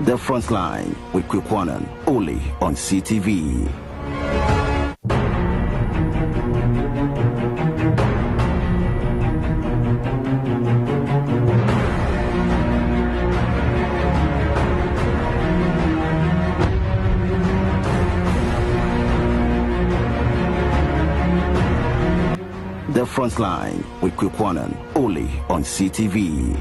The Frontline with Kwaku Annan, only on CTV. The Frontline with Kwaku Annan, only on CTV.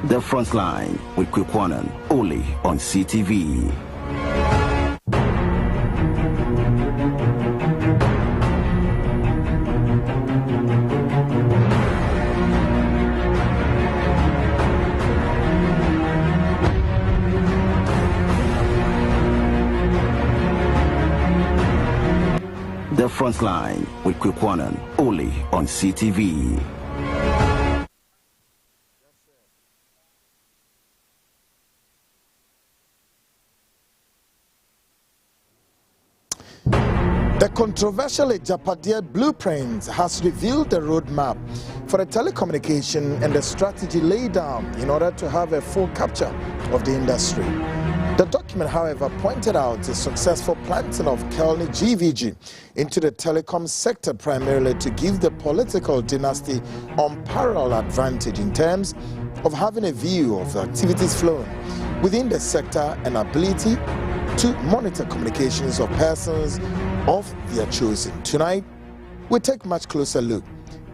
The Frontline with Kwaku Annan, only on CTV. The Frontline with Kwaku Annan, only on CTV. The controversial Agyapadie blueprint has revealed the roadmap for the telecommunication and the strategy laid down in order to have a full capture of the industry. The document, however, pointed out the successful planting of Kelly GVG into the telecom sector primarily to give the political dynasty unparalleled advantage in terms of having a view of the activities flowing within the sector and ability to monitor communications of persons of their choosing. Tonight, we take a much closer look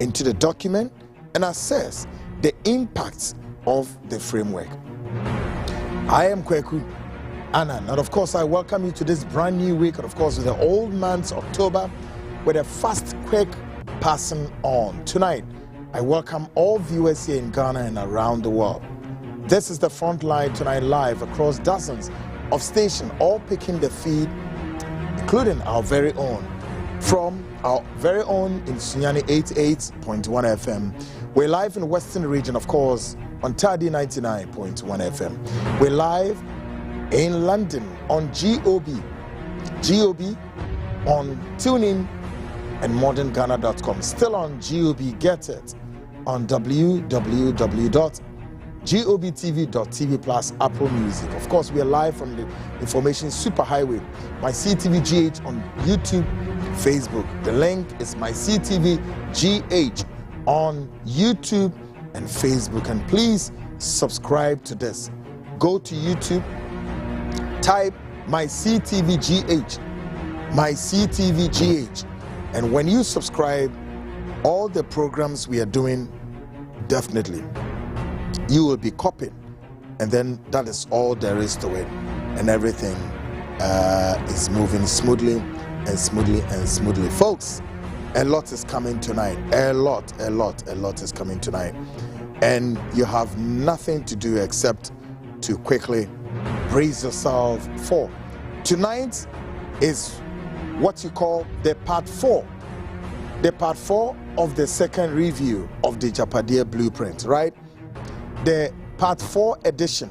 into the document and assess the impacts of the framework. I am Kwaku Annan, and of course I welcome you to this brand new week, and of course with the old man's October, with a fast, quick passing on. Tonight, I welcome all viewers here in Ghana and around the world. This is the Frontline tonight, live across dozens of stations, all picking the feed, including our very own, from our very own in Sunyani 88.1 FM. We're live in the Western region, of course, on Tadi 99.1 FM. We're live in London on GOB on TuneIn and modernghana.com. Still on GOB, get it on www.gobtv.tv plus Apple Music. Of course, we are live from the Information Superhighway, my CTV GH on YouTube, Facebook. The link is my CTV GH on YouTube and Facebook. And please subscribe to this. Go to YouTube, type my CTV GH, my CTV GH, and when you subscribe, all the programs we are doing, definitely you will be copying, and then that is all there is to it, and everything is moving smoothly and smoothly. Folks, a lot is coming tonight. A lot is coming tonight, and you have nothing to do except to quickly brace yourself for. Tonight is what you call the part 4 of the second review of the Agyapadie blueprint, right? The part 4 edition,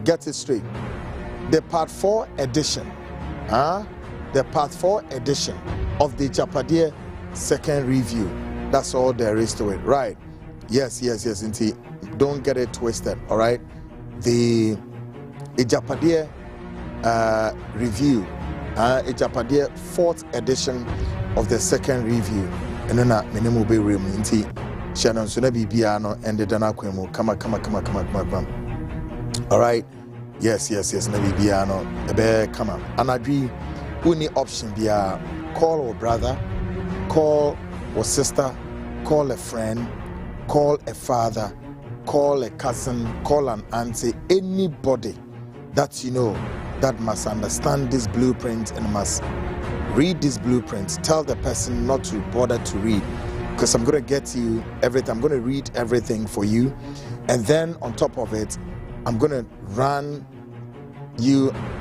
get it straight. The part 4 edition, the part 4 edition of the Agyapadie second review. That's all there is to it, right? Yes. Indeed. Don't get it twisted, all right? The Agyapadie review, Agyapadie 4th edition of the second review. And then minimum be room indeed. Shannon Suna Bibiano and the Dana Quemo. Come. All right. Yes. Nabi Biano. Ebe come on. And I agree. Only option be a call or brother, call or sister, call a friend, call a father, call a cousin, call an auntie, anybody that you know that must understand this blueprint and must read this blueprint. Tell the person not to bother to read, because I'm going to get you everything. I'm going to read everything for you, and then on top of it, I'm going to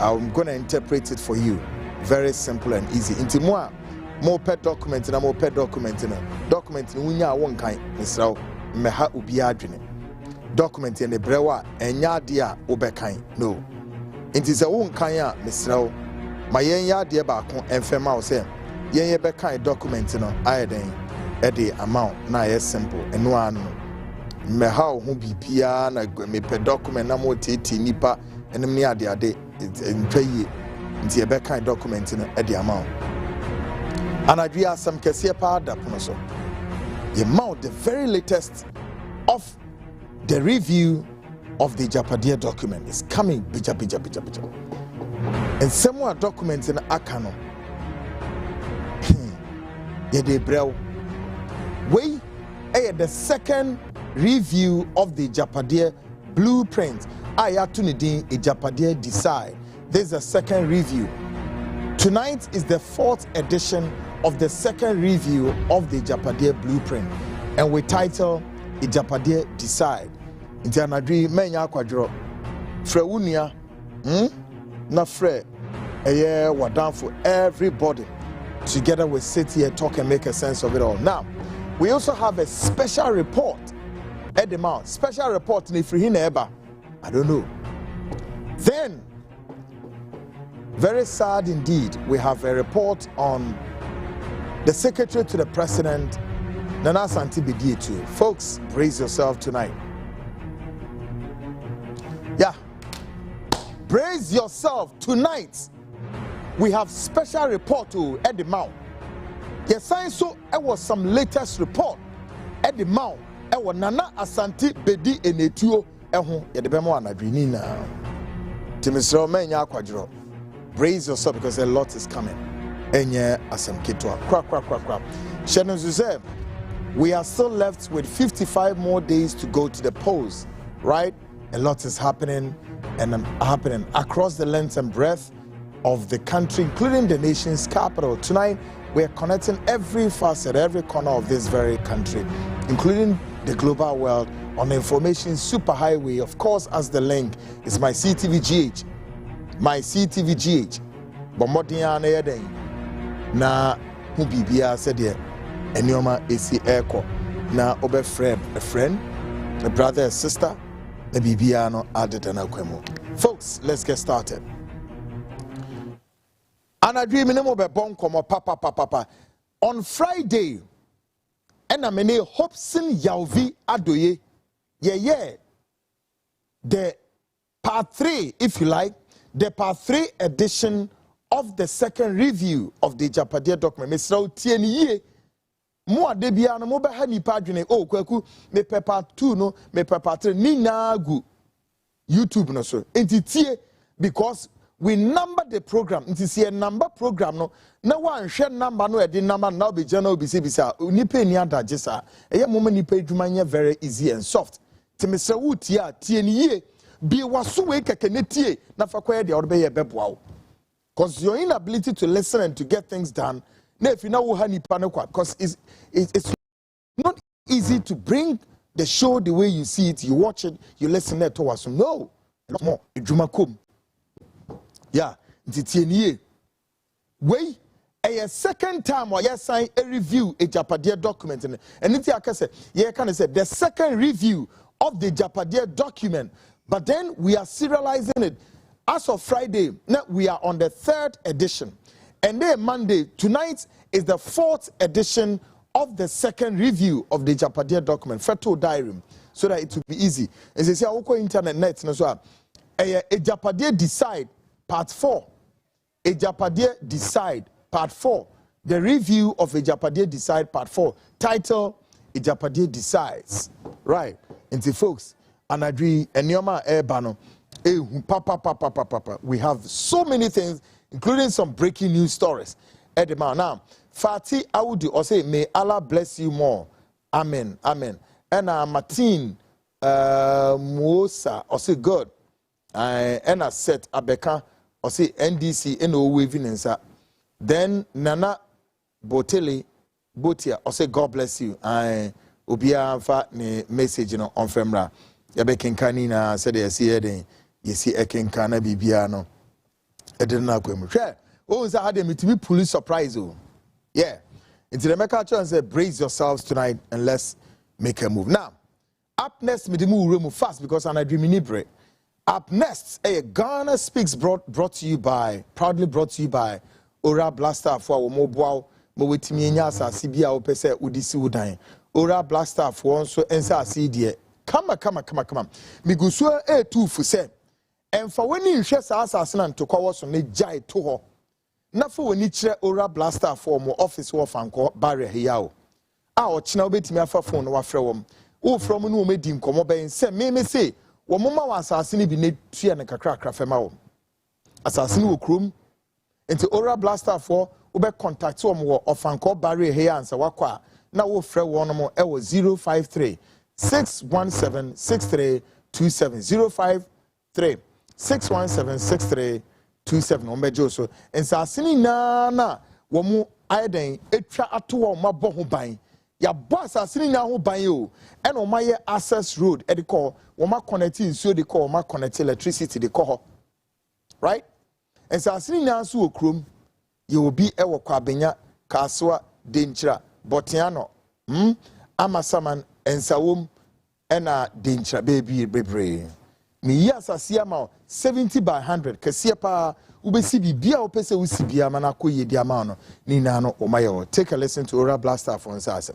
I'm going to interpret it for you. Very simple and easy. Into more pet document and more pet document in document in one kind. Meha ubi adwene. document in the brewa enya dia obekan no nti se wo nkan a mesrew ma yen ya de ba ko enfema wo se yen ye bekan document no ayeden e de amount na ye simple eno anu me ha wo bibia na me pe document na mo tete nipa enem ne ade ntwaye nti ye bekan document no e de amount anadwi asam kese pa da pono so ye mount the very latest of the review of the Agyapadie document is coming bija. And some documents in Akano. Yeah, they brew. We the second review of the Agyapadie blueprint. Ayatunidin Agyapadie decide. This is the second review. Tonight is the fourth edition of the second review of the Agyapadie blueprint, and we title Agyapadie decide. Inti anadwi menya akwadro frewunia na fre eye wadan for everybody together we sit here talk and make a sense of it all. Now we also have a special report at the mount. Special report in Ifrihina Eba. I don't know. Then very sad indeed, we have a report on the secretary to the president, Nana Santi Bidietu. Folks, brace yourself tonight. Yeah, brace yourself tonight. We have special report to at the mount. Yes, I saw it was some latest report at the mount. It was Nana Asante Bedi Enetuo. Yedebemo anadwini na. Timisro menya akwadro. Brace yourself because a lot is coming. Enye asem kitwa. Crap. Shannon Zuze, we are still left with 55 more days to go to the polls, right? A lot is happening and happening across the length and breadth of the country, including the nation's capital. Tonight, we are connecting every facet, every corner of this very country, including the global world, on the information superhighway. Of course, as the link is my CTVGH. My CTVGH. Bomodiana Eden. Na Hubibia said here, Enyoma AC Airco. Na Obe a friend, a brother, a sister. Folks, let's get started. And I dream in papa. On Friday, and I mean Hobson Yauvi Adoye. Yeah. The part 3, if you like, the part 3 edition of the second review of the Agyapadie document. Mr. Tieniye. Mo adebia no mo be ha nipa dwene Kwaku me pepper 2 no me pepper 3 ni na gu YouTube no so entitie because we number the program entitie number program no na wan hwe number no e de number na be jana obi se bisa nipa ni adaje sa eye mo nipa adwuma nya very easy and soft timese wutia tie ni ye bi waso we keke ne tie na fa kwa de orbe ye beboa wo because your inability to listen and to get things done. If you know because it's not easy to bring the show the way you see it, you watch it, you listen it to us. No, more. Yeah, it's way a second time or yes, sign a review a Agyapadie document and it's like I said, yeah, kind of said the second review of the Agyapadie document, but then we are serializing it as of Friday. Now we are on the 3rd edition. And then Monday, tonight is the 4th edition of the second review of the Agyapadie document, Photo Diary, so that it will be easy. As they say, I will internet net, as well. Agyapadie Decide, Part 4. Agyapadie Decide, Part 4. The review of Agyapadie Decide, Part 4. Title, Agyapadie Decides. Right. And the folks, Anadri, Enyoma Ebano, papa. We have so many things, including some breaking news stories. At the man now, Fati Audu or say, may Allah bless you more. Amen. And Martin Musa or say God. And I said Abeka or say NDC no waving inside. Then Nana Botia or say God bless you. I Ubia fa ne message on Femra. Yabekin Kanina said I see it. You see Ekin Kana Bibiano. I didn't know. Oh, is that to be police surprise? Oh, yeah. Into the Mecca and say, brace yourselves tonight and let's make a move. Now, Up next, me move fast because I'm a dreamy break. Up next, Ghana Speaks brought to you by, proudly brought to you by Ora Blaster for our mobile, Mowetimi Nyasa, Sibia Opese, Udisi Udain. Ora Blaster for so ensa CD. Come. Migusua A2 for say. And for when you share assassin to call us on the jai to her. Na for when you Ora Blaster for more office or fanco barrier here. Our china bet me a phone or from. Oh, from no medim come over and say, me say. Womama was assassin be need tea and a crack femao. Assassin will crum into Ora Blaster for Ube contact some more of Fanco Barry here and Sawakwa. Now we'll fret one more 053 617 6327 053 617 6327 Omejoso and Sassini na womu Aiden etra atuwa mabohu bain. Ya boss asini na ho ban yo e no ma ye access road e de call wo ma connect so de call ma connect electricity de call right and so asini na so okrom you will be e wo kwabenya kaswa denchira botiano amasaman ensawom e na denchira baby bebre mi yasase ama 70 by 100 kase pa ubesi bibia opese usibia mana koye di ama no ni na no omayo. Take a listen to Ora Blaster for answer.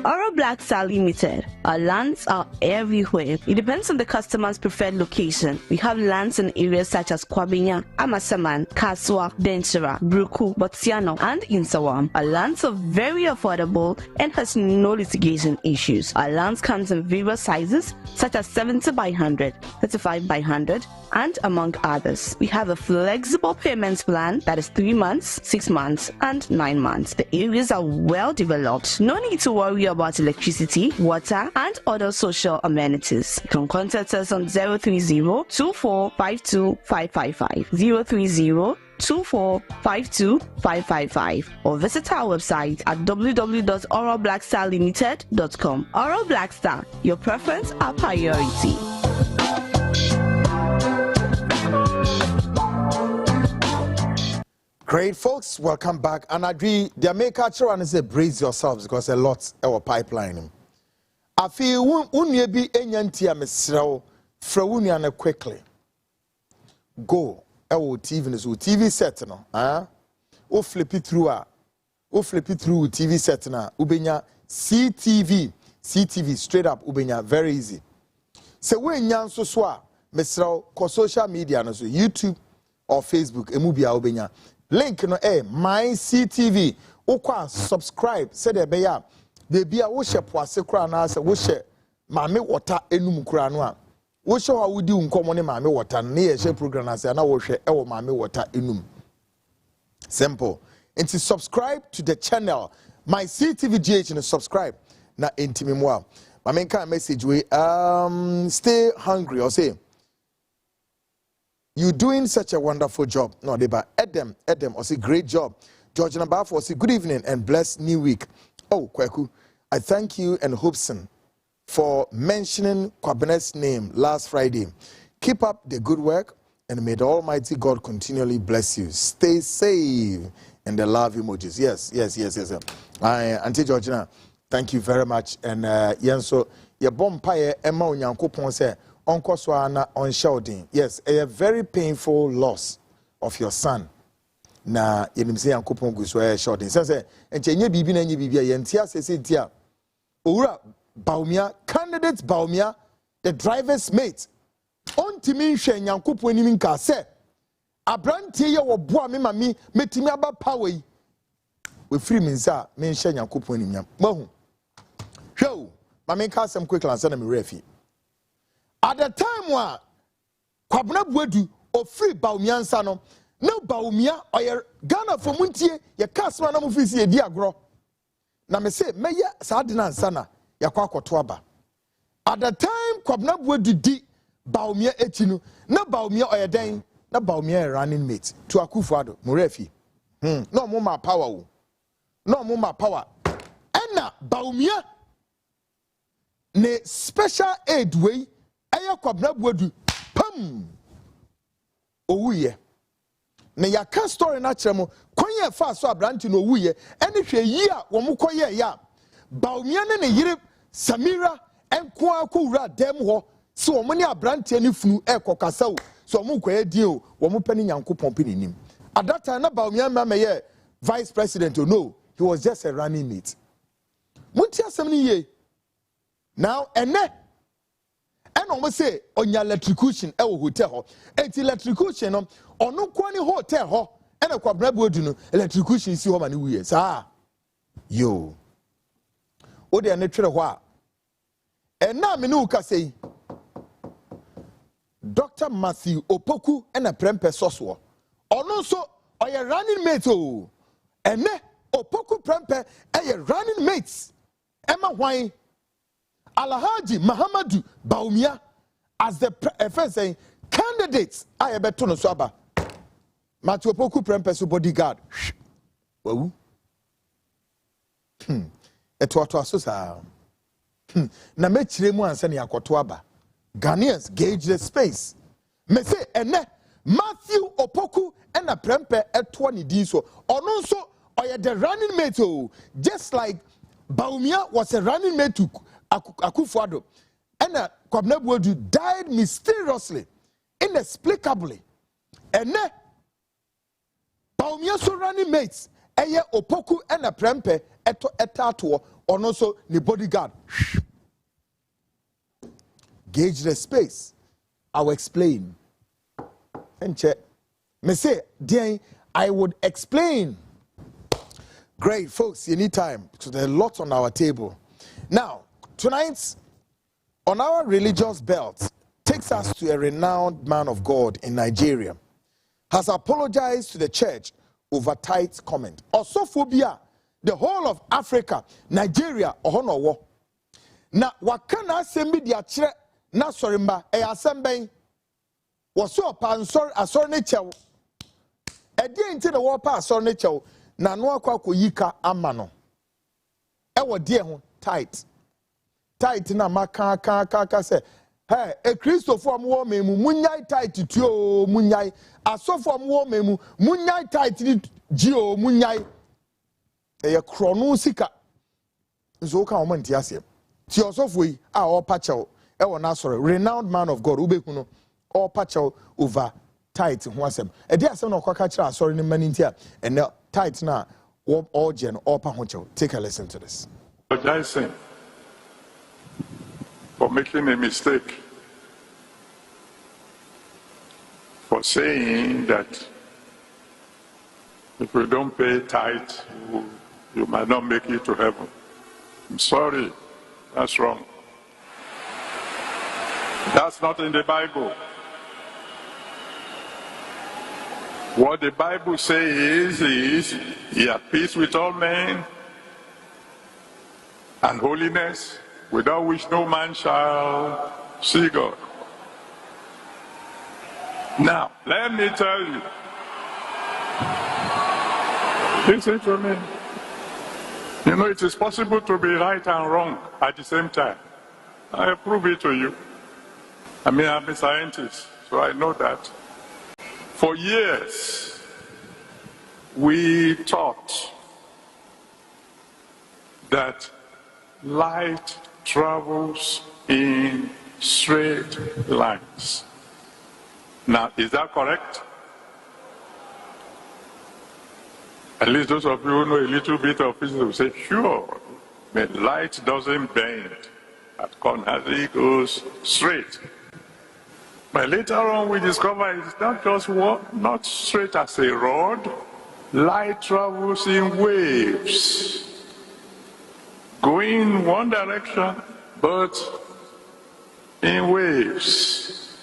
Oro Black Star Limited. Our lands are everywhere. It depends on the customer's preferred location. We have lands in areas such as Kwabenya, Amasaman, Kaswa, Denchira, Bruku, Botsiano, and Insawam. Our lands are very affordable and has no litigation issues. Our lands comes in various sizes such as 70 by 100, 35 by 100, and among others. We have a flexible payments plan that is 3 months, 6 months, and 9 months. The areas are well developed. No need to worry about electricity, water, and other social amenities. You can contact us on 030-2452-555, 030-2452-555, or visit our website at www.oralblackstarlimited.com. Oral Black Star, your preference, our priority. Great folks, welcome back. And I agree, the maker and say brace yourselves because a lot our pipeline. I feel unye bi enyantia mesrao fra quickly. Go TV so TV set no o flip it through TV set na ubenya CTV straight up ubenya very easy. Se we nyan so a mesrao ko social media no so YouTube or Facebook emubia ubenya link no my CTV okwa subscribe said e be ya baby a wo hye poase kra na ase wo hye mame water enum kra no a wo hye wa wudi nkomo ne mame water ne ye hye program na ase na wo hye e wo mame water enum simple. And to subscribe to the channel my CTV GH and subscribe na intimi mo my main kind message we stay hungry or say you doing such a wonderful job. No, they but Adam, or say great job. George Nabafo, say good evening and blessed new week. Oh, Kwaku, I thank you and Hobson for mentioning Kwabene's name last Friday. Keep up the good work and may the Almighty God continually bless you. Stay safe. And the love emojis. Yes. Auntie Georgina, thank you very much. And so your bompire Emma Unyankopon say Uncle Swana on shouting. Yes, a very painful loss of your son. Na yenimse Yankopon guswa shouting. Say enche bibi na bibia yentia se tia. Owura Baumia, candidate Baumia, the driver's mate. Ontimi hwe Yankopon anim nka se Abrantie ye wo boa me mami metimi aba power yi. We free me nsa me nhye Yankopon anim nyam. Mahu. Hwe mami ka asem quick answer na me refi. At the time wa Kwabena Buadu o free Baumia nsa no na Baumia oye Ghana for muntie ye kasma na mo fisi e di agro. Na me say meye sa de na nsa na ya kwa akoto aba. At the time Kwabena Buadu di Baumia etinu na Baumia oye den na Baumia running mate to Akufo-Addo Morefi. No more my power. No more my power. Ena Baumia ne special aid way aya Kwabena Buadu pam owuye na yaka story na kyerɛ mo kwan yɛ fa so abrante no wuye ɛne hwɛ yi a wo mo kɔyɛ ya Baumia ne yire Samira enko akowura dem ho se wo mo ne abrante ne funu ekokasa o so mo koye die o wo mo pani Nyankopɔn pe nim at that time na Baumia mama vice president o no he was just a running mate munti asem ni ye now ene mo say onya electrocution e wo hotel ho enti electrocution no ono kwani hotel ho ene kwabra bodu no electrocution si ho ma ne wuye sa yo o de ne twere ho a ena me ne uka sei Dr. Matthew Opoku ena prempe soso ono so oye running mate o ene Opoku prempe eye running mates ema hwan Alhaji Mahamadu Baumia as the first saying candidates I beto no so aba Matthew Opoku prempe so bodyguard wawu eto aso sa na mechire mu ansa ne akoto aba Ghanaians gauge the space me say ene Matthew Opoku and a prempe eto ni din so ono nso oye the running mate o just like Baumia was a running mate to Akufo-Addo and Kwabena Boadu died mysteriously inexplicably ene Baumia so running mates eye Opoku and a prempe eto etato ono so ni bodyguard gauge the space I'll explain and check me say then I would explain. Great folks, you need time because there's a lot on our table now. Tonight on our religious belt takes us to a renowned man of God in Nigeria has apologized to the church over tight comment osophobia the whole of Africa Nigeria ohonowo na wakana asembi di akire na sorimba e asemben woso pa asor ne chew edi enti na wo pa asor ne chew na no akwa koyika amano e wo de ho tight na maka say hey e Christopher mo memu munyai tight tuo munyai asofo mo memu munyai tight ni gio munyai e krono sika nzo ka o manti ase ti osofo yi a o pachew e wo na soro renowned man of God ubehu no o pachew over tight ho asem e dey asem na okaka kira asoro ni mani ntia and tight na all gen all pa ho chew. Take a listen to this. Apologizing for making a mistake, for saying that if you don't pay tithe, you might not make it to heaven. I'm sorry, that's wrong. That's not in the Bible. What the Bible says is, he had peace with all men and holiness, without which no man shall see God. Now, let me tell you. Listen to me. You know, it is possible to be right and wrong at the same time. I prove it to you. I mean, I'm a scientist, so I know that. For years, we taught that light travels in straight lines. Now, is that correct? At least those of you who know a little bit of physics will say, sure, but light doesn't bend at corners, it goes straight. But later on we discover it's not just not straight as a rod. Light travels in waves, going one direction, but in waves.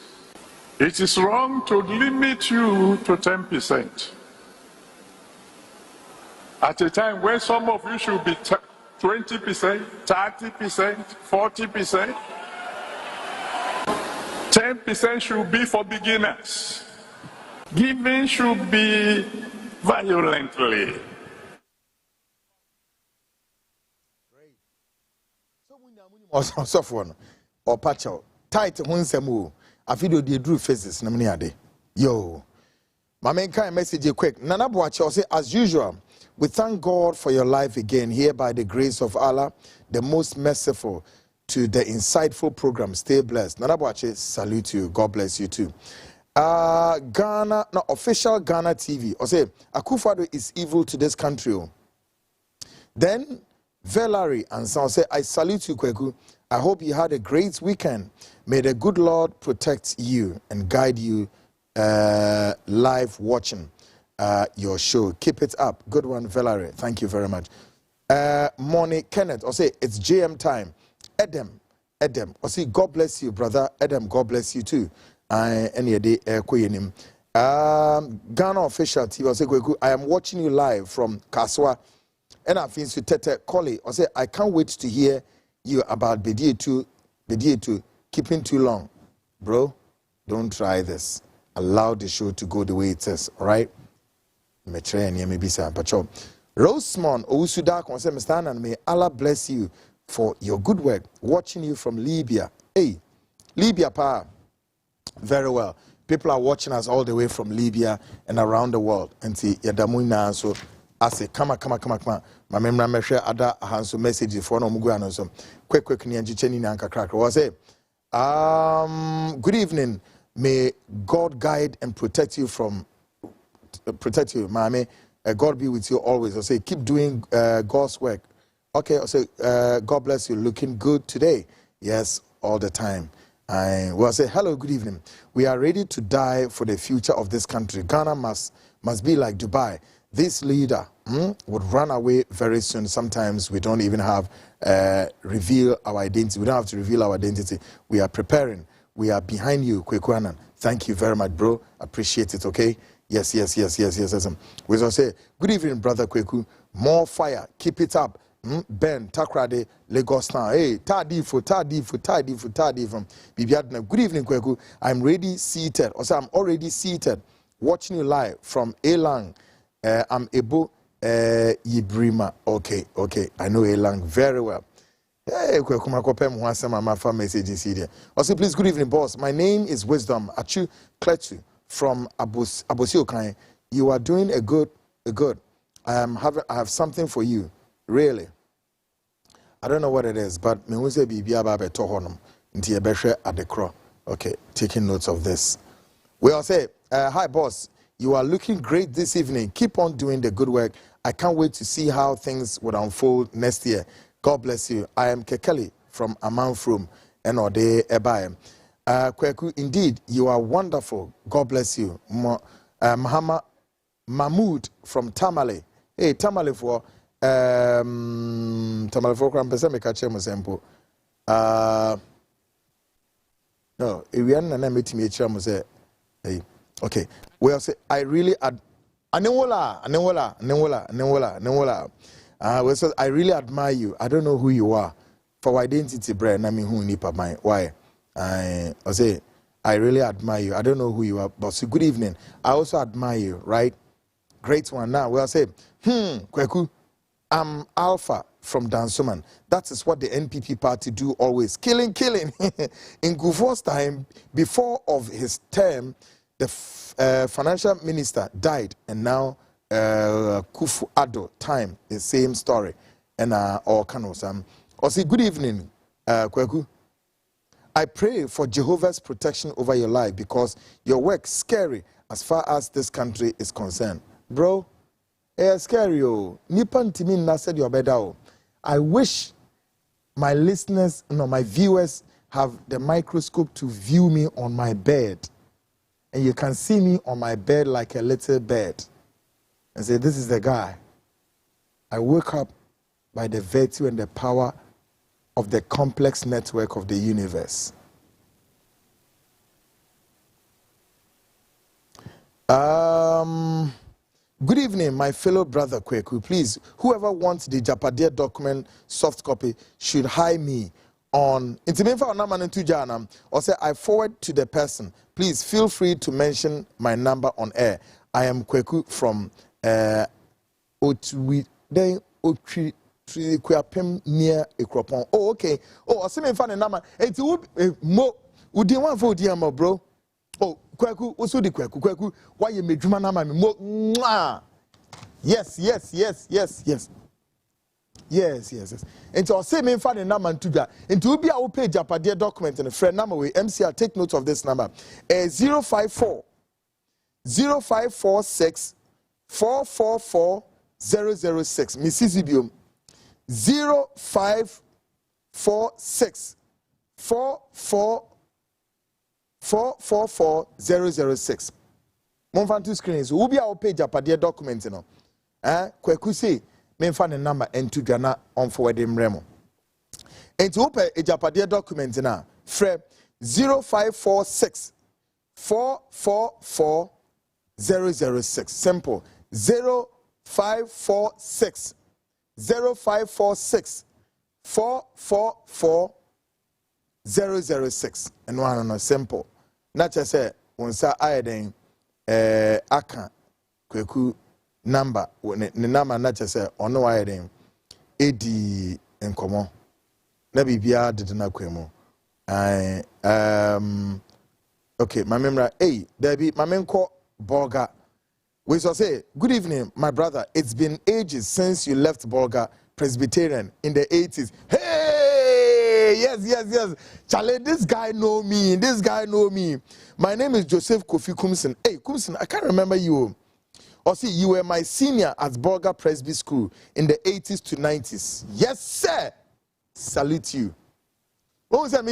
It is wrong to limit you to 10%. At a time when some of you should be 20%, 30%, 40%, 10% should be for beginners. Giving should be violently. So one or patcho tight hunsemu a video de drew faces na mni ade yo My main kind message quick. Nana Boache will say, as usual, we thank God for your life again here by the grace of Allah, the most merciful, to the insightful program. Stay blessed. Nana Boache, salute you. God bless you too. Ghana, no, official Ghana TV. Or say, Akufo-Addo is evil to this country. Then, Valerie and so say, I salute you, Kwaku. I hope you had a great weekend. May the good Lord protect you and guide you live watching your show. Keep it up. Good one, Valerie. Thank you very much. Morning, Kenneth. Or say, it's JM time. Edem. Or say, God bless you, brother. Edem, God bless you too. Any day, Ghana official TV. Or say, I am watching you live from Kaswa. And I feel to Tete Collie. Or say, I can't wait to hear you about Bedie to keeping too long. Bro, don't try this. Allow the show to go the way it is, all right? Rosemond Owusudak say, Mr. Annan, may Allah bless you for your good work. Watching you from Libya. Hey, Libya, pa. Very well. People are watching us all the way from Libya and around the world. And see, Yadamuna, so I say, come on. My memory share other hands messages for no mugu so quick nianji cheni nanka crack. Was it? Good evening. May God guide and protect you, Mami. God be with you always. I say, keep doing God's work. Okay, I say, God bless you. Looking good today. Yes, all the time. I say, hello, good evening. We are ready to die for the future of this country. Ghana must be like Dubai. This leader would run away very soon. Sometimes we don't even have reveal our identity. We don't have to reveal our identity. We are preparing. We are behind you, Kwaku Annan. Thank you very much, bro. Appreciate it, okay? Yes. We will say, good evening, brother Kwaku. More fire. Keep it up. Ben, Takrade, Lagos now. Hey, Tadifo. Good evening, Kwaku. I'm ready seated. Also, I'm already seated, watching you live from Elang. I'm Ebo Yibrima. Okay. I know Elang very well. Hey, my messages here. Also, please, good evening, boss. My name is Wisdom Achu Kletu from Abosiokai. You are doing a good. I have something for you. Really. I don't know what it is, but me who say bibia ba beto honum nti e behwe adekro. Okay, taking notes of this. We all say, hi boss, you are looking great this evening. Keep on doing the good work. I can't wait to see how things would unfold next year. God bless you. I am Kekeli from Amanfrom and Ode Ebaim. Kwaku, indeed, you are wonderful. God bless you. Mahama Mahmoud from Tamale. Hey, Tamale for Krampesa me catch him sample. No, if we are not meeting me, say, hey, okay. Well, say I really Anewola. Well, so I really admire you. I don't know who you are. For identity, brand, I mean, who nipa mine. Why? I say, I really admire you. I don't know who you are, but so good evening. I also admire you, right? Great one. Now, we'll say, Kwaku, I'm Alpha from Dansoman. That is what the NPP party do always. Killing. In Kufuor's time, before of his term, the financial minister died, and now Akufo-Addo time, the same story. And all canals. Also, good evening, Kwaku. I pray for Jehovah's protection over your life because your work is scary as far as this country is concerned. Bro, it's scary. Nipan timi na said your better. I wish my listeners, my viewers have the microscope to view me on my bed. And you can see me on my bed like a little bird. And say, this is the guy. I woke up by the virtue and the power of the complex network of the universe. Good evening, my fellow brother Kwaku. Please, whoever wants the Agyapadie document soft copy should hire me on or say I forward to the person. Please feel free to mention my number on air. I am Kwaku from near Ekropon. Oh, okay. Oh, I see me find a number. It's mo. Udi one for Diamo, bro. Oh, Kwaku, also the Kwaku, why you made Juma Nama mo? Yes. And to say me find a number to that. And to be our page Agyapadie document and a friend number with MCR, take note of this number. 054 0546 444 006. Mrs. Ibium 0546 444 006. Monfantu screens will be our page Agyapadie document. Kwaku say me find a number and to Ghana on forwarding Remo. And to open Agyapadie document now, Fred 0546 444 006. Simple. 0546 0546 444 006. And one simple. Not just say when sa iodine aka Kwaku number when the number not just say on no iodine edi enkomo na bibia did na kwemu. Okay, my memory. Hey, there be my men call Bolga. We shall say, good evening, my brother. It's been ages since you left Bolga Presbyterian in the 80s. Hey, yes. Charlie, this guy know me. My name is Joseph Kofi Kumsin. Hey, Kumsin, I can't remember you. Or see, you were my senior at Bolga Presby School in the 80s to 90s. Yes, sir. Salute you. What was that?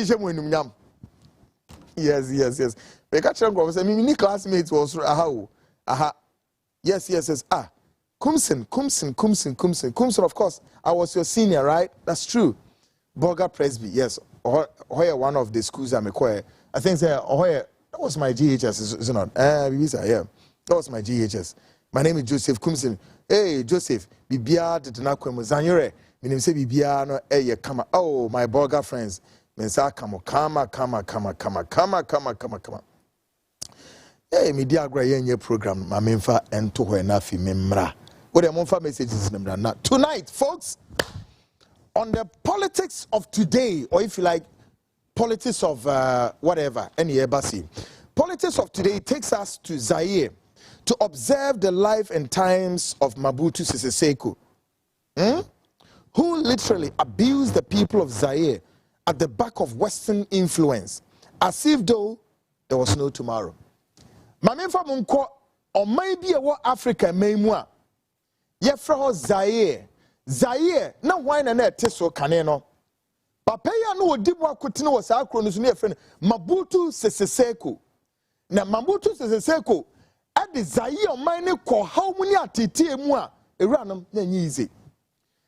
Yes. We catch them go say me classmates was aha. Yes. Kumsin, of course. I was your senior, right? That's true. Bolga Presby, yes. Hoya one of the schools I'm I think that was my GHS, is it not? Yeah. That was my GHS. My name is Joseph Kumsin. Hey, Joseph, Bibia did not come with Zanyure. Meaning say Bibia no kama. Oh, my Bolga friends. Mensa kama. Hey, media gra program my memfa ento ho na fi memra. What the monfa messages na. Tonight, folks, on the politics of today, or if you like, politics of whatever, any embassy. Politics of today takes us to Zaire to observe the life and times of Mobutu Sese Seko, who literally abused the people of Zaire at the back of Western influence, as if though there was no tomorrow. Mamemfa munko or maybe a war Africa memwa. Yefra Zaire, na wine and teso caneno. Papaya no dibwa kutino was our chronos near friend Mobutu Sese Seko. Na Mobutu Sese Seko at the Zaire mine ko how many atiti emwa eranum na easy.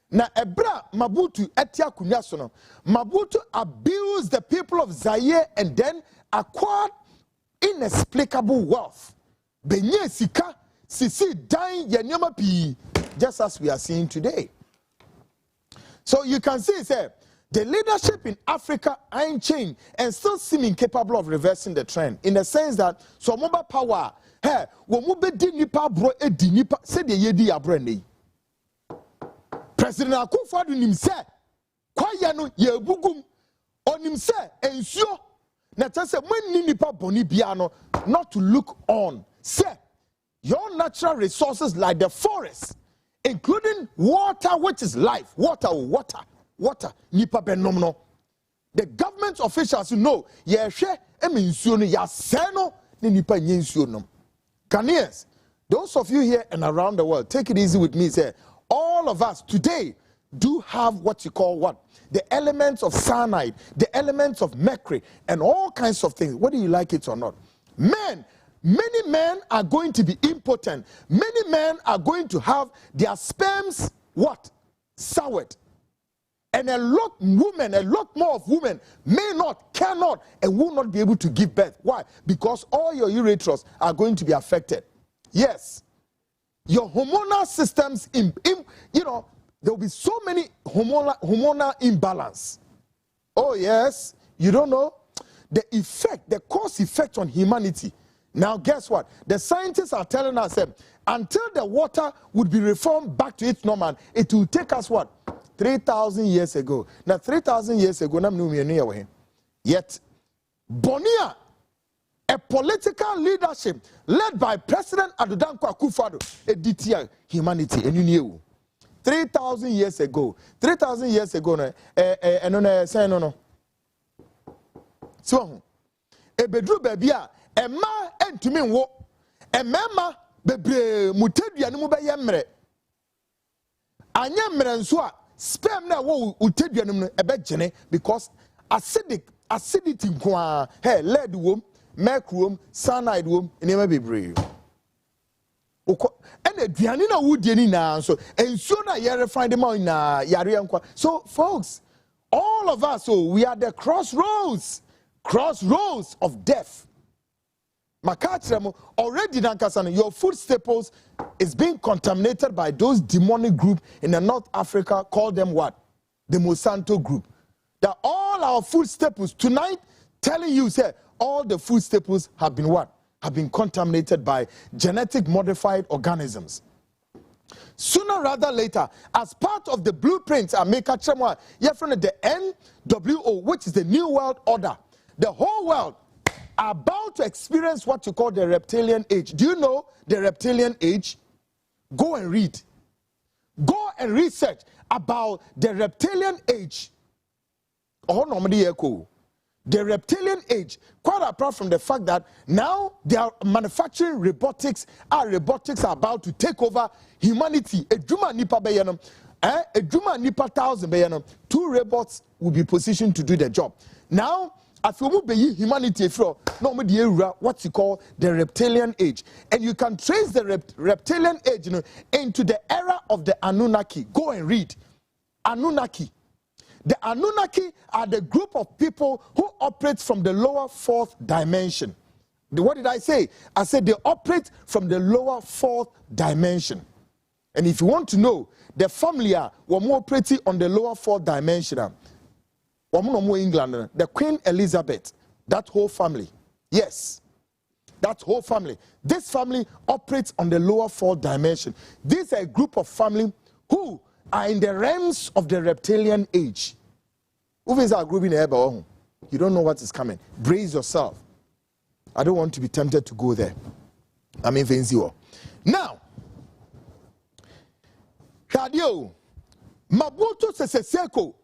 Na ebra Mobutu etia kunyasono. Mobutu abused the people of Zaire and then acquired inexplicable wealth. Benye sika sisi dying yenyama pi, just as we are seeing today. So you can see, say, the leadership in Africa ain't changed and still seem incapable of reversing the trend. In the sense that so mobile power, hey, wo mube di nipa bro e di nipa se de ye di abrane. President Akufo-Addo nim se kwaya no ye bugum onim se ensuo na tell say when nipa boni bia no not to look on. Say your natural resources like the forest, including water, which is life. Water. Nipa benomno. The government officials know yehwe eminsuo no ya se no ni nipa nyensuo no. Ghanaians, those of you here and around the world, take it easy with me. Say all of us today do have what you call what? The elements of cyanide, the elements of mercury, and all kinds of things, whether you like it or not. Many men are going to be impotent. Many men are going to have their sperms, what? Soured. And a lot more of women may not, cannot, and will not be able to give birth. Why? Because all your ureters are going to be affected. Yes. Your hormonal systems, there will be so many hormonal imbalance. Oh yes, you don't know the cause effect on humanity. Now guess what? The scientists are telling us that until the water would be reformed back to its normal, it will take us what? 3,000 years ago. Now 3,000 years ago, yet Bonia a political leadership led by President Kwaku Annan, a DTI humanity, and you knew 3,000 years ago, no. So, a bedroom baby, a ma and to me wo, a mema bebre mutedu ya numu ba yemre. Anya mrenswa spam na wo utedu ya numu ebe jene because acidity kwa hey lead wom, mercury wom, cyanide wom, inema bebre. And aduane na wo die ni na so ensuo na ye refine them na yare nkwa. So folks, all of us, so we are the crossroads of death. Makachiremo already nankasano, your food staples is being contaminated by those demonic group in the North Africa, call them what? The Monsanto group. That all our food staples tonight, telling you, say, all the food staples have been what? Have been contaminated by genetic modified organisms. Sooner rather later, as part of the blueprints, I make a chemo, you're from the NWO, which is the New World Order. The whole world are about to experience what you call the reptilian age. Do you know the reptilian age? Go and read. Go and research about the reptilian age. Oh, normally echo. The reptilian age, quite apart from the fact that now they are manufacturing robotics. Our robotics are about to take over humanity. Ejuma nipa beyanum, ejuma nipa 1,000 beyanum. 2 robots will be positioned to do the job. Now, if you be humanity, what you call the reptilian age, and you can trace the reptilian age, into the era of the Anunnaki. Go and read Anunnaki. The Anunnaki are the group of people who operate from the lower 4th dimension. What did I say? I said they operate from the lower 4th dimension. And if you want to know, the family were more pretty on the lower 4th dimension. England, the Queen Elizabeth, that whole family. Yes, that whole family. This family operates on the lower 4th dimension. These are a group of family who are in the realms of the reptilian age. Who is our group in the You don't know what is coming. Brace yourself. I don't want to be tempted to go there. I mean, now, Kadio, Mabutu Seseko,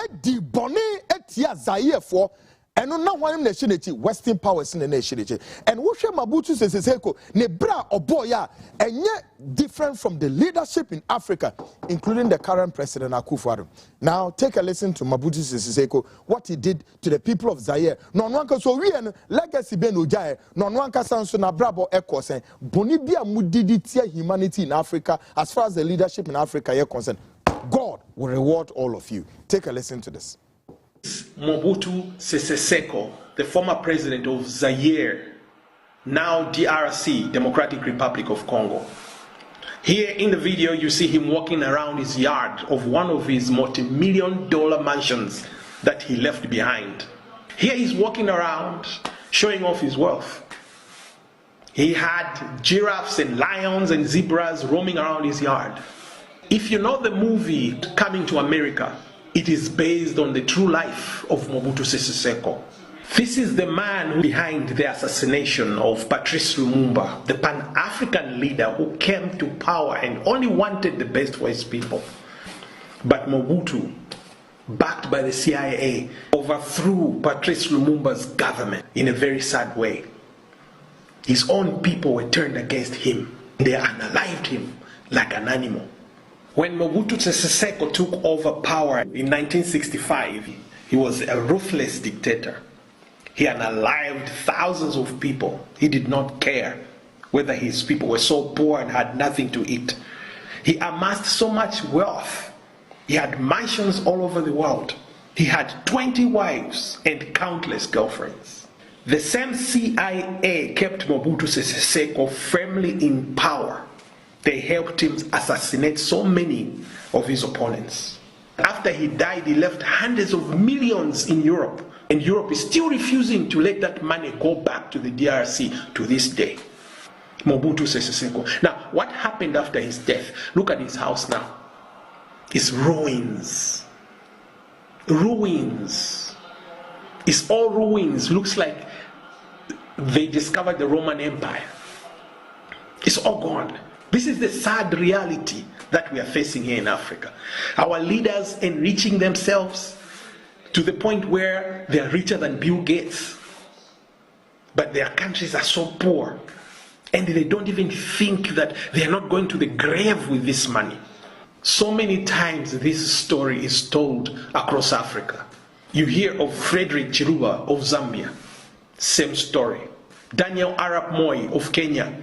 Edi Boni Etia Zaire for. And now one nation Western powers in the nation. And Wusha Mabutu Seseko, Nebra Oboya, and yet different from the leadership in Africa, including the current president Akufo-Addo. Now take a listen to Mabutu Seseko, what he did to the people of Zaire. Nonwanka so we and legacy ben Ojaye, Nonwanka Sanso na Brabo Eko saying, Bonibia Mudiditia humanity in Africa, as far as the leadership in Africa is concerned. God will reward all of you. Take a listen to this. Mobutu Sese Seko, the former president of Zaire, now DRC, Democratic Republic of Congo. Here in the video, you see him walking around his yard of one of his multi-million-dollar mansions that he left behind. Here he's walking around, showing off his wealth. He had giraffes and lions and zebras roaming around his yard. If you know the movie Coming to America, it is based on the true life of Mobutu Sese Seko. This is the man behind the assassination of Patrice Lumumba, the Pan-African leader who came to power and only wanted the best for his people. But Mobutu, backed by the CIA, overthrew Patrice Lumumba's government in a very sad way. His own people were turned against him. They unalived him like an animal. When Mobutu Sese Seko took over power in 1965, he was a ruthless dictator. He unalived thousands of people. He did not care whether his people were so poor and had nothing to eat. He amassed so much wealth. He had mansions all over the world. He had 20 wives and countless girlfriends. The same CIA kept Mobutu Sese Seko firmly in power. They helped him assassinate so many of his opponents. After he died, he left hundreds of millions in Europe. And Europe is still refusing to let that money go back to the DRC to this day. Mobutu Sese Seko. Now, what happened after his death? Look at his house now. It's ruins. Ruins. It's all ruins. Looks like they discovered the Roman Empire. It's all gone. This is the sad reality that we are facing here in Africa. Our leaders enriching themselves to the point where they are richer than Bill Gates. But their countries are so poor. And they don't even think that they are not going to the grave with this money. So many times this story is told across Africa. You hear of Frederick Chiruba of Zambia. Same story. Daniel Arap Moi of Kenya.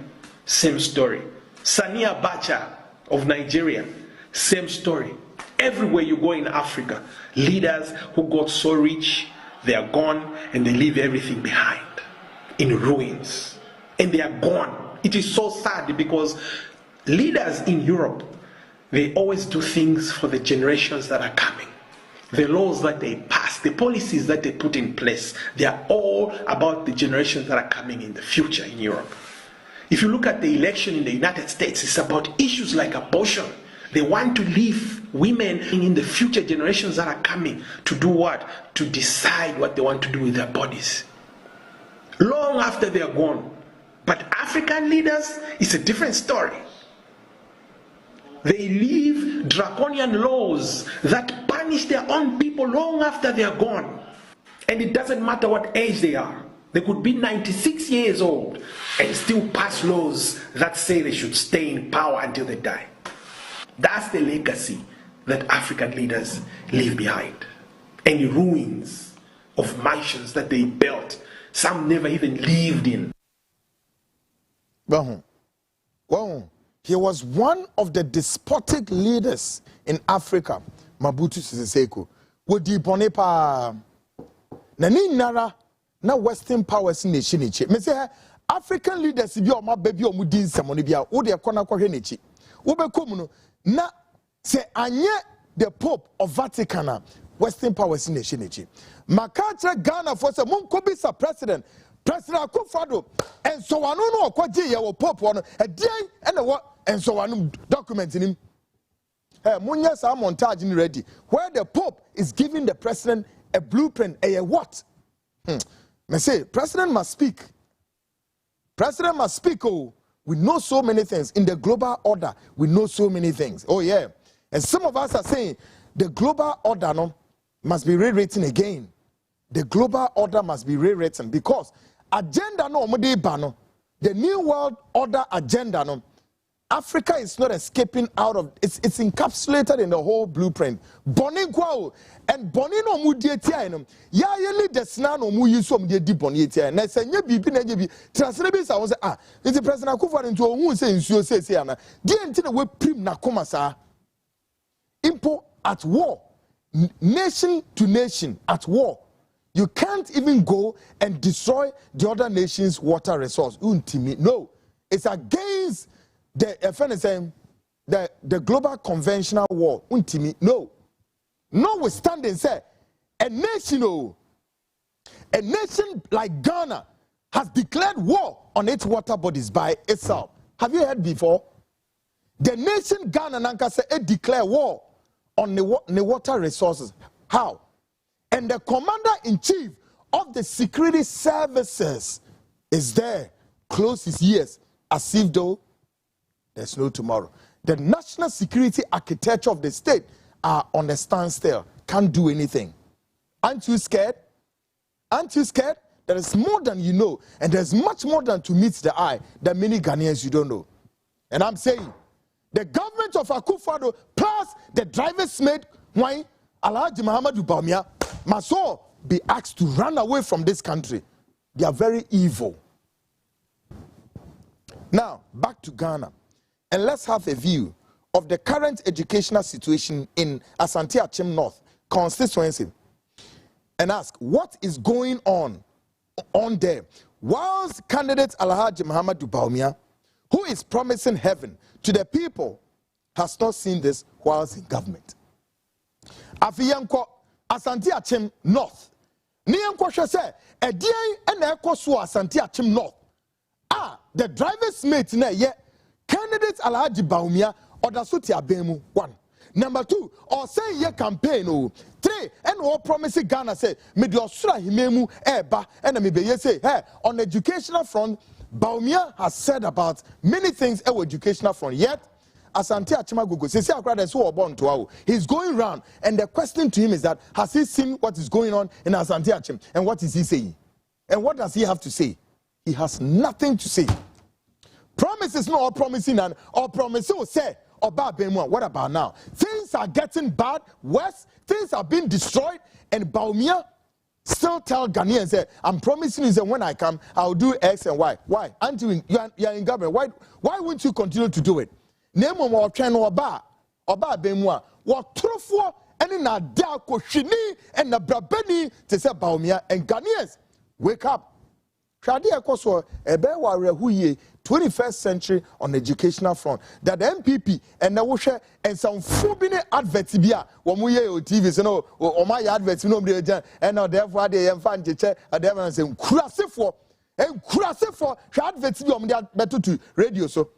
Same story. Sani Abacha of Nigeria. Same story. Everywhere you go in Africa, leaders who got so rich, they are gone and they leave everything behind in ruins. And they are gone. It is so sad because leaders in Europe, they always do things for the generations that are coming. The laws that they pass, the policies that they put in place, they are all about the generations that are coming in the future in Europe. If you look at the election in the United States, it's about issues like abortion. They want to leave women in the future generations that are coming to do what? To decide what they want to do with their bodies. Long after they are gone. But African leaders, it's a different story. They leave draconian laws that punish their own people long after they are gone. And it doesn't matter what age they are. They could be 96 years old and still pass laws that say they should stay in power until they die. That's the legacy that African leaders leave behind. Any ruins of mansions that they built, some never even lived in. Well, he was one of the despotic leaders in Africa, Mobutu Sese Seko. Wodi bonepa nani nara na Western powers in nation echi. Me say African leaders bi o ma baby o mu din nsemo no bia wo de kona kwahwe nechi. Wo be kom no na se anye the Pope of Vatican, Western powers in nation echi. Makatra Ghana for say mun ko bisa President Akufo-Addo and so wanu no okwaje ye wo Pope no edian e na wo and so wanu document nim. Munya sa montage ni ready where the Pope is giving the President a blueprint. What? Me say President must speak. President must speak. Oh, we know so many things in the global order. We know so many things. Oh yeah, and some of us are saying the global order no must be rewritten again. The global order must be rewritten because agenda no omode bano. The new world order agenda no. Africa is not escaping out of it's encapsulated in the whole blueprint. Boni kwao and boni no mu die tia no. Ya ye leaders na no mu yi so mu die di boni tia. Na se nye bibi na nye bi. Transfer bi sa won say nti President Akufo-Addo nti ohun say nsuo say ana. Die nti na we prim na koma sa. Impo at war. Nation to nation at war. You can't even go and destroy the other nation's water resource. No, it's against the global conventional war. No. Notwithstanding, say a nation like Ghana has declared war on its water bodies by itself. Have you heard before? The nation Ghana Nanka say it declare war on the water resources. How? And the commander-in-chief of the security services is there, close his ears, as if though there's no tomorrow. The national security architecture of the state are on a standstill, can't do anything. Aren't you scared? Aren't you scared? There is more than you know, and there's much more than to meet the eye that many Ghanaians you don't know. And I'm saying, the government of Akufo-Addo plus the driver's mate, why Alhaji Muhammadu Bawumia must all be asked to run away from this country. They are very evil. Now, back to Ghana. And let's have a view of the current educational situation in Asante Achim North constituency. And ask, what is going on there? Whilst candidate Alhaji Muhammadu Bawumia, who is promising heaven to the people, has not seen this whilst in government. Afiyanko Asante Achim North. Niyanko say edian ena ekoso Asante Achim North. The driver's mate na ye candidate Alhaji Bawumia odasuti abemu 1. Number 2, or say ye campaign 3 Today, and all promising Ghana say, Mediosura Himemu Eba, and me be say, hey, on the educational front, Baumia has said about many things on educational front. Yet, Asante Achimagogo, he's going around, and the question to him is that, has he seen what is going on in Asante Achim, and what is he saying? And what does he have to say? He has nothing to say. Promises not all promising, and all promises will say, what about now? Things are getting bad, worse, things are being destroyed, and Baumia still tell Ghanaians, say, I'm promising you that when I come, I'll do X and Y. Why? Until you're in government, why won't you continue to do it? Name or train or bar Bemwa, what trufo and in a darko shini and a brabeni to say Baumia and Ghanaians. Wake up. Tradia Koso, a bewa rehuye. 21st century on educational front that the MPP and the Wusha and some fubine adverts bia wamuye o TV so no o my adverts no be and now therefore they fan teacher and them say kurasefo and kurasefo adverts bi omde beto to radio so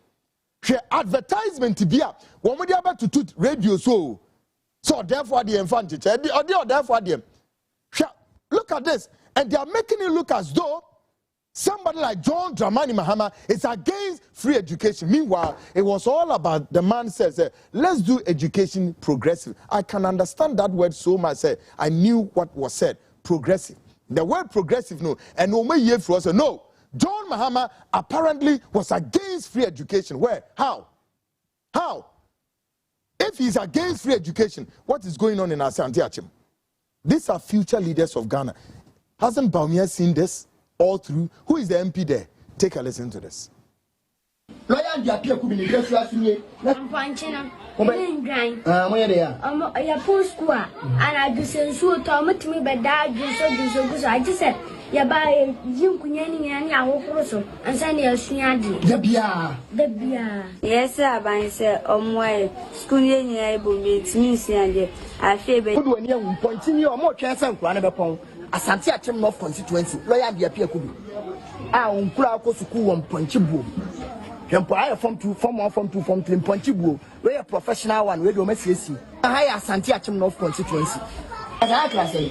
she advertisement bia womde beto to radio so therefore the fan teacher or therefore them look at this, and they are making it look as though somebody like John Dramani Mahama is against free education. Meanwhile, it was all about the man says, let's do education progressive. I can understand that word so much. I knew what was said, progressive. The word progressive, no. And no may for us, no. John Mahama apparently was against free education. Where? How? How? If he's against free education, what is going on in Asante Achim? These are future leaders of Ghana. Hasn't Baumia seen this? All through. Who is the MP there? Take a listen to this. Lawyer Agyapadie be the first year. I'm punching. Where they are? I post school and I do say so to me but that so I just said ya buy Jim Kunyani and I also and send you the Bia. Yes, sir, by say my school able means and I feel when you pointing your more chance and run upon. Asante Achim North constituency, lawyer Agyapadie. Unkura ko suku won Ponchibu. Hempo I form 2, form 1, form 2, form 3 Ponchibu. We a professional one, we do MCC. I Asante Achim North constituency. As I class A.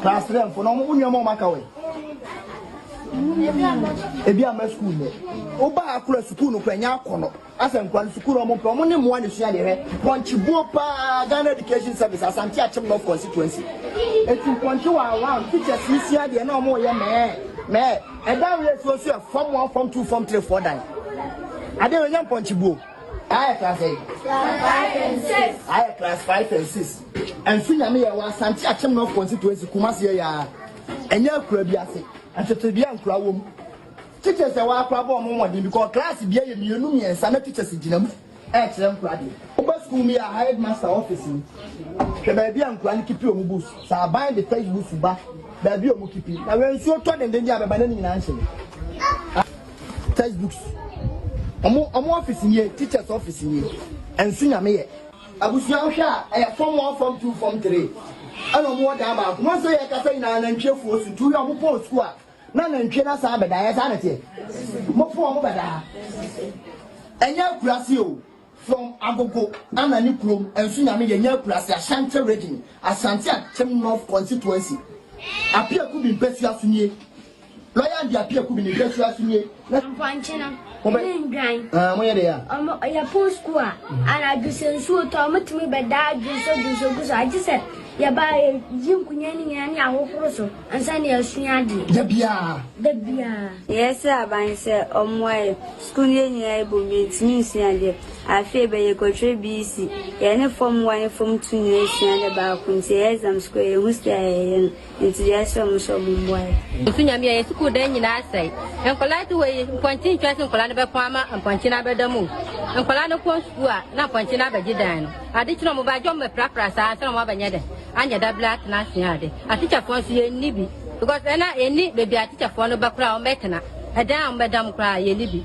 Class 3 for no unyo mo makawe. Ebia ma school no. Oba akura school no kwanya akono. Asem kwan school mo pe mo ne mo ane sua de he. Ponchibu pa Ghana Education Service Asante Achim North constituency. Etu Ponchi wa teachers isia de na mo ye me e da we so form 1 form 2 form 3 4 dan. Ade we nyam Ponchibu. I class 8. Class 5 and 6. I class 5 and 6. And sunya me ya wa Asante Achim North constituency Kumasi ya. Enye akura bi ase. And to be uncra womb. Teachers are walk about because class be a million and some teachers in Jinam. Excellent crowd. Over school me a hired master office. The baby and grand keep your books. So I buy the Facebook back. Baby, you keep it. I went so taught and then you have a banana in answer. Textbooks. I'm office in here, teacher's office in here. And soon I may. I was young, I form 1, form 2, form 3. I don't know what about. Once I can say, and cheerful to 2 young post school. None and trainers are better as sanity. More form better. And your Gracio from Agogo, Anna Niplum, and soon I made a new class, a Shanty rating, a Santia Tim North constituency. Appear could be best as me. Lawyer Agyapadie could be the best as me. I'm punching. Where they are? I post school and I do say so to me but that so I just said. Ya buy Jim Kunyani and I also and send you the Bia. Yes, sir, by say my school able means and I feel by your country BC. Any form 1 form 2 nation about exam square who's there into the assumption some boy. Sunyami is good then I say. And collide away pointing to Colana Palma and Ponchina Bedamu. And Colana Post school, not Ponchina Bedan. I did not move by John Praprasa, some of Anyada. Anya da black nationality. A teacher for you nibi because then I need baby a teacher for no background mekana. A down madam cry ye nibi.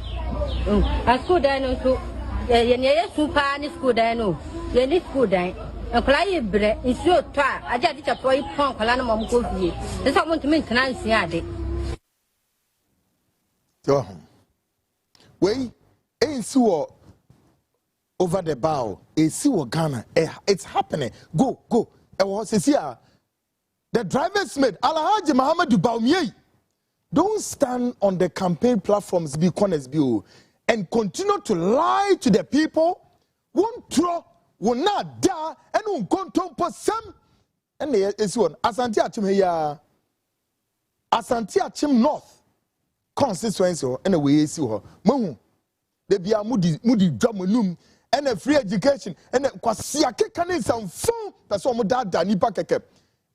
A school dino so ye near super school dino. Ye need school dine. A cry bread is so try. I just teacher for you punk Colana Mom coffee. There's someone to make Nancy. Go home. Wait, ain't so over the bow. A see what Ghana. It's happening. Go. The driver's mate, Alhaji Muhammadu Bawumia, don't stand on the campaign platforms and continue to lie to the people. Won't throw, will not die, and won't go to some. And there is one. Asante Achim North constituency, and away is you. Moon, they be a moody drum and a free education, and a Kwasiake can some phone that's all that Danipa Keke.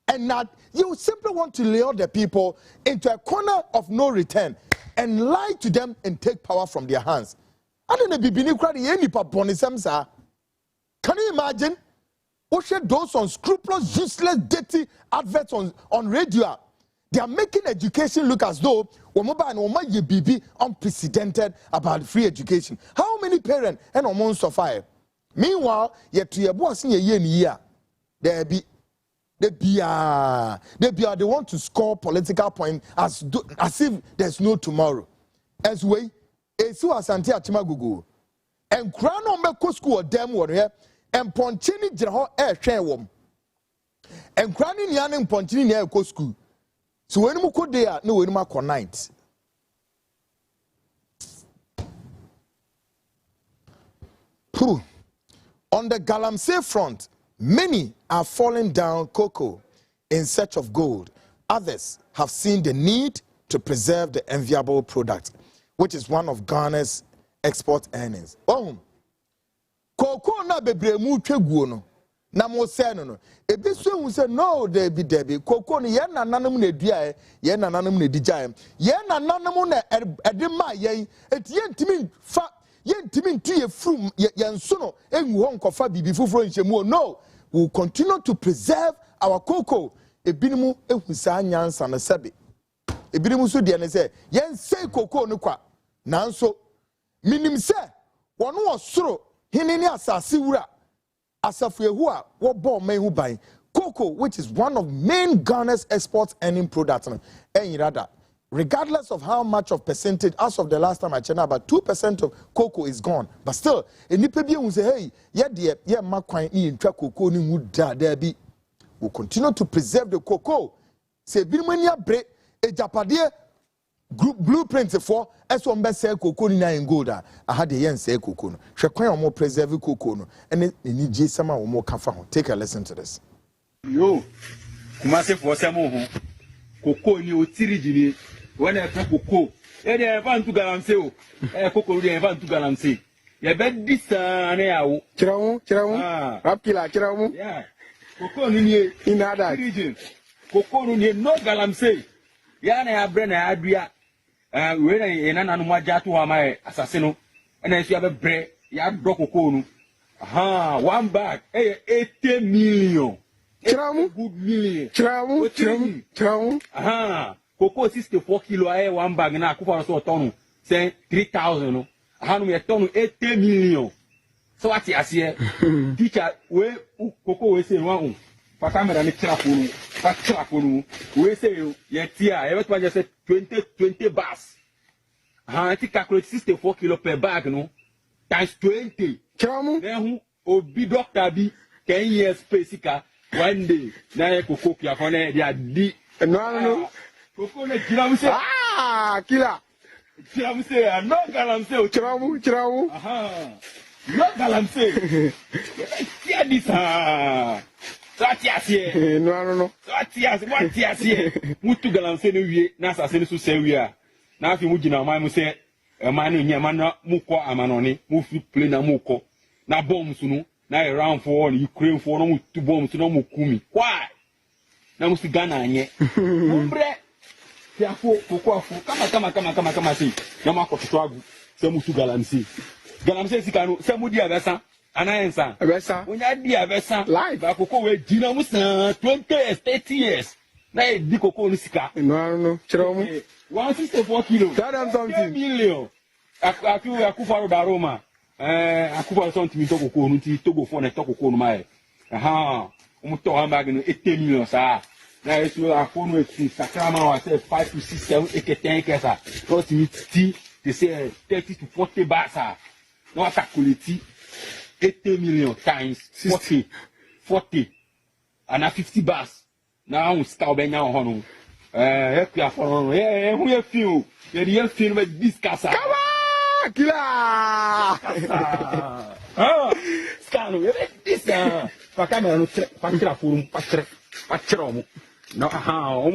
And not you simply want to lure the people into a corner of no return and lie to them and take power from their hands. I don't know can you imagine? Those unscrupulous, useless, dirty adverts on radio. They are making education look as though BB unprecedented about free education. How many parents and almost suffer? Meanwhile, yet to your boss in a year, they want to score political points as if there's no tomorrow. As way, Esu Asante Achimagugu. And crown on Meko school them were here, and Ponchini Jeho air share wom. And crowning Yan and Ponchini near school. So when you could there, no when you night. On the Galamsey front, many are falling down cocoa in search of gold. Others have seen the need to preserve the enviable product, which is one of Ghana's export earnings. Cocoa na bebremu tweguo na mo se no ebiso hu se no debi cocoa no ye nananum na dua ye nananum na digya ye nananum na edema ye etie ntimi fa ye ntimi ntu ye frum ye nso no enwu ho nkofa bibi fufuro nhyemu no. We will continue to preserve our cocoa. Ebinimu ehusa nyansa na sebe. Ebinimu so de ne se yen say cocoa no kwa. Nanso minim se wono osoro hinini asase wura asafu ehu a wo bo man hu ban. Cocoa, which is one of main Ghana's export earning products, regardless of how much of percentage, as of the last time I checked, about 2% of cocoa is gone. But still, if you say, hey, we'll continue to preserve the cocoa. Say, break Agyapadie group blueprint for as one best sell cocoa in gold. I had the yen say cocoa. She can more preserve cocoa, and it needs some more kafa. Take a listen to this. Yo, kumase for some cocoa ni otirigini. When I talk cocoa, they have to galamse o. Cocoa they have to galamse. You bet this ane Chiramu, rapila chiramu. Yeah. Cocoa ni in that region. Cocoa ni no galamse. Ya na ya bre na adua. We na ena nanu majatu wa mai assassino. And then you have bre ya bro cocoa no. One bag 80 million. Chiramu, good million. Chiramu. Cocoa 64 kilo one bag na kufa so ton say 3,000 no. No me ton 80 million. So what you say? Teacher we cocoa we say one pa camera ni chirafu we say ye tia e bet just say 20 bars. It calculate 64 kilo per bag no times 20. Chiramu. Then obi doctor bi 10 years physical. One day, na cocoa pia kone dia di. No. Cocoa na kiramuse. Kila. Kiramuse no galamse. Chiramu. No galamse. Tia disa. Satiasie. No. Satiasie, what tiasie? Mutu galamse no wie, na asase no so se wie a. Na afi mu gina man mu se e man no nyama na mukọ amanoni, mu fi plane na mukọ. Na bombs no. Na Iran for Ukraine for no to bomb to no mukumi. Why? Na musi Ghana anye. Umbre. Tiafo kokofo. Kama si. Na makoto agu. Se mutu galamsi. Galamsi sikano se mudi abesa. Anayensa. Abesa. Onya di abesa. Live. Ba koko we dina musa 20 years, 30 years. Na e di koko no sika. No. Chiromu. 164 kilo. That am something. 10 million. Akufaro da Roma. Akuba something to cocoa no ti togo for na to cocoa no mai. To handbag no 80 million sa. Na eso afo no eti sakrama wa say 5 to 6 7 8 10 kesa. Got me ti they say 30 to 40 basa. No calculate 80 million times 40. and 50 bars. Now stop and now honor. Who you feel? You feel with this casa. Come on, killer! Scano, this Pacamano, Pachram. No, how?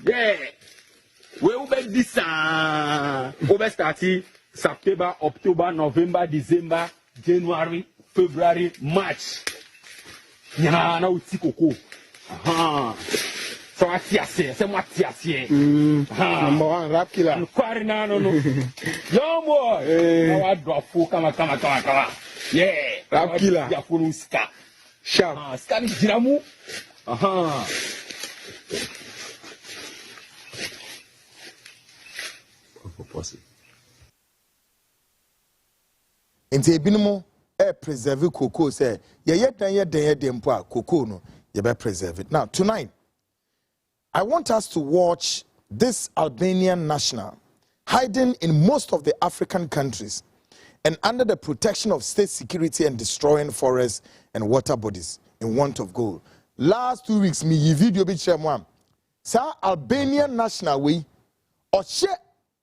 Yeah. We'll be this over starting September, October, November, December, January, February, March. Yeah, now it's Coco. So what's your say? Say what's your say? Number one rap killer. No. Yo boy. Now I drop four. Come on. Yeah. Rap killer. Ya follow ska. Sharp. Ska ni jiramu. Nti ebinumo preserve cocoa say ye den mpo a cocoa no ye be preserve it. Now tonight I want us to watch this Albanian national hiding in most of the African countries and under the protection of state security and destroying forests and water bodies in want of gold. Last 2 weeks me yi video bi chere mo am. Sa Albanian national we o she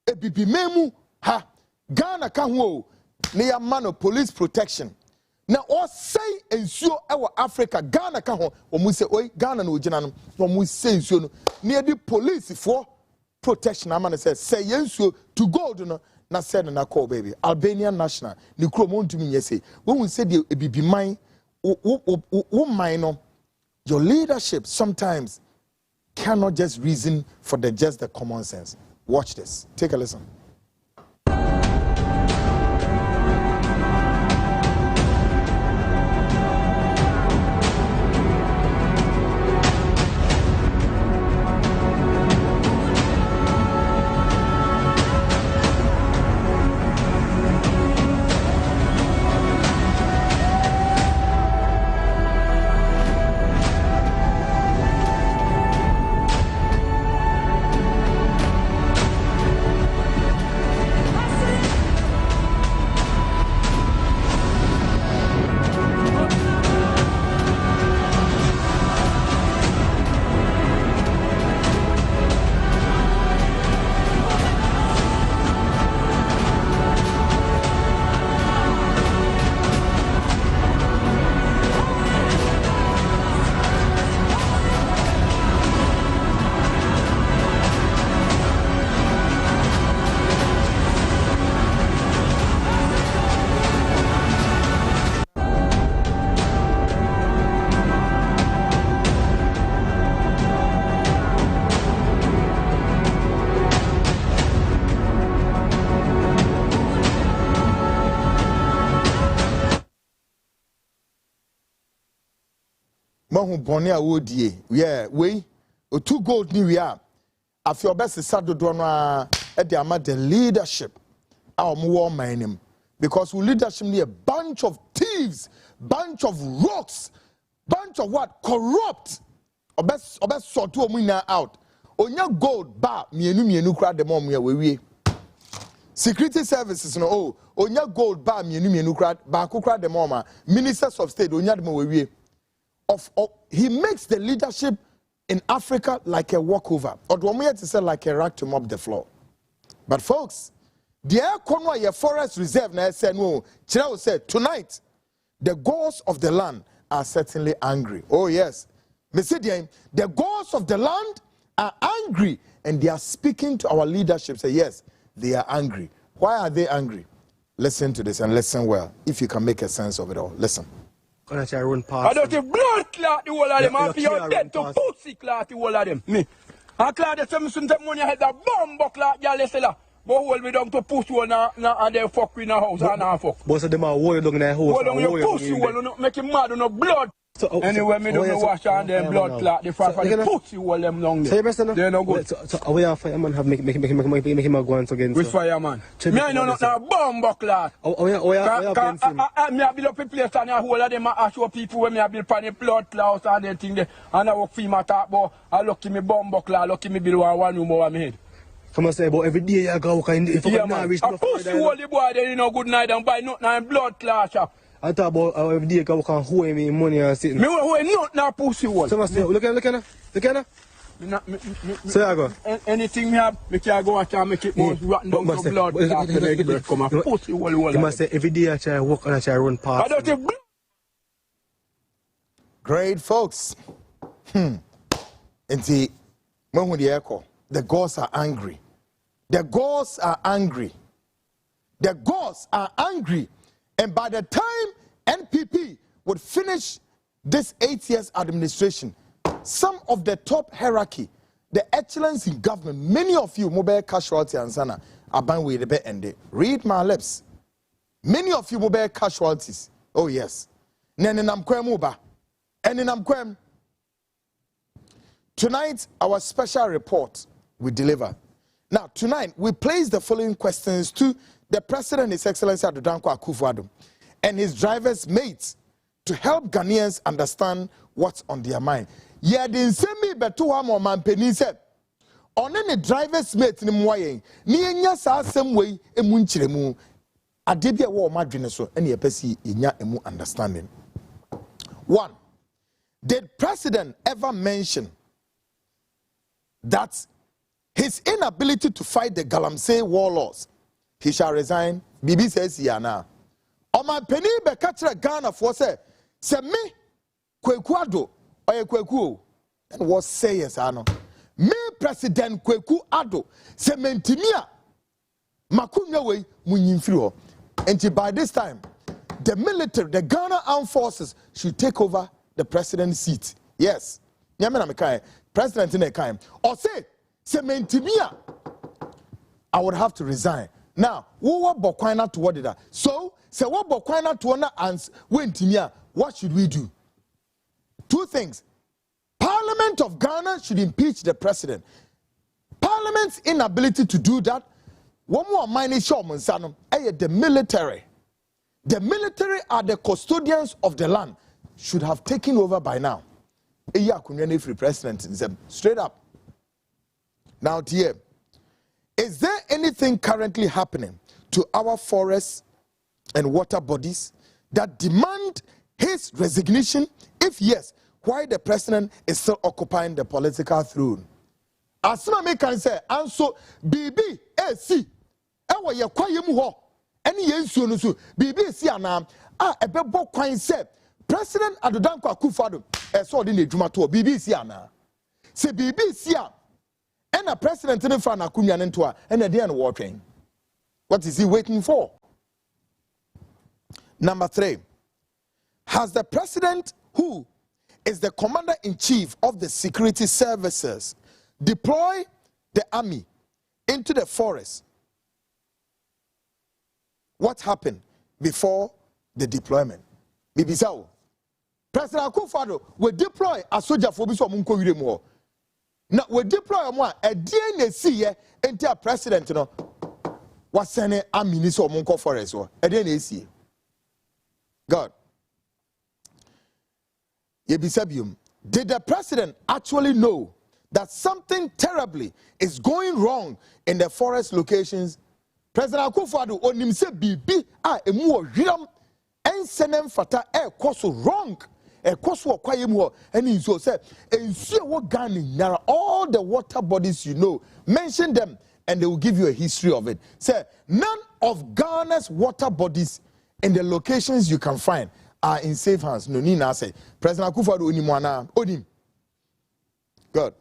ebibimemu ha Ghana ka ho ne ya man police protection. Na o say ensuo ewo Africa Ghana ka ho o mu say oi Ghana na ogina no o mu say ensuo no ne di police for protection amana say ensuo to gold no na say na call baby Albanian national ni kro mo ntumi nye say when we say the ebibiman wo man no your leadership sometimes cannot just reason for the common sense. Watch this. Take a listen. Mahu boni a wodie yeah we o two gold ni we are afi obese sadodo no a e de ama the leadership our war mining because we leadership need a bunch of thieves, bunch of rocks, bunch of what corrupt obes sortu omuna out onya gold ba mienu kra de mom ya we security services no onya gold ba mienu kra ba kra de mom ministers of state onya de mo we he makes the leadership in Africa like a walkover. Or do we to say like a rag to mop the floor? But folks, the air corner your forest reserve now said no. Chirao said tonight the gods of the land are certainly angry. Oh yes. The gods of the land are angry and they are speaking to our leadership. Say yes, they are angry. Why are they angry? Listen to this and listen well. If you can make a sense of it all. Listen. I don't have blood clot the whole of them. I feel dead to pussy clot the whole of them. Me. I clot the same money I had a bomb clot y'all say la. But hold me down to pussy one and they fuck in the house and I fuck. Most of them are warrior down in the house. Hold on your pussy one make him mad on no blood. Anyway, me don't wash on them blood clot. The fact the pussy all them long there. They're no good. So we are fireman have make him a go once again. Which fireman? Me I know not a bomb clot. We are against him. Me I build up a place and a whole of them I show people when me I build pan the blood clot and them thing there. And I work for my talk about I lucky me bomb clot, lucky me build one room over me head. Come on say about every day you go if yeah, man. I pussy all the boy there you know good night and buy nothing and blood clot shop. I thought about every day can hold me money and sit. Me who not pussy wall. So look at so I go. Anything me have, me can go and try make it more rotten down to blood. Come a pussy wall. You must say every day I try to walk and I try to run past. Great folks. The gods are angry. The gods are angry. The gods are angry. And by the time NPP would finish this 8 years administration, some of the top hierarchy, the excellence in government, many of you, mobile casualty and sana, are buying with the bed and read my lips. Many of you, mobile casualties. Oh, yes. Tonight, our special report we deliver. Now, tonight, we place the following questions to the President, His Excellency Kwaku Annan, and his driver's mates to help Ghanaians understand what's on their mind. Yeah, didn't send me but 2 more man penny said. On any driver's mate in Mwaye, near sa same way a munchiremu. A debia war madrinaso, and ye pesi in ya emu understanding. 1. Did President ever mention that his inability to fight the Galamsey warlords, he shall resign? Bibi says yana. On my penny be catcher Ghana for say me Kwaku or Kwaku and what say yes ano. Me President Kwaku Ado se mentimia makunya way munyimfiro. And by this time, the military, the Ghana Armed Forces should take over the president's seat. Yes. President in a time. Or say mentimia, I would have to resign. Now, what Bokwana toward that? So, say what Bokwana to and when Timia, what should we do? 2 things. Parliament of Ghana should impeach the president. Parliament's inability to do that. One more minor show, Monsano, the military. The military are the custodians of the land. Should have taken over by now. Free president in them. Straight up. Now, dear, is there anything currently happening to our forests and water bodies that demand his resignation? If yes, why the president is still occupying the political throne? As I can say, and so BB AC, ewa ye kwaye mu ho, eni ye nsuo no so BB AC ana a ebebo kwan say President Kwaku Annan so de na adwuma to BB AC ana. Se BB AC a ena president ne fa na kunwa ne nto a ena de na wo twen. What is he waiting for? Number 3. Has the president, who is the commander-in-chief of the security services, deployed the army into the forest? What happened before the deployment? Bibisao. President Akufo-Addo will deploy a soldier for biso munko wiremu. Now we deploy mo a DNA see enter president no. What send army ni so munko forest o. DNA see. God. Yebisabium. Did the president actually know that something terribly is going wrong in the forest locations? President Akufo-Addo onim se bibi a emu ohwiram ensenem fata koso wrong koso okwaye mu ho eni nso se ensuo wo Ghana nyara, all the water bodies you know, mention them and they will give you a history of it. Say none of Ghana's water bodies in the locations you can find are in safe hands. No ni na say President Akufo-Addo onimu ana onim. God.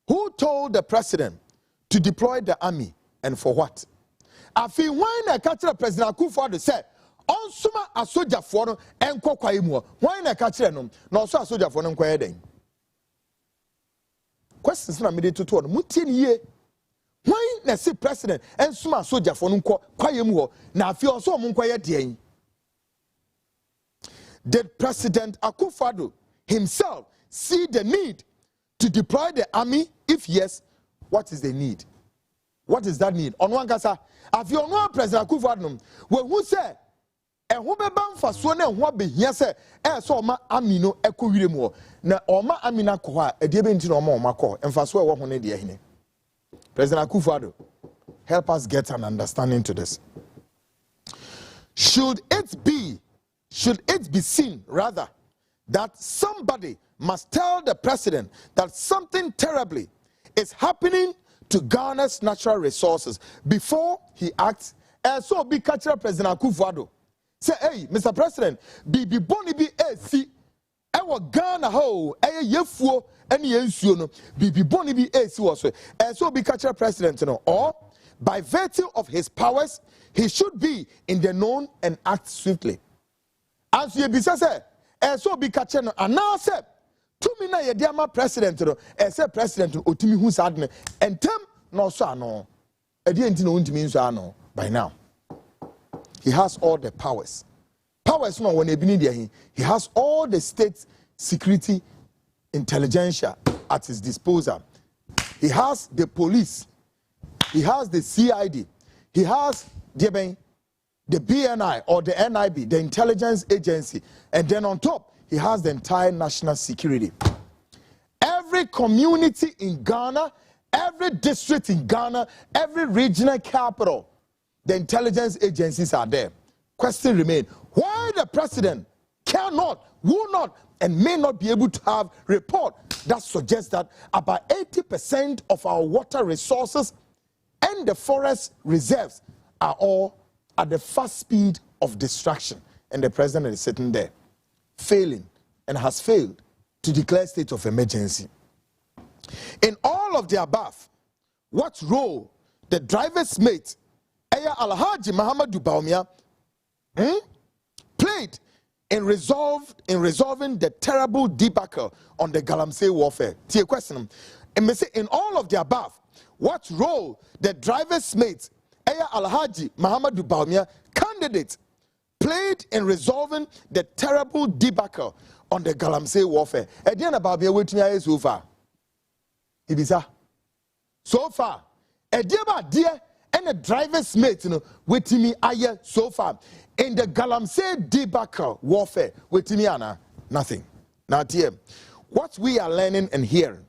Who told the president to deploy the army and for what? I feel when I catch the President Akufo-Addo said, on suma a soldier for no and kwaimu. Why na catch them? No so a soldier for no kwaeden. Questions na made to one. Mutin ye. Why na see president and suma soldier for no kwaimu? Na feel so mun kwaye. Did President Akufo-Addo himself see the need to deploy the army? If yes, what is the need? What is that need? On one kasa, if you know President Akufo-Addo, when who say, and who be bound for so na who be here say, so ma amino ekowiremu na oma amina ko ha e de be nti na oma ko emfa so e wo ho ne de hene. President Akufo-Addo, help us get an understanding to this. Should it be seen, rather, that somebody must tell the president that something terribly is happening to Ghana's natural resources before he acts? So be catcher President Akufo-Addo. Say, hey, Mr. President, be boni be AC. Ewa Ghana ho, yefuo, any yensuo no, be boni be AC was. So be catcher President, you know, or by virtue of his powers, he should be in the known and act swiftly. As you be say, so be catcher no, and now say, to me na ye diama president no, say president otimi hu sadne, and tem no so no, enti no untimi so no. By now, he has all the powers. Powers no when he has all the state security intelligentsia at his disposal. He has the police. He has the CID. He has the BNI or the NIB, the intelligence agency. And then on top, he has the entire national security. Every community in Ghana, every district in Ghana, every regional capital, the intelligence agencies are there. Question remains, why the president cannot, will not, and may not be able to have report that suggests that about 80% of our water resources and the forest reserves are all at the fast speed of destruction. And the president is sitting there, failing, and has failed to declare state of emergency. In all of the above, what role the driver's mate, Alhaji Mahamadou Bawumia, played in resolving the terrible debacle on the Galamsey warfare? Tia question. And say in all of the above, what role the driver's mate, Alhaji Mahamadou Bawumia, candidate, played in resolving the terrible debacle on the Galamsey warfare? Ediana Bawumia waiting here so far. Ibisa. So far, Ediaba dear. And the driver's mate, you know, with me aye so far in the Galamsey debacle warfare with me Anna, nothing. Now, dear, what we are learning and hearing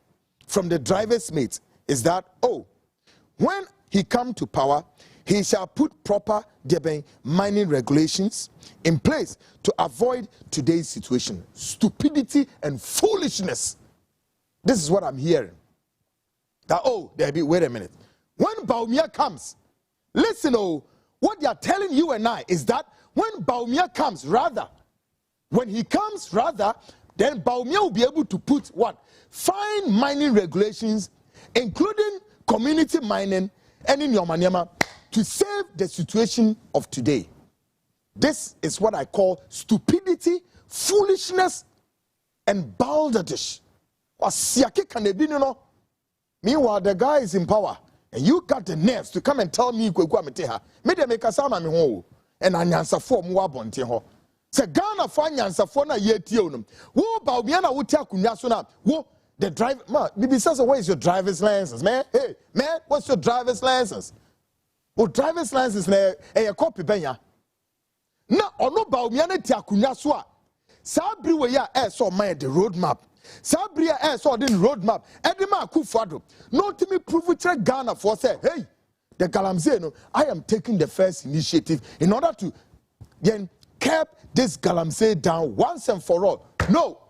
from the driver's mate is that, oh, when he come to power, he shall put proper mining regulations in place to avoid today's situation, stupidity and foolishness. This is what I'm hearing. That, oh, there be, wait a minute. When Bawumia comes, listen, oh, what they are telling you and I is that when Bawumia comes, when he comes, then Bawumia will be able to put what? Fine mining regulations, including community mining and in Yomanyama, to save the situation of today. This is what I call stupidity, foolishness, and balderdash. Meanwhile, the guy is in power. And you got the nerves to come and tell me me de make sama me ho and anyansafo mo abonte ho se Ghana for anyansafo na ye tie onum wo ba obi na wo tie akunwa so na wo the driver man bibi says where is your driver's license, man? Hey man, what's your driver's license? Wo driver's license na e copy benya na ono ba obi na tie akunwa so a sa bri we ya so mind the roadmap. Sabria saw the roadmap. Edema Akufo-Addo. No to me prove it Ghana for say, hey, the Galamsey, no, I am taking the first initiative in order to then curb this Galamsey down once and for all. No.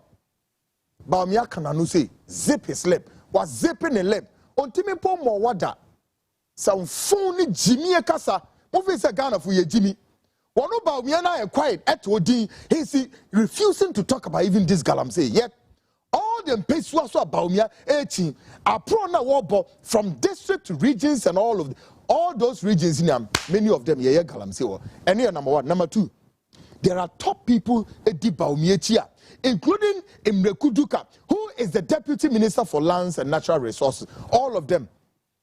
Bawumia Kananu say, zip his lip. Was zipping a lip. Until me po more water. Some phony Jimmy Kasa. Move is a Ghana for ye Jimmy. One about Bawumia na quiet at Odin. He's refusing to talk about even this Galamsey yet. All the Pesua Bawumia 18 are pro na war from district to regions and all those regions in them, many of them yeah Galamsey. And here number one. Number two, there are top people at the Bawumia chia, including Imre Kuduka, who is the Deputy Minister for Lands and Natural Resources. All of them.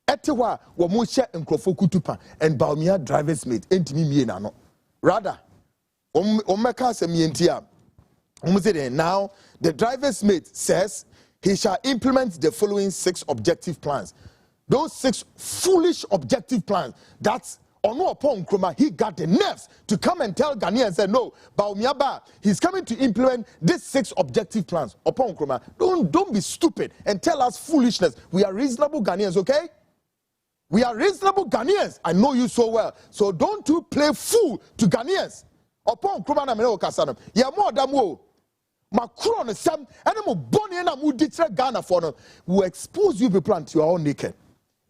Etewa Wamusha and Kutupa and Bawumia driver's mate. No. Rather, Omeka Semientia. Now, the driver's mate says he shall implement the following 6 objective plans. Those 6 foolish objective plans, that's Ono upon Nkrumah, he got the nerves to come and tell Ghanaians and say, no, Bawumia, he's coming to implement these 6 objective plans. Upon Nkrumah, don't be stupid and tell us foolishness. We are reasonable Ghanaians, okay? We are reasonable Ghanaians. I know you so well. So don't you play fool to Ghanaians. Upon Krumana Meno Kasanam. Ya more damo. Macron, Sam, animal bonny and a moody Ghana for them will expose you people until you are all naked.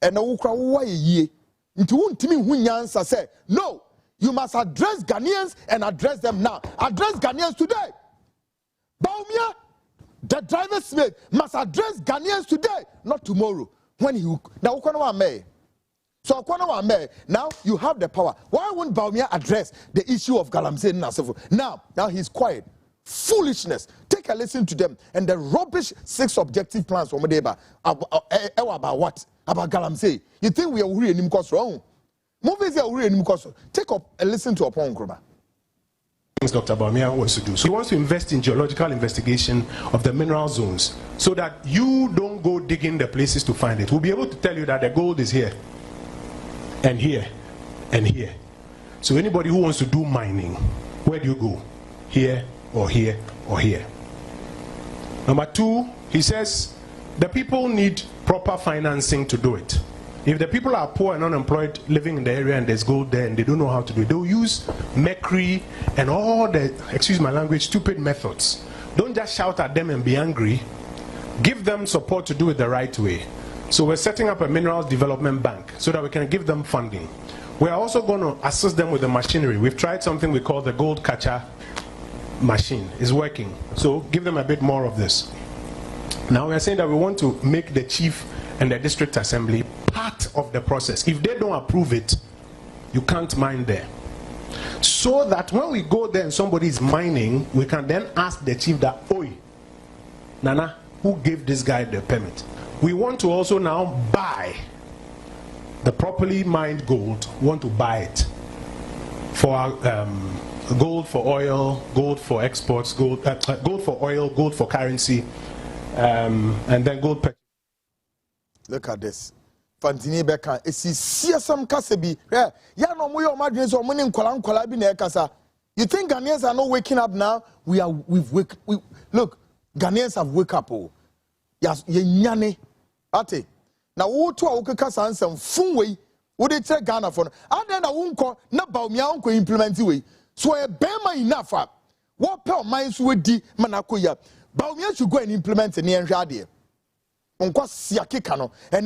And no cry why ye. Into one Timmy Hunyansa say, no, you must address Ghanaians and address them now. Address Ghanaians today. Baumia, the driver's mate must address Ghanaians today, not tomorrow. When he now may. So now you have the power. Why won't Baumia address the issue of Galamsey Nassau? Now he's quiet. Foolishness. Take a listen to them and the rubbish 6 objective plans from Modeba about what? About Galamsey. You think we are really wrong? Movies are really take up and listen to Upon Groma. Things Dr. Baumia wants to do. So he wants to invest in geological investigation of the mineral zones so that you don't go digging the places to find it. We'll be able to tell you that the gold is here and here and here. So anybody who wants to do mining, where do you go? Here or here or here. Number 2, he says the people need proper financing to do it. If the people are poor and unemployed living in the area and there's gold there and they don't know how to do it, they'll use mercury and all the, excuse my language, stupid methods. Don't just shout at them and be angry. Give them support to do it the right way. So we're setting up a minerals development bank so that we can give them funding. We're also going to assist them with the machinery. We've tried something we call the gold catcher machine. It's working. So give them a bit more of this. Now we're saying that we want to make the chief and the district assembly part of the process. If they don't approve it, you can't mine there. So that when we go there and somebody is mining, we can then ask the chief that, oi, Nana, who gave this guy the permit? We want to also now buy the properly mined gold. We want to buy it for gold for oil, gold for exports, gold for oil, gold for currency, and then gold. Look at this. Fantini Beka, see some kasebi. Yeah, no more madness or money in Kola bi na kasa. You think Ghanaians are not waking up now? Look, Ghanaians have woke up. Oh, yes, ye nyane. Ate. Na wo to a wo keka sansam fun we. Wo de che Ghana for. And then na wo nko na Baumia nko implement we. So e bema enough. What pe mind so di manakoya. Baumia should go and implement ni enhwa de. And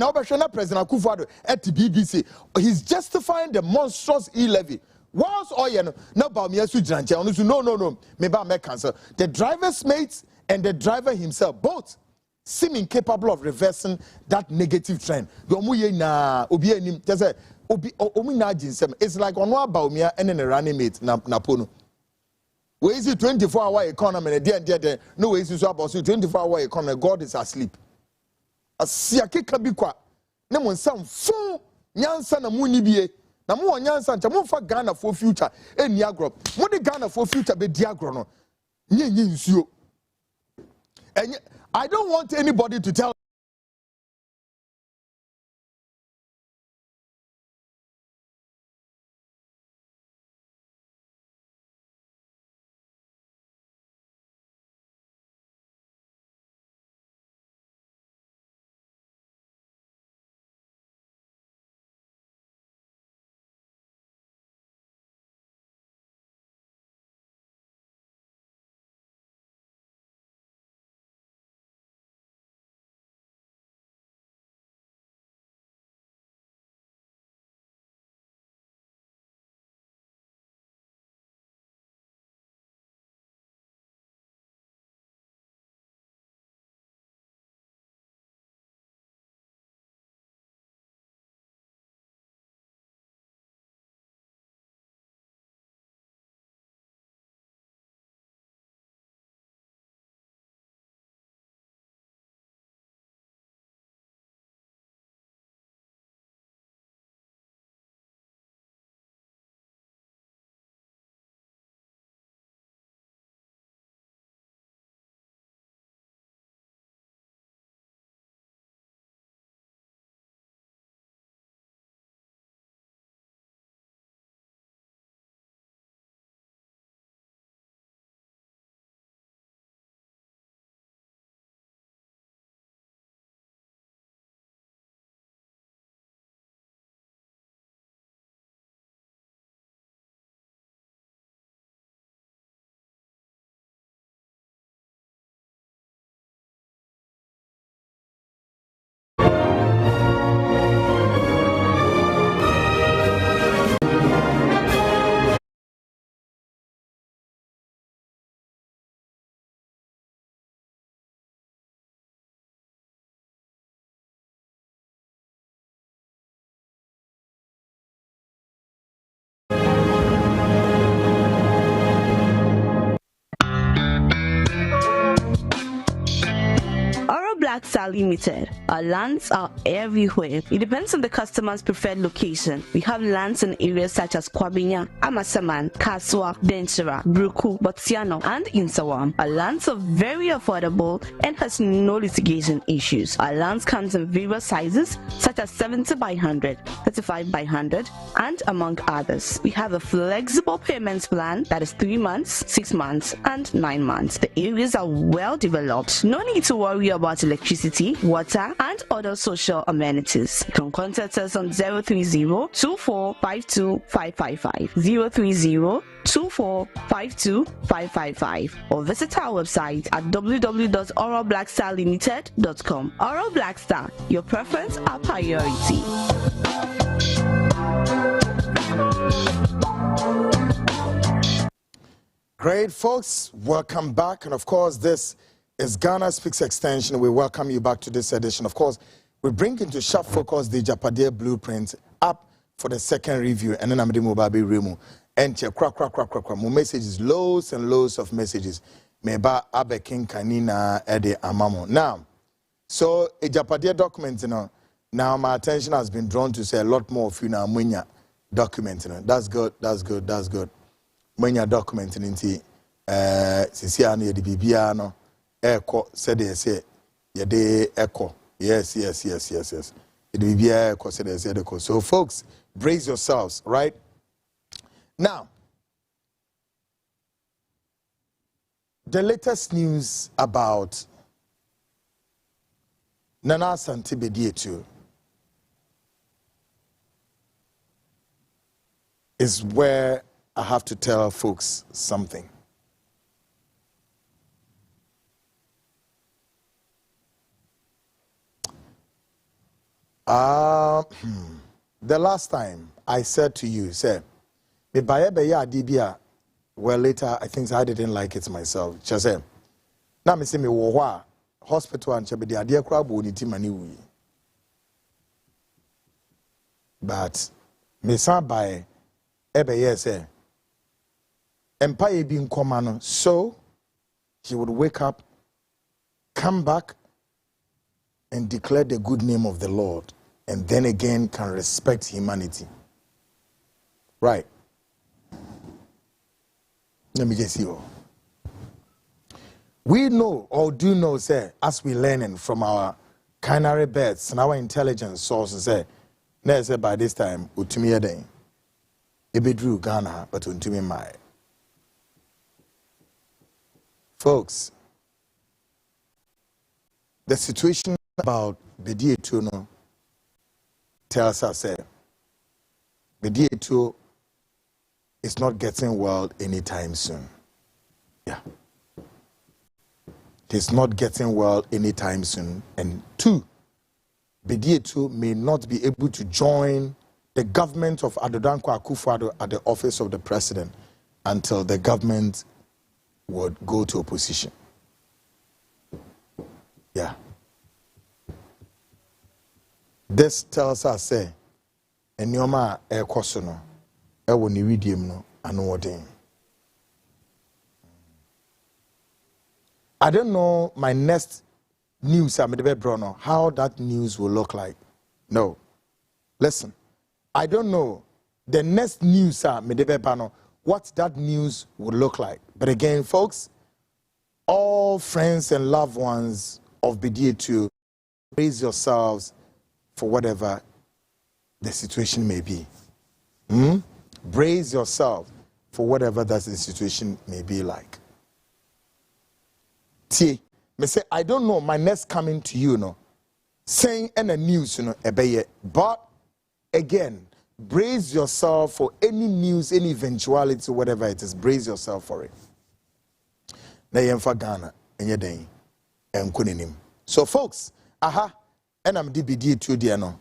now President Akufo-Addo at the BBC, he's justifying the monstrous e-levy. Whilst oil no Baumia Sujranche, no, maybe I cancel. The driver's mates and the driver himself both seem incapable of reversing that negative trend. It's like on one Baumia and then a running mate Napono. Where is it 24-hour economy? No way is about 24-hour economy. God is asleep. Asiake kabikwa ne mo nsam fun nyansa na mu ni bie na mo nyansa ncha mo fa Ghana for future eni agro mo de Ghana for future be di agro no nye nsuo I don't want anybody to tell Black Star Limited. Our lands are everywhere. It depends on the customer's preferred location. We have lands in areas such as Kwaku, Amasaman, Kaswa, Denchira, Bruku, Botsiano, and Insawam. Our lands are very affordable and has no litigation issues. Our lands comes in various sizes such as 70 by 100, 35 by 100, and among others. We have a flexible payments plan that is 3 months, 6 months, and 9 months. The areas are well developed. No need to worry about electricity, water, and other social amenities. You can contact us on 030-2452-555, 030-2452-555, or visit our website at www.oralblackstarlimited.com. Oral Black Star, your preference, our priority. Great, folks. Welcome back. And of course, this is Ghana Speaks Extension. We welcome you back to this edition. Of course, we bring into sharp focus the Agyapadie blueprint up for the second review. And then I'm going to remove and crack. More messages, loads and loads of messages. Meba abe king kanina ede amamo. Now, so Agyapadie document, now my attention has been drawn to say a lot more of you now Mwenya document. That's good. Mwenya document into Sisiano yedi bibiano echo said they say yede echo. Yes. Yedi bibia echo said they say echo. So folks, brace yourselves, right? Now, the latest news about Nana Asante Bedietu is where I have to tell folks something. The last time I said to you, say, well, later I think I didn't like it myself. Just say, now me say me wo hospital and chabedi adia crab woni ti mani wi. But me san by ebe yes empire being common, so he would wake up, come back, and declare the good name of the Lord, and then again can respect humanity. Right. Let me just see you. We know or do know, say, as we learning from our canary birds and our intelligence sources, say, by this time, utumi yeden, ebedru Ghana, but utumi mai. Folks, the situation about Bedietu tells us that Bedietu is not getting well anytime soon. Yeah. He's not getting well anytime soon. And 2, Bedietu may not be able to join the government of Adodan Kwaku at the office of the president until the government would go to opposition. Yeah. This tells us, say, Enyoma ekosono, ewo ni widium no anodin. I don't know my next news how that news will look like. No. Listen. I don't know the next news what that news would look like. But again, folks, all friends and loved ones of Bedietu, raise yourselves for whatever the situation may be. Brace yourself for whatever that the situation may be like. See, me say, I don't know my next coming to you, saying any news, but again, brace yourself for any news, any eventuality, whatever it is, brace yourself for it. Na yemfa Ghana, enye den, enkuninim. So folks, and I'm DBD to the no,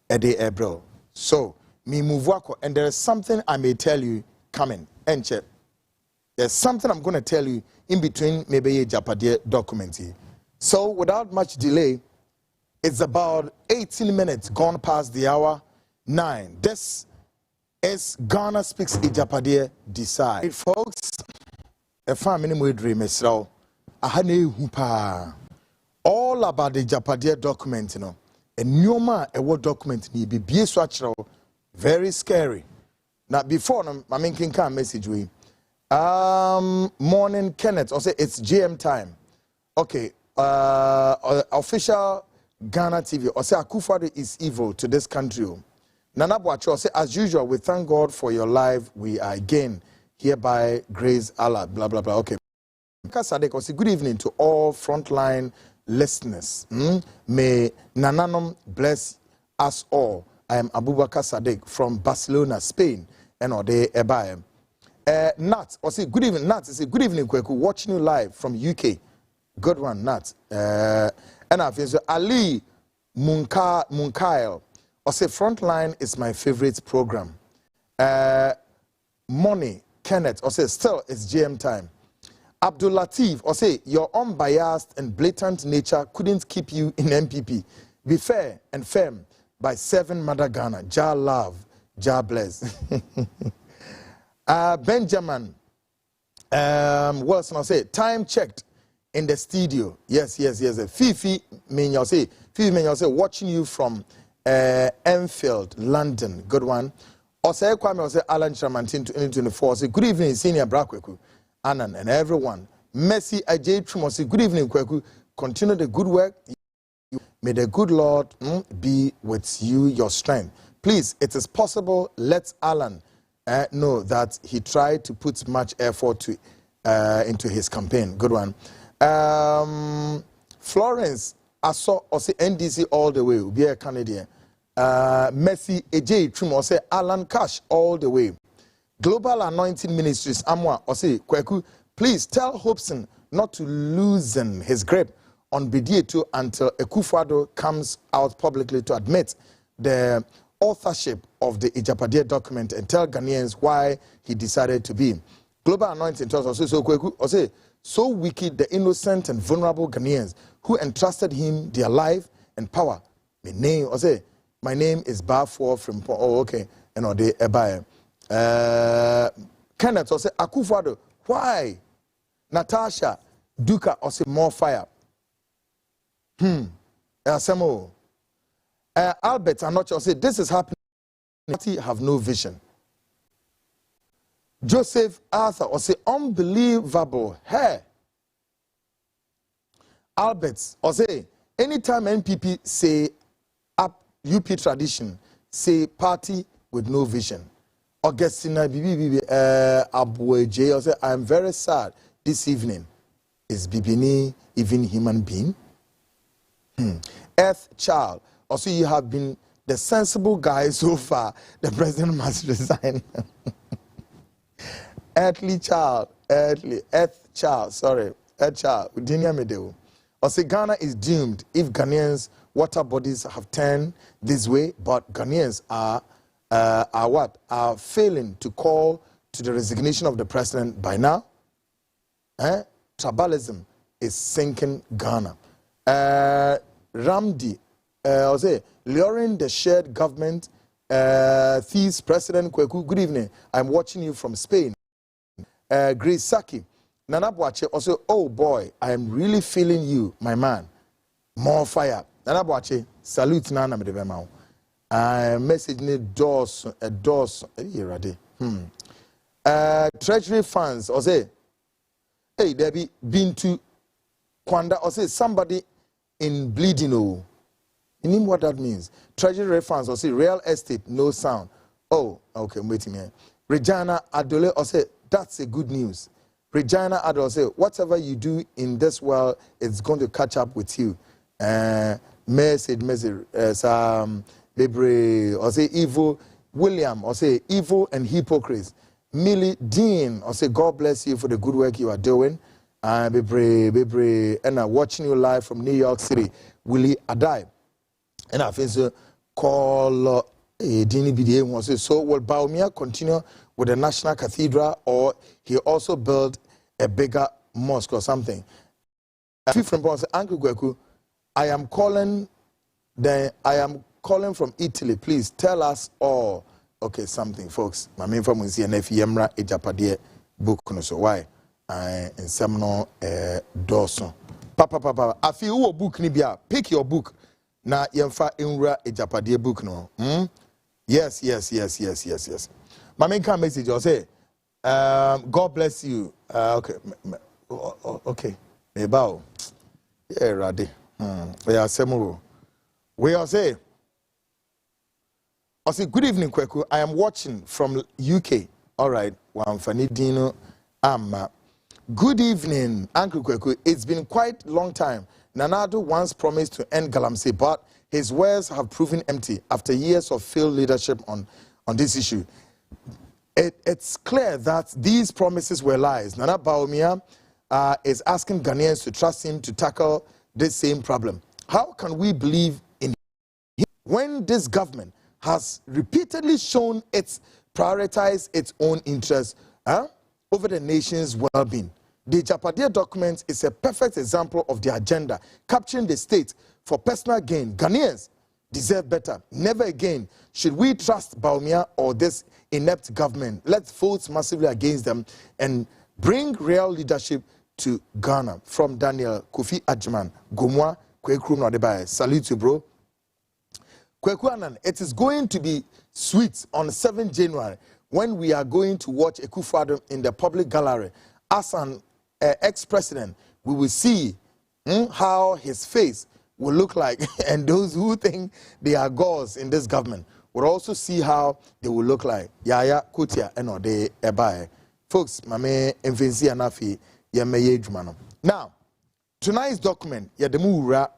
ede ebro. So, me move wako, and there is something I may tell you coming. Enche, there's something I'm going to tell you in between maybe a Agyapadie document. So, without much delay, it's about 18 minutes gone past the hour 9. This is Ghana Speaks Agyapadie Decide. Folks, a family will dream is all all about the Agyapadie document, you know. A new word document ni be so very scary. Now before I mean can message we. Morning Kenneth, or say it's GM time. Okay, official Ghana TV, or say Akufo-Addo is evil to this country. Nana Boacho, say as usual, we thank God for your life. We are again hereby grace Allah, blah blah blah. Okay. Sadek, say good evening to all Frontline listeners. May Nananom bless us all. I am Abubakar Sadek from Barcelona, Spain, and Ode Ebae. Nat, or say good evening, Nat. Say good evening, Kwaku. Watching you live from UK. Good one, Nat. And I feel so Ali Munkail, or say Frontline is my favorite program. Money Kenneth, or say still it's GM time. Abdul Latif, or say your unbiased and blatant nature couldn't keep you in MPP. Be fair and firm by 7 Mother Ghana. Jah love, Jah bless. Benjamin Wilson, I say time checked in the studio. Yes. Fifi Menyo say watching you from Enfield, London. Good one. Osei Kwame say Alan Chamantin 2024. Say good evening, Senior Kwaku Annan and everyone. Mercy Ajay say good evening, Kwaku. Continue the good work. May the good Lord be with you, your strength. Please, it is possible. Let Alan know that he tried to put much effort into his campaign. Good one. Florence, I saw or say NDC all the way. Be a Canadian. Mercy Ej Trum or say Alan Cash all the way. Global Anointing Ministries Amwa or say Kwaku, please tell Hobson not to loosen his grip on Bidietu until Akufo-Addo comes out publicly to admit the authorship of the Agyapadie document and tell Ghanaians why he decided to be. Global Anointing tells us so Kwaku or say so wicked the innocent and vulnerable Ghanaians who entrusted him their life and power. My name is Bafo from okay, and Ode Ebae. Kenneth or say Akufo-Addo, why? Natasha Duka or say more fire. Albert Anoche say this is happening. Have no vision. Joseph Arthur or say unbelievable. Hey. Albert or say anytime NPP say up UP tradition say party with no vision. Augustina Bibi Abueje or say I am very sad this evening. Is Bibini even human being? Earth child. Also, you have been the sensible guy so far. The president must resign. Earth child. Sorry, Earth child. Also, Ghana is doomed if Ghanaians' water bodies have turned this way. But Ghanaians are what? Are failing to call to the resignation of the president by now. Tribalism is sinking Ghana. Ramdi, luring the shared government, thieves, President Kwaku, good evening. I'm watching you from Spain. Grace Saki, Nana Boache, also, oh boy, I am really feeling you, my man. More fire. Nana Boache, salute Nana Medevemao. Message ne doors, here ready. Treasury funds, or say, hey, Debbie, been to Kwanda, or say somebody in bleeding. Oh, you know what that means? Treasury funds, or say real estate, no sound. Oh, okay, I'm waiting here. Regina Adole, or say that's a good news. Regina Adole, say whatever you do in this world, it's going to catch up with you. Message, Bebre, or say evil. William, or say evil and hypocrites. Millie Dean, or say God bless you for the good work you are doing. Bebre, and watching you live from New York City. Willie Adai. And I think so call Dini BDA was so will Baumia continue with the National Cathedral, or he also built a bigger mosque or something. From Uncle Gweku, I am calling from Italy. Please tell us all. Okay, something, folks. My main from is CNF Yemra Agyapadie book. So why? In Seminole Dawson. Papa. I feel you book ni bia. Pick your book. Na yemfa enwura Agyapadie book no. Yes. My main message I say, God bless you. Okay. Mebao. Yeah, ready. Yeah, semo. We are say. I say good evening, Kwaku. I am watching from UK. All right. Wamfanidino Amma. Good evening, Uncle Kwaku. It's been quite a long time. Nanado once promised to end Galamsey, but his words have proven empty after years of failed leadership on this issue. It's clear that these promises were lies. Nana Bawumia is asking Ghanaians to trust him to tackle this same problem. How can we believe in him when this government has repeatedly shown its prioritize its own interests over the nation's well-being? The Agyapadie document is a perfect example of the agenda, capturing the state for personal gain. Ghanaians deserve better. Never again should we trust Bawumia or this inept government. Let's vote massively against them and bring real leadership to Ghana. From Daniel Kofi Adjiman, Gomwa, Kwaku Annan. Salute you, bro. Kwaku Annan, it is going to be sweet on 7 January when we are going to watch Akufo-Addo in the public gallery. As an ex-president, we will see how his face will look like, and those who think they are gods in this government will also see how they will look like. Yaya Kutia eno de ebae. Folks, mame enfinsi anafi yemeye jumano. Now, tonight's document, yademu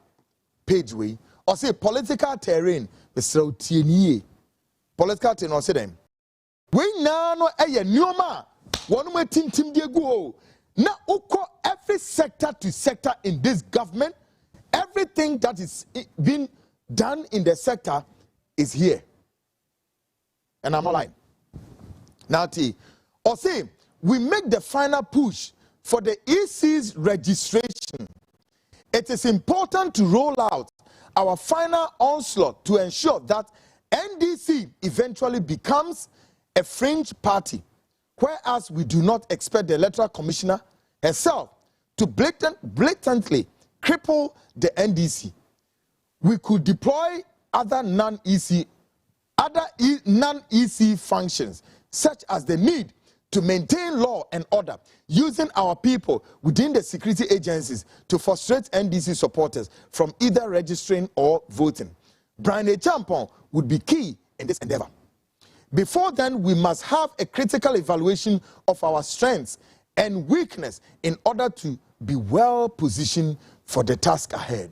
page way, or say political terrain, Mr. Tieniye. Political terrain, or say them. We na no eye nyoma, one way tim diego. Now, every sector to sector in this government, everything that is being done in the sector is here. And I'm online. Now, or say, we make the final push for the EC's registration. It is important to roll out our final onslaught to ensure that NDC eventually becomes a fringe party, whereas we do not expect the Electoral Commissioner herself to blatantly cripple the NDC. We could deploy other non-EC functions, such as the need to maintain law and order, using our people within the security agencies to frustrate NDC supporters from either registering or voting. Brian Champon would be key in this endeavor. Before then, we must have a critical evaluation of our strengths and weakness in order to be well positioned for the task ahead.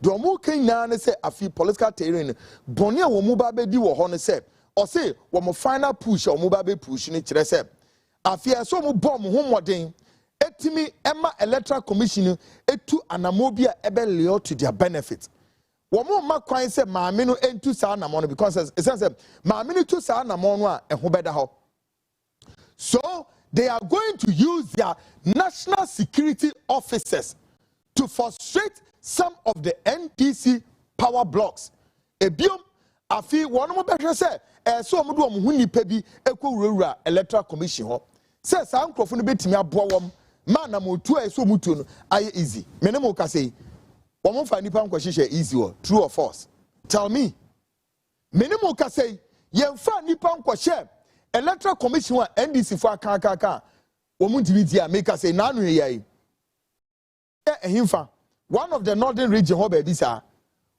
Domu Kenya say afi political terrain bonia wo mu ba be di wo ho ne say o say wo mo final push o mu ba be push ni kire say afi so mu bom ho moden etimi ema electoral commission etu anamobia ebe leo to their benefit. Womo ma kwan se maame no entu saa na mo no because it says maame no tu saa na mo no a eho beda ho. So they are going to use their national security officers to frustrate some of the NDC power blocks. Ebiom afi wono mo behwe se so omudu omu hu nipa bi ekowurawura electoral commission ho. Se saa nkrofo no betimi aboa wom ma na mo tu so mutu no aye easy. Mene mo ka sei womo fa nipa nkwahihye easy wo, true or false? Tell me. Mene mo ka sei yemfa nipa nkwahye electoral commission wa NDC for aka womu ntimi a make say na anu yeye ehimfa one of the northern region ho be bisa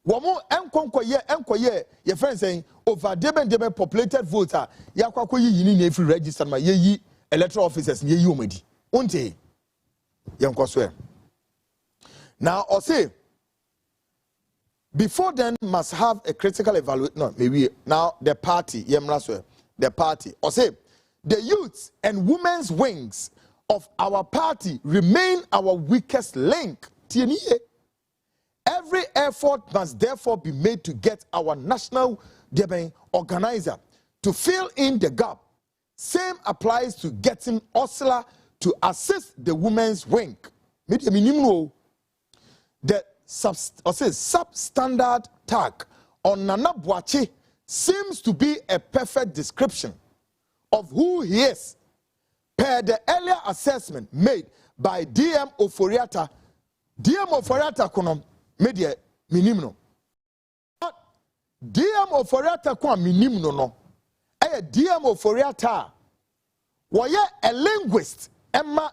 womu enkonkoye ye friend saying over deben populated voter yakwa yi ni free register ma yeyi electoral officers yeyi omadi unte yenkoswe. Now or say before then must have a critical evaluation. No, maybe now the party the party or say the youth and women's wings of our party remain our weakest link. Every effort must therefore be made to get our national organizer to fill in the gap. Same applies to getting Osla to assist the women's wing. The substandard tag on Nana Boachi seems to be a perfect description of who he is, per the earlier assessment made by DM Oforiata DM Oforiata kono media minim no. DM Oforiata kwa minim no. DM Oforiata woye a linguist emma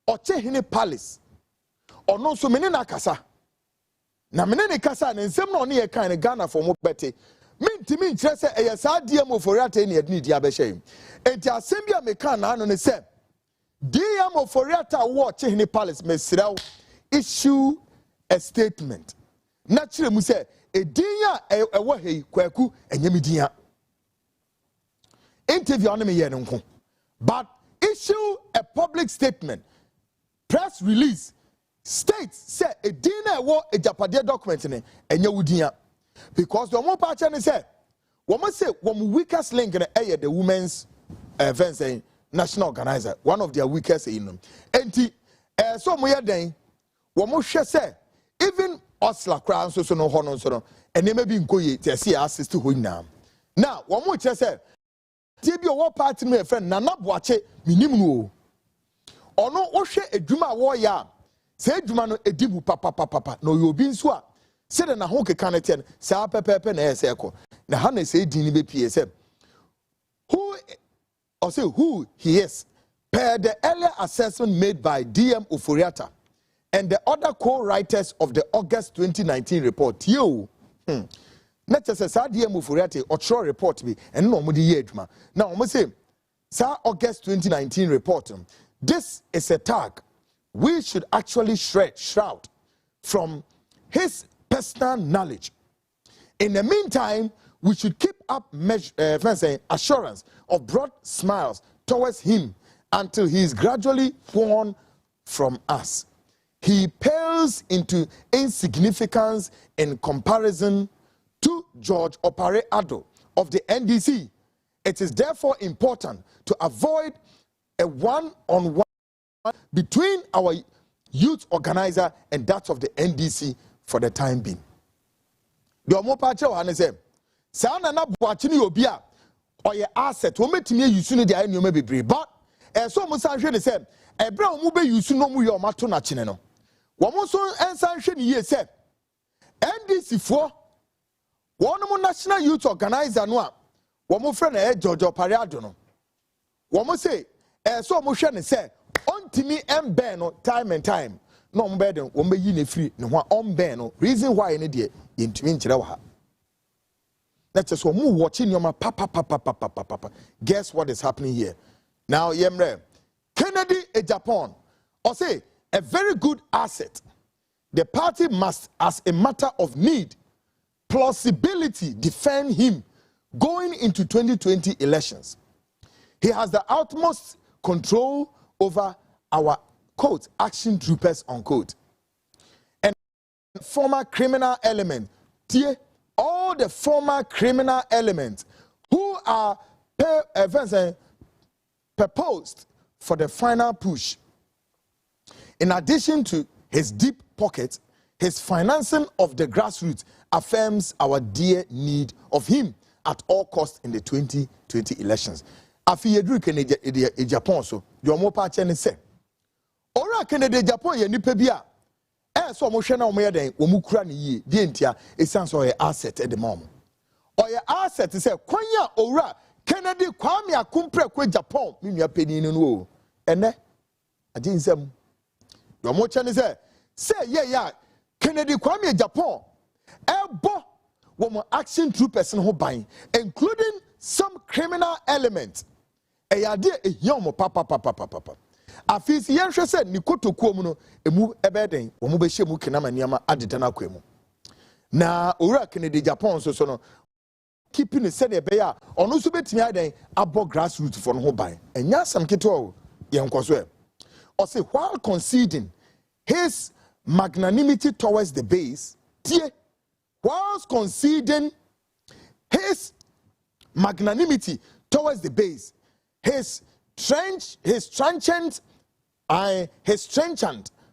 Ochehini Palace. Ono so mene na kasa. Na mene ne kasa ne nsem no ne ye kan Ghana for mo bete. Mintimi nkyere se eye sa DM Oforiata ne adini dia behye. Enti asem bia me kan na no ne se DM Oforiata wo Ochehini Palace mesraw issue a statement. Na kire mu se edinya ewo hei Kwaku enyamidia. Interview on me ye nko. But issue a public statement. Press release states say a dinner war a Agyapadie document in enye wudia because the one part say woman say one weakest link in the women's events national organizer, one of their weakest in them. And so mo den woman say even Osla crown so no hono so and they may be nkoye to see assist to win now. Now one more say TB o party me friend Nana Boache minim no ono ohwe adwuma wo ya se adwuma no edibu papa no yo bi nso a se de na ho keka na ten sa pepepe na ese ko na ha na se din ni be pie se who he is per the earlier assessment made by DM Oforiata and the other co-writers of the August 2019 report yo na chese sa DM Oforiata otro report bi and no mo di ye adwuma na o mo say sa August 2019 report. This is a tag we should actually shroud from his personal knowledge. In the meantime, we should keep up assurance of broad smiles towards him until he is gradually won from us. He pales into insignificance in comparison to George Opare Addo of the NDC. It is therefore important to avoid a one-on-one between our youth organizer and that of the NDC for the time being. The omopache wa ne say sa na na boache ni obi a oye asset wo metimi yusu no dia enyo bebre but so mo san hwe ne say ebra wo be yusu no mu ye o mato na chene no wo mo so ensan hwe ne ye say NDC fo wo no national youth organizer no a wo mo frɛ na George Opare Addo no wo mo say so mo hwe ne say ontimi embe no time and time no mo be den wo be yi ne free ne ho ombe no reason why ne de yentimi nkyere wa ha let's just mo watching your papa guess what is happening here now yemre Kennedy Japan or say a very good asset the party must as a matter of need plausibility defend him going into 2020 elections. He has the utmost control over our quote action troopers unquote and former criminal element all the former criminal elements who are proposed for the final push. In addition to his deep pockets, his financing of the grassroots affirms our dear need of him at all costs in the 2020 elections. Afiyedru Kennedy Japan so yomo pa chene se ora Kennedy Japan ye nipa bia so mo hwe na mo yeden wo mu kura ne yie die ntia esanso ye asset at the moment oye asset se kwanya ora Kennedy Kwame Akumpre kwa Japan mi nua panini no o ene ajinsem yomo chene se ye ya Kennedy Kwame Japan ebo woman action troopers ho ban including some criminal elements eyade ehiomo papa afisi yenhwe se ni kotokuo mu no emu ebeden wo mu be hye mu kenama niama adeda na kwamu na owura Kennedy Japan so no keeping said be ya ono so betimi aden abo grassroots for no ho ban enya sam keto yenkoso e o say while conceding his magnanimity towards the base whilst conceding his magnanimity towards the base, his trenchant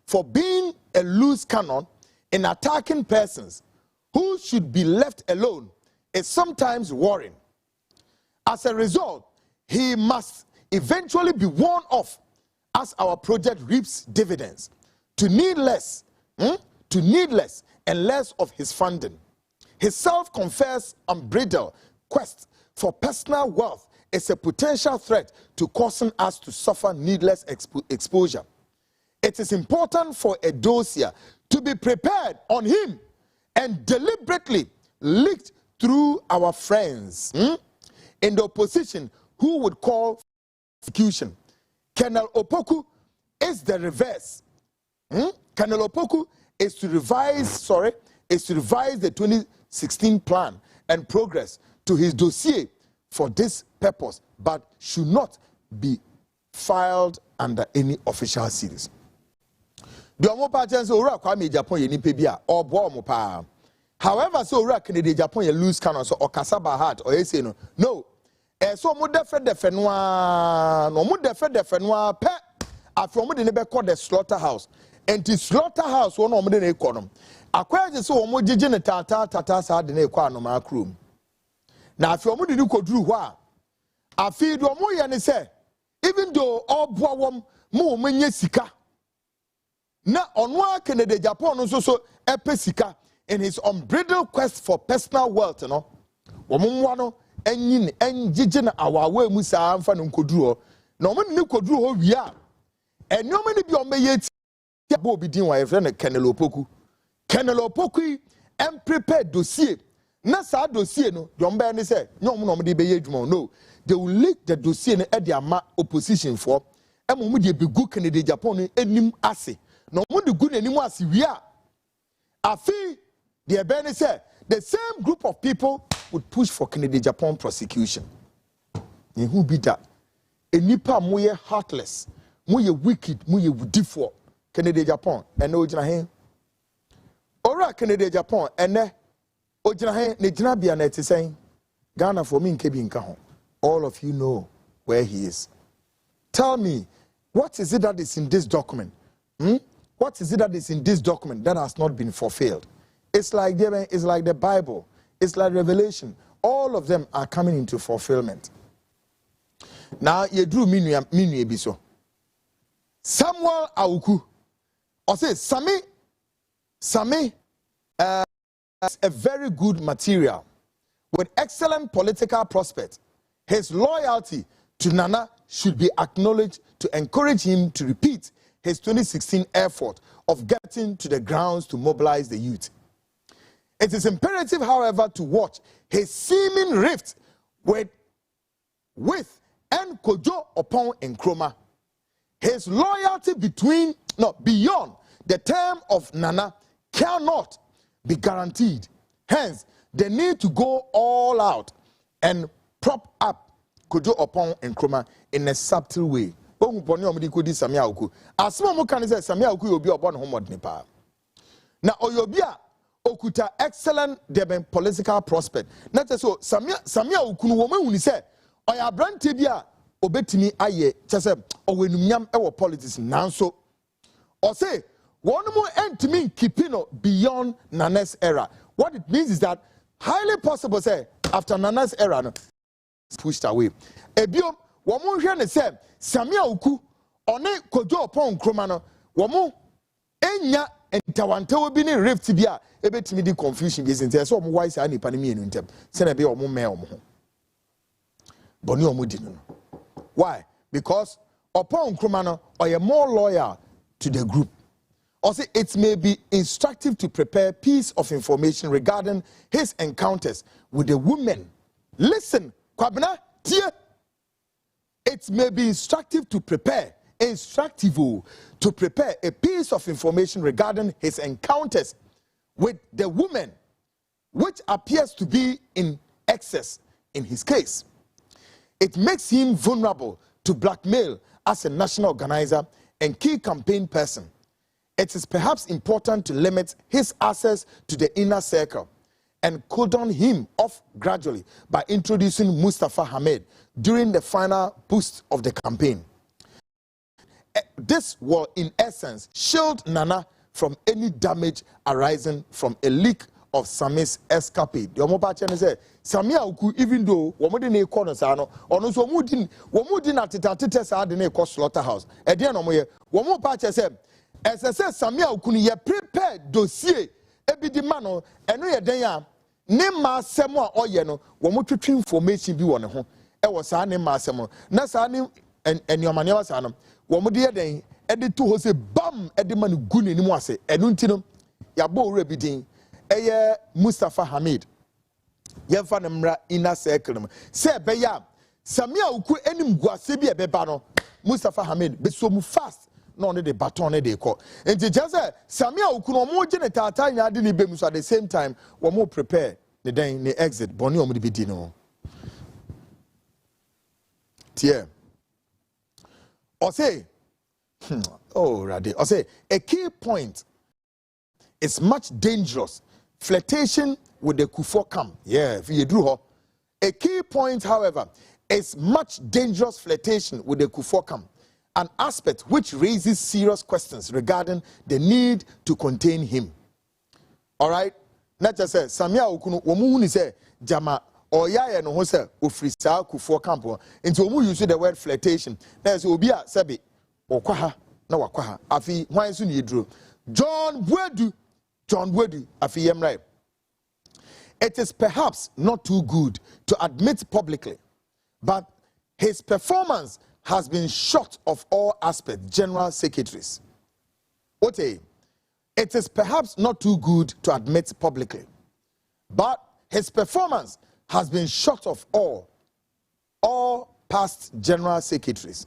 for being a loose cannon in attacking persons who should be left alone is sometimes worrying. As a result, he must eventually be warned off as our project reaps dividends to need less to needless and less of his funding. His self-confessed unbridled quest for personal wealth is a potential threat to causing us to suffer needless exposure. It is important for a dossier to be prepared on him and deliberately leaked through our friends in the opposition who would call prosecution. Colonel Opoku is the reverse. Colonel Opoku is to revise the 2016 plan and progress to his dossier for this purpose, but should not be filed under any official series. However, so Canada Japan you lose canon so or Kasaba heart or say no. So mo defend pe afro mo de ne be call the slaughterhouse. And the slaughterhouse one mo de ne econom. Akwa so mo gigi ne tata sa de ne ekwa anoma krom. Na afro mo de ne koduru ho a afi do mo ye ne say even though oboa wom mo menye sika na onwa Canada Japan so epe sika in his unbridled quest for personal wealth, Womwano, and Jijin our Musa and Fan Kodru. No one knew Kodru, we are. And no many be on me yet. Bobby Dean, my friend, Colonel Opoku. Colonel Opoku, and prepared dossier. Nasa dossier, no, John Barney said, no, nobody be no. They will leak the dossier at their opposition for, and when we be good Canada Japan, and him assay. No one do good anymore as we are. I feel. The Benny said the same group of people would push for Canada Japan prosecution. And who be that? A nipa moye heartless, moye wicked, moye wudifo. Canada Japan and no jina Ora Canada Japan and ne ojina ne jina bia na ti saying Ghana for me nkebi nka ho. All of you know where he is. Tell me, what is it that is in this document? What is it that is in this document that has not been fulfilled? It's like the Bible. It's like Revelation. All of them are coming into fulfillment. Now, you drew minu ebiso. Samuel Awuku. Or say, Sami, is a very good material with excellent political prospects. His loyalty to Nana should be acknowledged to encourage him to repeat his 2016 effort of getting to the grounds to mobilize the youth. It is imperative, however, to watch his seeming rift with and Kojo upon Nkrumah. His loyalty beyond the term of Nana cannot be guaranteed. Hence, the need to go all out and prop up Kojo upon Nkrumah in a subtle way. Now, Oyobia okuta excellent political prospect. Not so Samia Ukunu woman when he said, Oya Brante bia obetimi aye chese owenumnyam ewo politics nanso. Or say, one more end to me keeping beyond Nana's era. What it means is that highly possible say after Nana's era no pushed away. Ebio one more here say Samia Uku one Kojo upon Nkrumah no one enya entawante obi ni rift bia ebetimi di confusion bi since so omo wise ani pa ne mienu ntem se na be omo me omo ho boni omo di no. Why? Because upon Nkrumah no oye more loyal to the group. Also, it may be instructive to prepare piece of information regarding his encounters with the women. Listen, Kwabena, tie. It may be instructive to prepare a piece of information regarding his encounters with the women, which appears to be in excess in his case. It makes him vulnerable to blackmail as a national organizer and key campaign person. It is perhaps important to limit his access to the inner circle and cordon him off gradually by introducing Mustafa Hamed during the final boost of the campaign. This will, in essence, shield Nana from any damage arising from a leak of Sami's escapade. The Omopachen said, Samia Uku, even though Womodine Konosano, or no Womudin at sa de ne slaughterhouse. At the end of the Womopachen said, as I said, Samia Uku, ye prepare say dossier ebi di ma no eno ye den a ne ma asem a oye no wo mo twetwe information bi wo ne ho e wo saa ne ma asem na saa ne eniomane wa saa no wo mo de ye den e de to ho se bam e de ma no gu ne nimu ase eno nti no ya bo owura bi din eye Mustafa Hamid ye fa ne mra ina circle se be ya Samia uku enim guase bi ebeba no Mustafa Hamid be so mu fast no ne de baton ne de ko enti je say Samia uku no mo je ne tata nya de ne bemu so at the same time wo mo prepare the den ne exit boni o mo de bedi no tie o say oh rade o say a key point is much dangerous flirtation with the Kufuor camp. Yeah, if you drew her. A key point, however, is much dangerous flirtation with the Kufuor camp, an aspect which raises serious questions regarding the need to contain him. All right? Not just say, Samia Okunu, Omuni say, Jama, or Yaya no Hose, Ufrisa Kufuor camp, into Omu use the word flirtation. There's Obia Sabi, Okwaha, no Wakwaha, Afi, why soon you drew. John Wedu, Afi Yemrai. It is perhaps not too good to admit publicly, but his performance has been short of all aspects, general secretaries. Ote, it is perhaps not too good to admit publicly, but his performance has been short of all past general secretaries.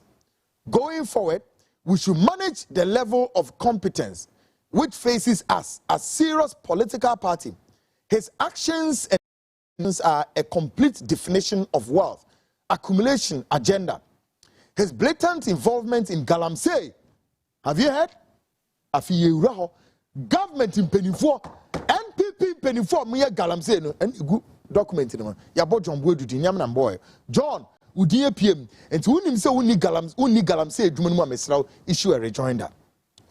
Going forward, we should manage the level of competence which faces us as serious political party. His actions are a complete definition of wealth accumulation agenda. His blatant involvement in Galamsey, have you heard? Government in Penifo, NPP Penifo, Mia Galamsey, and good document in ya boy John Boy to Yam boy. John, Udia PM, and to him say only Galamsey, Jumanua Mesrao issue a rejoinder.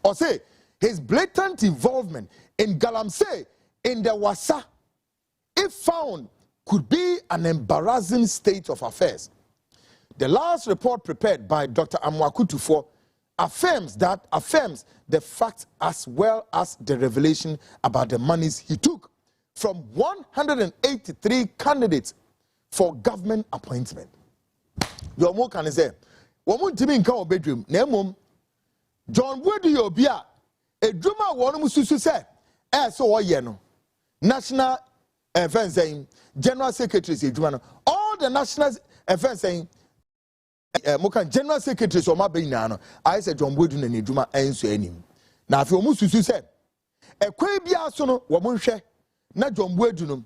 Or say his blatant involvement in Galamsey in the Wasa, if found, could be an embarrassing state of affairs. The last report prepared by Dr. Amwakutufor affirms the fact as well as the revelation about the monies he took from 183 candidates for government appointment. Your more can say, woman Timmy Cow bedroom, Nemum John Woody Obia, a drummer one musu said, so yeno. National events saying General Secretaries all the national events saying General Secretaries or Mabinano. I said John Woodun and Iduma answer him. Now if you almost said a quabia sono woman share not John Woodunum.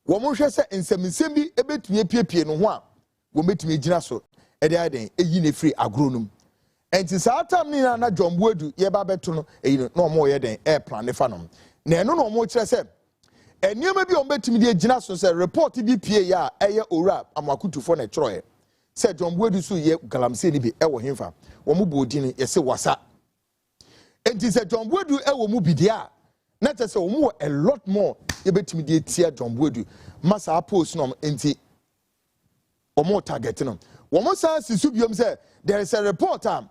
Woman share said in some semi a bit me a no one will meet me Jinaso a day a uni free agronum. And since our time Nina John Woodu yeba betuno no more than air plan the phantom. No more said. And you may be on bet me the Jinaso said report BPA ya aya ora Amwakutufor ne Troy. Said John Wodu so ye Galamsey be ewo himfa. Womu bodin ye se wasa. And he said John Wodu ewo mu bidia. Not just a lot more ye bet me the tia John Wodu. Massa post nom enti omo targeting them. Womo sa sisubium say there is a report John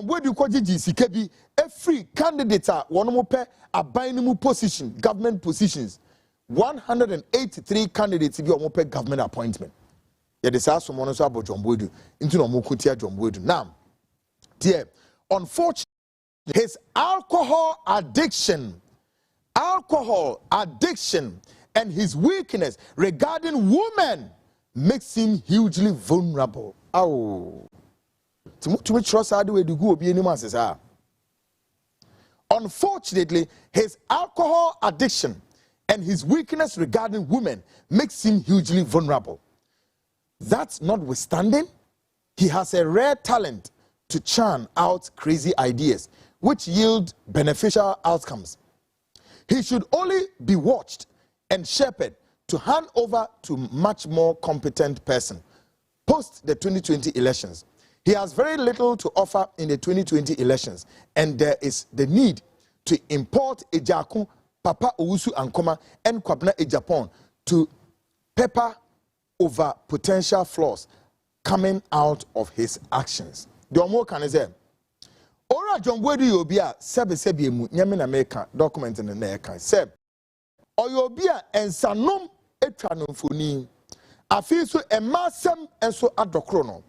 Wodu kwajiji sikebi every candidate one mo pe abainimu position government positions 183 candidates be omo pe government appointment. Yeah, this is someone also about John Wodu into no mukutia John Wodu. Now, dear, unfortunately, his alcohol addiction, and his weakness regarding women makes him hugely vulnerable. Oh, to me trust how do we go be any masses are. Unfortunately, his alcohol addiction and his weakness regarding women makes him hugely vulnerable. That notwithstanding, he has a rare talent to churn out crazy ideas which yield beneficial outcomes. He should only be watched and shepherded to hand over to much more competent person post the 2020 elections. He has very little to offer in the 2020 elections, and there is the need to import Ejaku, Papa Owusu Ankoma, and Kwabena Ejapon to pepper over potential flaws coming out of his actions. The more can say, Ora John Boadu Yobia, Sebi mu, Yamin American document in the neck. Seb, or Yobia and Sanum etranum funi. I feel so a massam and so adocrono.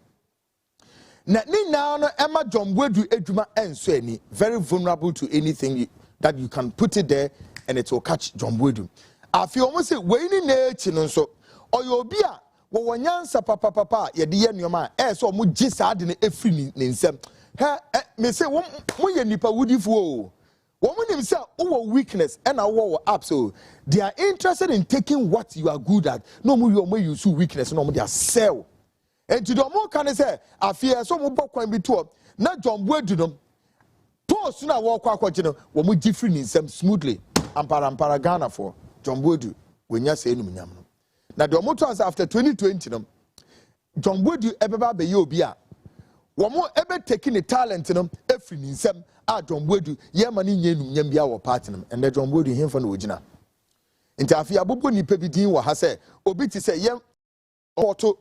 Natni now Emma John Boadu Eduma and Sweni, very vulnerable to anything that you can put it there and it will catch John Boadu. I feel almost say, Wayne Nature so, or Yobia, Wanyansa papa, Yadia Nyoma, so mu jisad in a free ninsem. Me say one nipa woody for woman himself over weakness and our up so they are interested in taking what you are good at. No more you use weakness, no more they are sell. And to the more can say I fear so more book be to not John Boadu them. Post na walk kwakwa we different in some smoothly and Ghana for John Boadu when you say no nyam. Now the motor after 2020 John Boadu ebeba be yobia. Wamo ebe taking the talent every ninsem John Boadu ye mani nyenu nyambia wo party and the John Boadu him for no gina. Nti afia bobo ni pebidin wa ha say obi ti say ye auto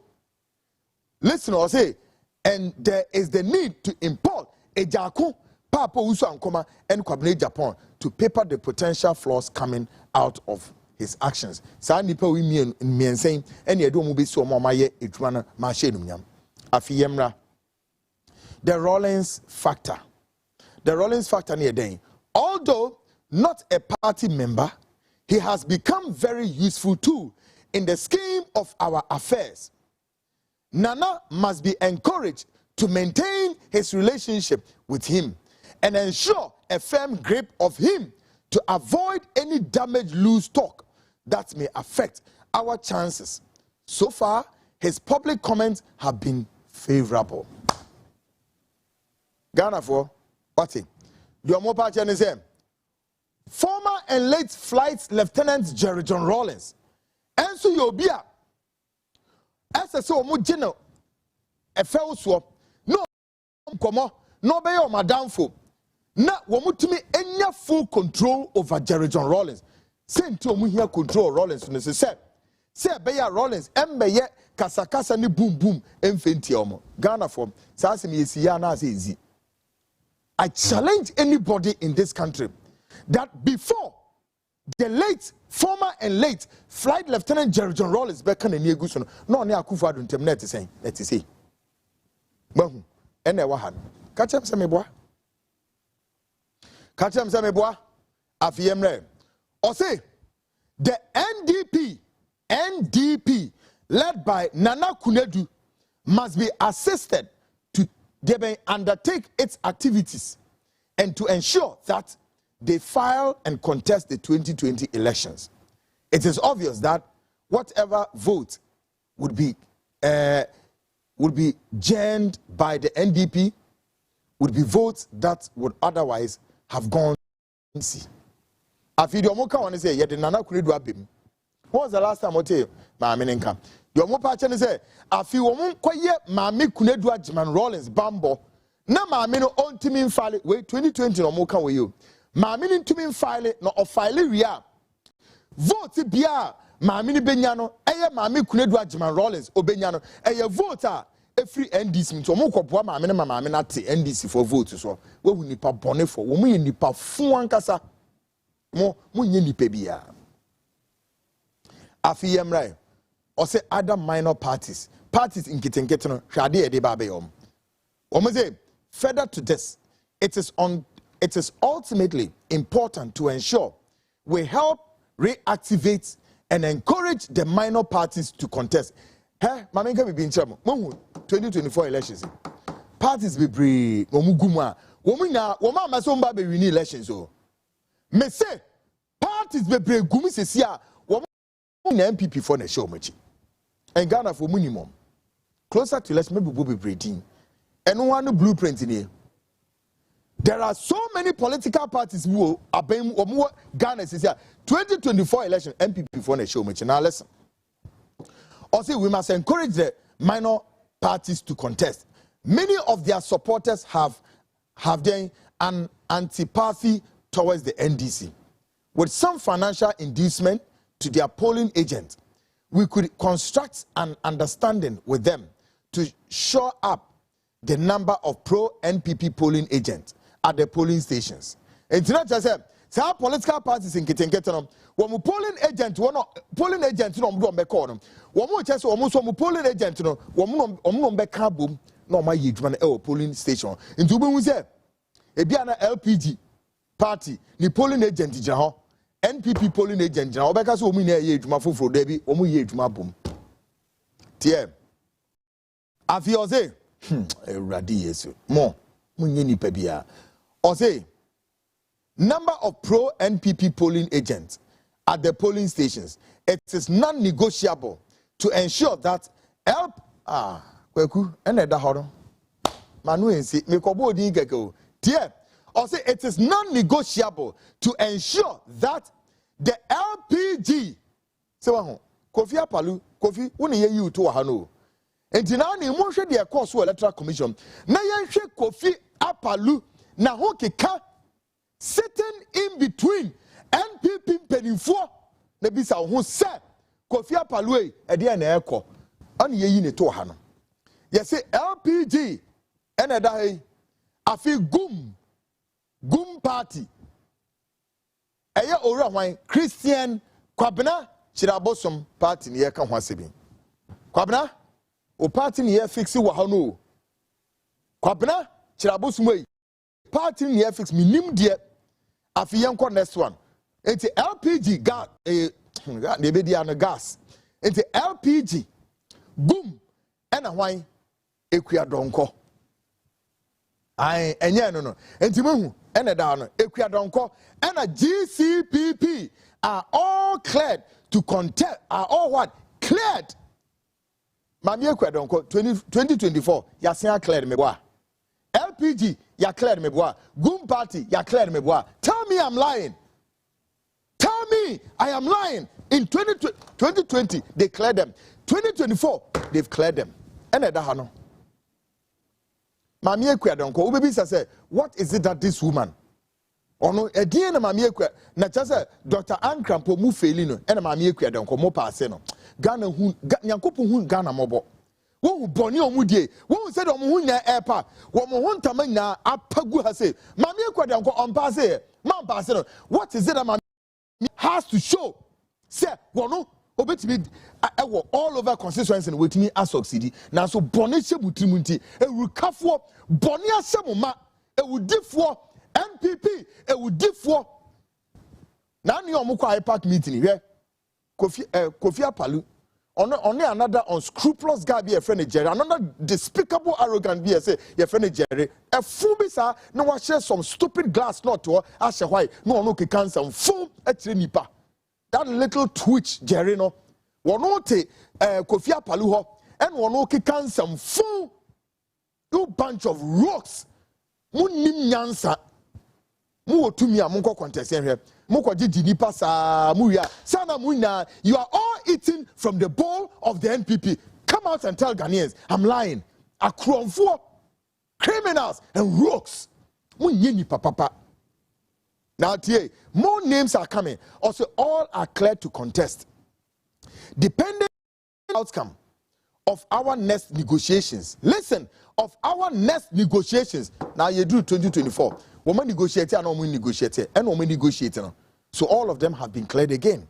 listen or say and there is the need to import a jako papa usu ankoma and kwabene Japan to paper the potential flaws coming out of his actions. Sa nipa wi miensen and ye do mo be so mo maye edwuma na ma hye num nyam. Afiyemra the Rollins factor. The Rollins factor near then. Although not a party member, he has become very useful too in the scheme of our affairs. Nana must be encouraged to maintain his relationship with him and ensure a firm grip of him to avoid any damage loose talk that may affect our chances. So far, his public comments have been favorable. Ghana for what? Your more party and him. Former and late Flight Lieutenant Jerry John Rawlings. And so you'll be a SSO Mujino. A fell swap. No, come no be your madam for. Not womutimi any full control over Jerry John Rawlings. Send to me here control Rawlings when they say be ya Rawlings, embe kasakasa ni boom boom, enfenti omo. Ghana for Sasimi Yesiya na easy. I challenge anybody in this country that before the former and late Flight Lieutenant Jerry John Rawlings bekan and Yeguson, no near Kufa don't terminate saying, let's say. Boom, and never had. Catch up some boy. Catch up some boy. Afiyemre. Or say, the NDP, led by Nana Kunedu, must be assisted they may undertake its activities and to ensure that they file and contest the 2020 elections. It is obvious that whatever vote would be gained by the NDP would be votes that would otherwise have gone. Afi do moka won say ye de Nana Kunedu abem. When was the last time I tell you ma meninka? Your mo pa chen say afi wo mon koye maame Kunedu Agyaman Rawlings bambo na maame no ontimi file we 2020 no mo kan we yo maame no ntimi file no o file ria vote bia maame ni benya no eye maame Kunedu Agyaman Rawlings obenya no eye vote a every NDC nto mo koboa maame na maame na te NDC for vote so we hu nipa bone for wo mo ye nipa fu ankasa mo nye nipa bia afi yemrai or say other minor parties in Kitenketino, Shadi Edebabeyom. Say, further to this, it is ultimately important to ensure we help reactivate and encourage the minor parties to contest. Hey, Mamenka be in trouble. 2024 elections. Parties be brave. Womuguma. Woma masomba be win elections. So, me say parties be brave. Gumi se siya. Woma MPP for the show much. And Ghana for minimum. Closer to let's maybe be breeding. And one blueprint in here. There are so many political parties who are being more Ghana says here. 2024 election MPP for the show much. Now listen. Also, we must encourage the minor parties to contest. Many of their supporters have an antipathy towards the NDC. With some financial inducement to their polling agent, we could construct an understanding with them to shore up the number of pro-NPP polling agents at the polling stations. And tonight, I said, some political parties in Kitenketanum, one polling agent, polling agent, no, Becornum, one more chess, almost one polling agent, no, one back boom, no, my human polling station. In Dubu, we say, a Biana LPG party, the polling agent, Jahan, NPP polling agent, Jahan, because we need my food for Debbie, or we need my boom. TM. Afioze, radius, more, Munini Pebia, or say, number of pro-NPP polling agents at the polling stations. It is non-negotiable to ensure that Kwaku Annan Manu ensi me kobo di keke tie or say it is non-negotiable to ensure that the LPG se wa ho Kofi Apalu Kofi woni ye you to ha no enti na ni mo hwe de course electoral commission na ye hwe Kofi Apalu na ho keka sitting in between NPP penifo na bisa ho se Kofi Apalu e de na ekọ ani ye yi ne to ha no ye say LPG ene da he afi gum party eye ora hwan Christian Kwabena Chirabosom party ne ye ka ho asebi Kwabena o party ne ye fix wo ha no Kwabena Chirabosom yi party ne ye fix minim de afi yenko next one enti LPG gas ne be dia no gas enti LPG gum ena hwan ekua donko ai enye no enti mahu ena da no ekua donko ena GCPP are all cleared to contest are all what cleared mami ekua donko 2024 ya sen cleared me boa LPG ya cleared me boa gum party ya cleared me boa tell me I'm lying tell me I am lying in 2020 they cleared them 2024 they've cleared them ena da ha no Mami ekua donko ubebisa say what is it that this woman ono edie na mami ekua na chase Dr. Ankrampo mu feli no ena mami ekua donko mo paase no Ghana hu nyankopon hu Ghana mobo wo hu boni omudie wo hu say do mo hu nya airpa wo mo hu ntama nya apagu ha say mami ekua donko on paase man paase no what is it that mami has to show say wono obetimi ewo all over constituency with me as succeed na so boni shebutrimu nti ewukafo boni asemoma ewudifo NPP ewudifo na ni omukwa IPAC meeting here Kofi Apalu on another unscrupulous guy be a friend Jerry another despicable arrogant be say your friend Jerry a fool be sa na wa share some stupid glass lot to ashe why no ke cancer fool etire nipa that little twitch Jerry no wono te Kofi Apalu ho and wono ke cancer fool you bunch of rocks munim nyansa mu otumi a monko contest here moko gigi nipa sa mu ya sana munya you are all eating from the bowl of the NPP come out and tell Ghanaians I'm lying akromfo criminals and rocks munye nipa papa now tie more names are coming also all are cleared to contest depending on the outcome of our next negotiations listen of our next negotiations now you do 2024 woman negotiate and woman negotiate and woman negotiate so all of them have been cleared again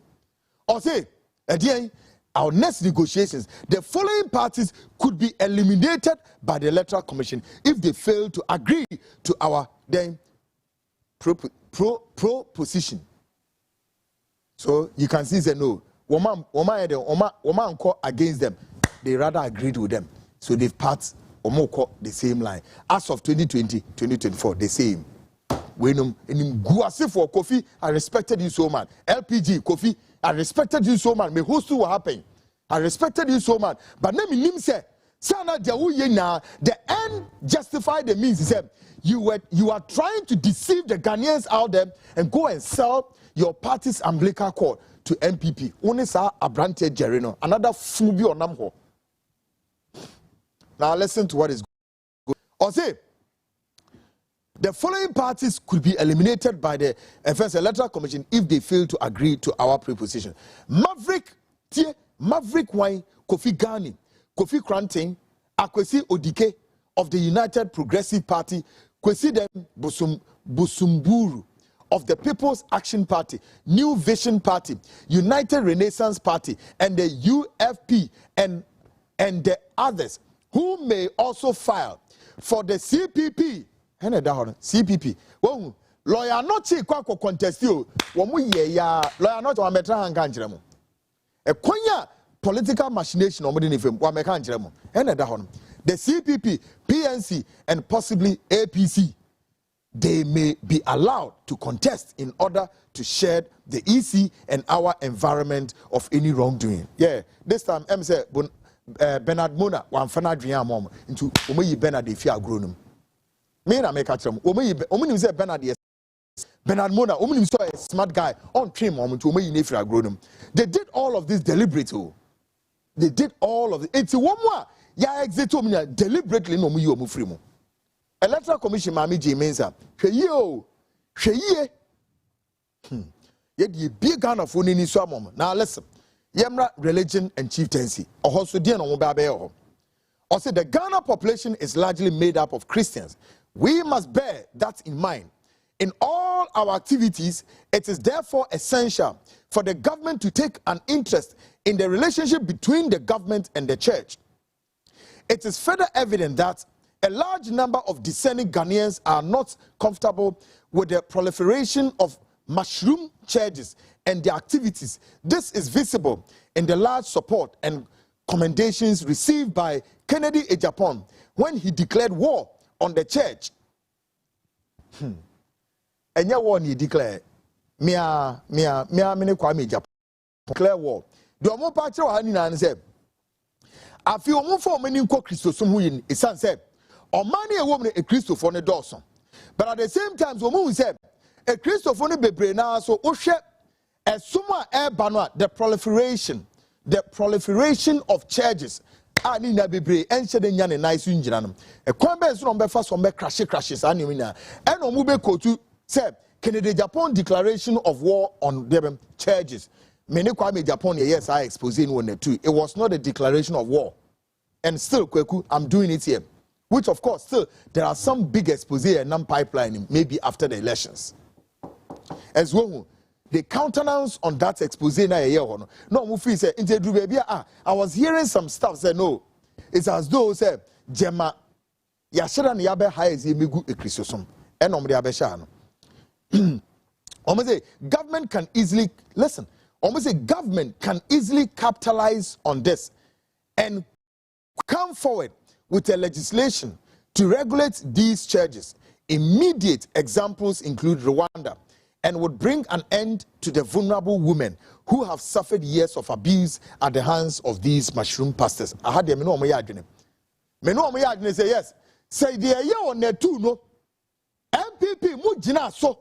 or say again our next negotiations the following parties could be eliminated by the electoral commission if they fail to agree to our then proposition so you can see say no woman against them they rather agreed with them so they've passed omoko the same line as of 2020-2024 the same wenum enim guase for Kofi I respected you so much LPG Kofi I respected you so much me host what happened I respected you so much but na me nim say sana dia wo ye na the end justify the means he said you are trying to deceive the Ghanaians out there and go and sell your party's umbilical cord to NPP only sa abrante Jerry no another fool bi onam ho. Now listen to what is going on. Or say, the following parties could be eliminated by the First Electoral Commission if they fail to agree to our proposition. Maverick Wine, Kofi Ghani, Kofi Kranting, Akwesi Odike of the United Progressive Party Kwesi Busumburu of the People's Action Party, New Vision Party, United Renaissance Party, and the UFP and the others who may also file for the CPP. CPP. Well, lawyer not Kwaku contest you. Lawyer not one better and can't. A quanya political machination or one can't. The CPP, PNC, and possibly APC, they may be allowed to contest in order to shed the EC and our environment of any wrongdoing. Yeah, this time, I'm saying Bernard Mona, one fanadrian mom, into Omeyi Bernard if you are grown. Me na make a term. Omeyi say Bernard Mona, Omeyi saw a smart guy on train mom to Omeyi if you are grown. They did all of this deliberately. They did all of it. It's one more. Ya exit deliberately no mu yomu free mu. Electoral Commission mami J Mensa. Hweye. Ye di big gun of oni ni so amom. Now listen. Yemra religion and chieftaincy. Oho so die no mo ba be ho. Or say the Ghana population is largely made up of Christians. We must bear that in mind. In all our activities, it is therefore essential for the government to take an interest in the relationship between the government and the church. It is further evident that a large number of discerning Ghanaians are not comfortable with the proliferation of mushroom churches and their activities. This is visible in the large support and commendations received by Kennedy Agyapadie when he declared war on the church. And yeah, war he declared. Mia mene Kwame Agyapadie declare war. Do mo pa kire wa ni na say afi omo fo mani nko Christosum hu yin esan say omani e wom ne e Christofo ne dawson. But at the same time omo hu say e Christofo ne bebre na so wo hwe esuma e ba no the proliferation of churches ani na bebre enche de nya ne nice ngira no e kon be so no be fa so be crashes ani mi na e no mu be kotu say Kennedy Japan declaration of war on the churches. Many Kwame Agyapadie, yes, I exposing one too. It was not a declaration of war. And still, Kwaku, I'm doing it here. Which, of course, still, there are some big expose and non-pipelining, maybe after the elections. As well, the countenance on that expose na no, Mufi said, I was hearing some stuff, say no. It's as though, say, Jema, Yashira ni yabe haiz yemigu ekrisosum. Enomri yabe shano. Almost say, government can easily, listen, almost say government can easily capitalize on this and come forward with a legislation to regulate these charges. Immediate examples include Rwanda and would bring an end to the vulnerable women who have suffered years of abuse at the hands of these mushroom pastors. I had them no say yes. Say the year on there too no. MPP mujina so.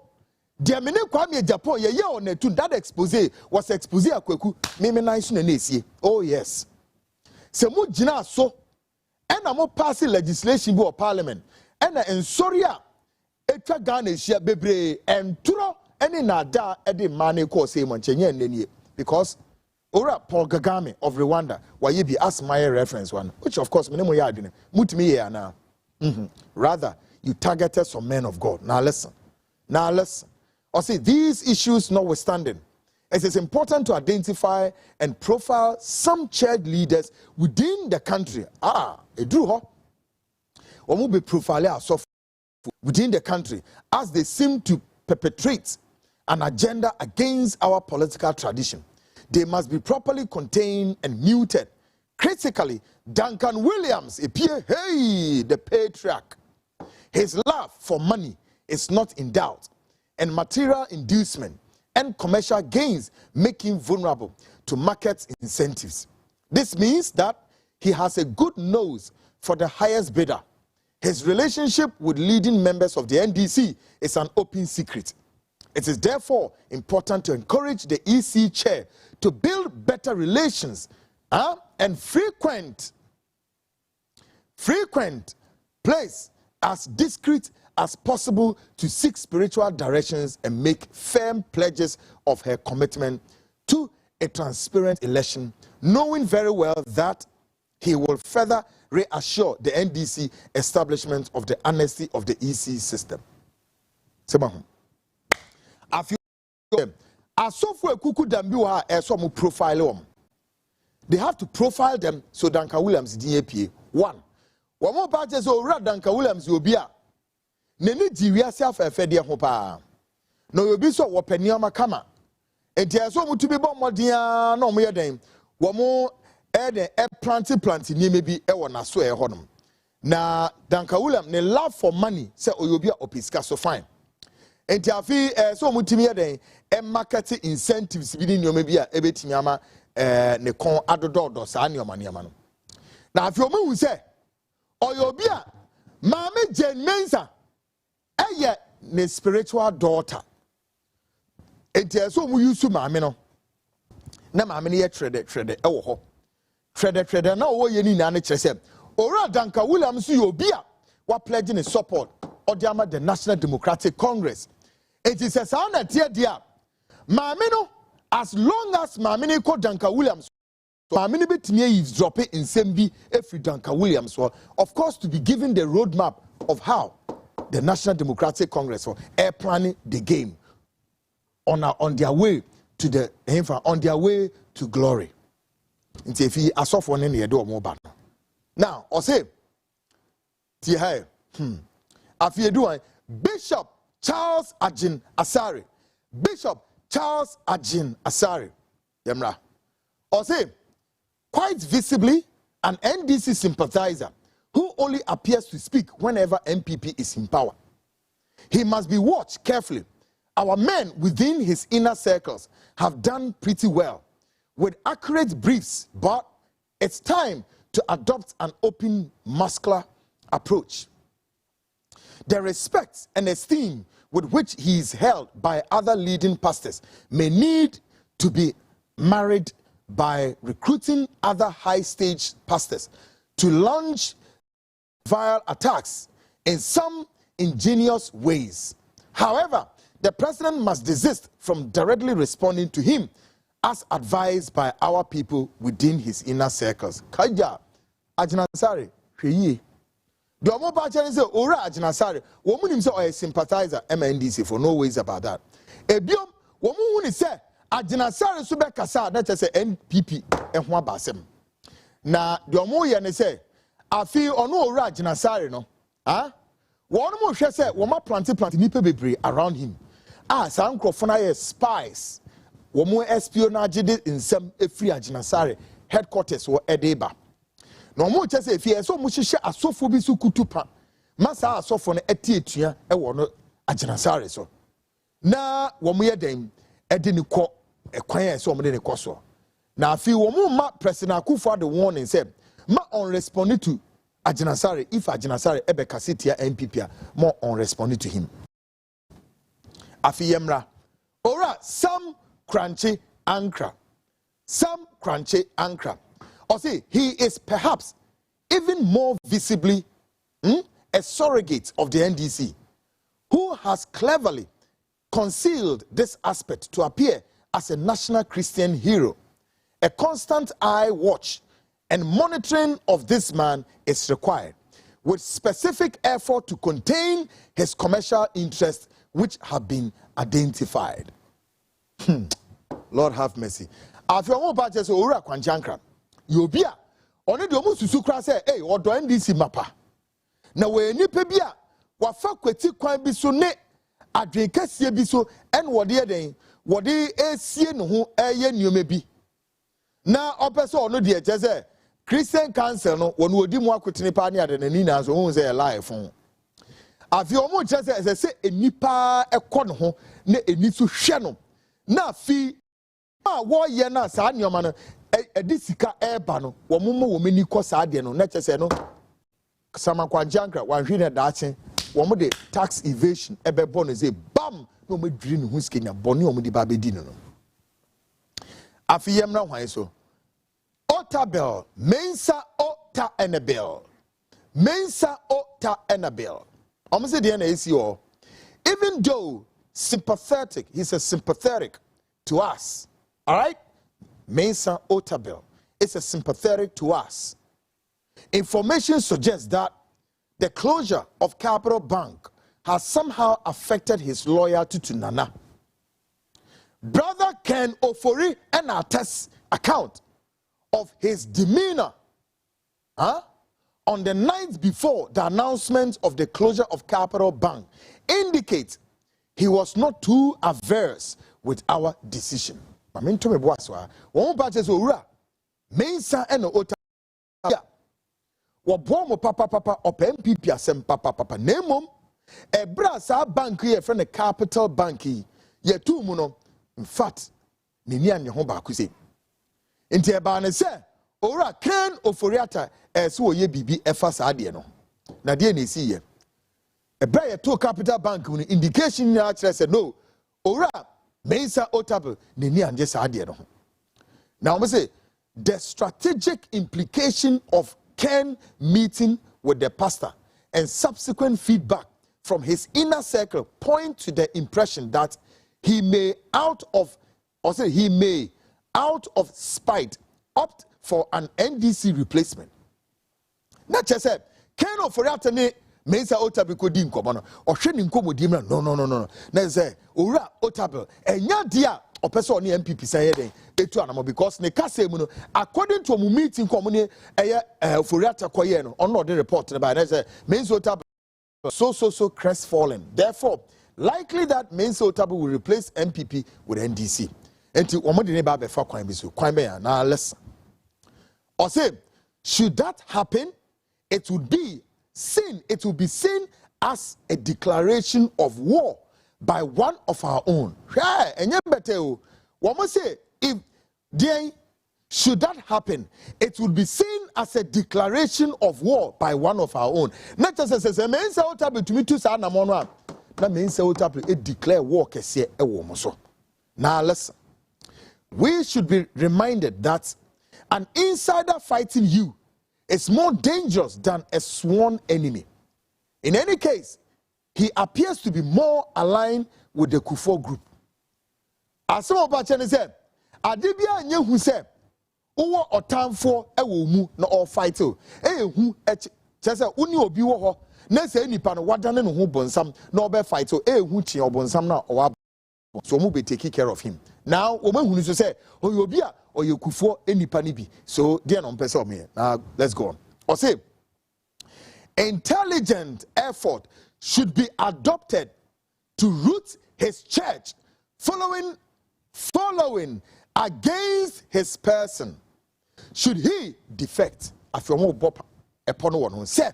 Dear mene Kwame Agyapadie ye on the tune that expose was expose akweku meme nice na nesie. Oh yes. Se mu gina so ena mo pass legislation bi o parliament ena ensoria etwa Ghana hia bebre enturo ene na da e de mane ko say monchenye nenie because ora Paul Kagame of Rwanda why be as my reference one which of course mene mo ya adwene mutimi ye na rather you targeted some men of God. Now listen. Or see, these issues notwithstanding, it is important to identify and profile some church leaders within the country. Or be profiled within the country as they seem to perpetrate an agenda against our political tradition. They must be properly contained and muted. Critically, Duncan Williams appear, the patriarch. His love for money is not in doubt, and material inducement and commercial gains make him vulnerable to market incentives. This means that he has a good nose for the highest bidder. His relationship with leading members of the NDC is an open secret. It is therefore important to encourage the EC chair to build better relations and frequent place as discreet as possible to seek spiritual directions and make firm pledges of her commitment to a transparent election, knowing very well that he will further reassure the NDC establishment of the amnesty of the EC system. They have to profile them so Duncan Williams DAPA. One. One more party so Duncan Williams will be a Nene Jiria self a fedia hopa. No, you'll be so wapeniama kama. And there's so much to be born more dear no more than one more air planty ni maybe a one as swear honum. Na Duncan Williams ne love for money say you'll be a opiska so fine. And Tiafi so much to me then a market incentives within your maybe a ebetinyama ne kon adodo sa anyoma niama no. Na afi omo wu say oyobia Mame Jane Mensa eye ne spiritual daughter. Enti so mu yusu mame no. Na mame ne ye trede ewo ho. Trede na wo ye ni na ne kire say Ora Danka Williams you obia wa pledging his support Odiama the National Democratic Congress. It is a sound that dia mame no as long as mame ne ko Danka Williams mame ne betimi eavesdrop in sembi every Danka Williams of course to be given the roadmap of how the National Democratic Congress are planning the game on their way to the on their way to glory. Nti efi asofo ne ne do mo ba. Now, I say Bishop Charles Ajin Asare. Bishop Charles Ajin Asare. Yemra. I say quite visibly an NDC sympathizer who only appears to speak whenever MPP is in power. He must be watched carefully. Our men within his inner circles have done pretty well with accurate briefs, but it's time to adopt an open, muscular approach. The respect and esteem with which he is held by other leading pastors may need to be married by recruiting other high-stage pastors to launch vile attacks in some ingenious ways. However, the president must desist from directly responding to him as advised by our people within his inner circles. Kaja, Ajinasare, Kriye. The Omo Bacha say, Ora Ajinasare, woman say a sympathizer, MNDC, for no ways about that. Ebiom, woman say, Ajinasare Sube Kasa, that is a NPP, and Hua Basem. Na, the Omo Yane say, I feel on no Ora Ajinasare, no? Ah? One more she say, Woma planti nipe bebre around him. Ah, some crofona spies. Womo espionage in some free Ajinasare headquarters or Edeba. No more just if he so much share a sofu bisu kutupa. Masa asofo no etietua e wo no Ajinasare so. Na womo ye dem e de ne kɔ ekwan so womo de ne kɔ so. Na afi womo ma President Akufo the warning say ma on responding to Ajinasare if Ajinasare ebe kasetia NPP more on responding to him. Afi yemra. Ora some crunchy ankra. Some crunchy ankra. Or say he is perhaps even more visibly a surrogate of the NDC who has cleverly concealed this aspect to appear as a national Christian hero. A constant eye watch and monitoring of this man is required with specific effort to contain his commercial interests which have been identified. Lord have mercy. After all batches ora kwanchankra. Yobia only the omu susu kra say hey odo NDC mapa. Na we nipa bia wa fa kweti kwan bi so ne adwen kasie bi so en wode den wode esie no ho eye nioma bi. Na opeso ono de eche say Christian Council no wono odi mu akotene pa ne ade nani na so hu say life ho. Afi omu che say enipa ekɔ no ho na eni so hwɛ no. Na fi ma wo ye na sa nioma no edisika eba no wo mo wo mani kɔ sa de no na kyese no samakwanjankra wan hwe na daache wo mo de tax evasion ebebo no say bam no mo dwiri no hu skenya bone wo mo de ba bedi no afiyem na hwan so Otabel mensa ota enabel mensa ota enabel say the na esi o even though sympathetic he's a sympathetic to us, all right? Mensa Otabel is a sympathetic to us. Information suggests that the closure of Capital Bank has somehow affected his loyalty to Nana. Brother Ken Ofori and attest account of his demeanor on the night before the announcement of the closure of Capital Bank indicates he was not too averse with our decision. Mensa and Ota Wabomo papa or MPP asem papa nemom a brasa bank here from the Capital Bank ye two muno in fact nini an ho ba kusi nti e ba ne se ora Ken Oforiata so oye bibi efa sa de no na de na esi ye e bra ye to Capital Bank no indication na kire se no ora Mensa Otable nini an je sa de no now we say the strategic implication of Ken meeting with the pastor and subsequent feedback from his inner circle point to the impression that he may out of spite opt for an NDC replacement. Not just said Ken Oforiata ne Mensa Otable kodi nkomo no ohwe ni nkomo di mra no na say ora Otable enya dia opeso ne MPP say den etu anamo because ne kase mu no according to mu meeting komune eye Oforiata koye no ono the report na by say Mensa Otable so crestfallen, therefore likely that Mensa Otable will replace MPP with NDC. Enti omode ne ba be fa kwan bi so kwan be ya na listen or say should that happen it will be seen as a declaration of war by one of our own. If should that happen, it would be seen as a declaration of war by one of our own. Not just as a Mensa Otable to me to say na monwa. Na Mensa Otable it declare war kese e wo mo so. Now listen. We should be reminded that an insider fighting you is more dangerous than a sworn enemy. In any case, he appears to be more aligned with the Kufuor group. As some of our channels said, Adibia nye hu se owo otamfo e wo mu na all fight o. Hu chese uni obi wo ho na se nipa no wadane no ho bonsam na obe fight o hu chi obonsam na owa so mu be take care of him. Now o ma hu so say obi a oye Kufuor enipa ni bi. So there no pese o me. Now let's go on. Or say intelligent effort should be adopted to root his church following against his person. Should he defect after bop upon one say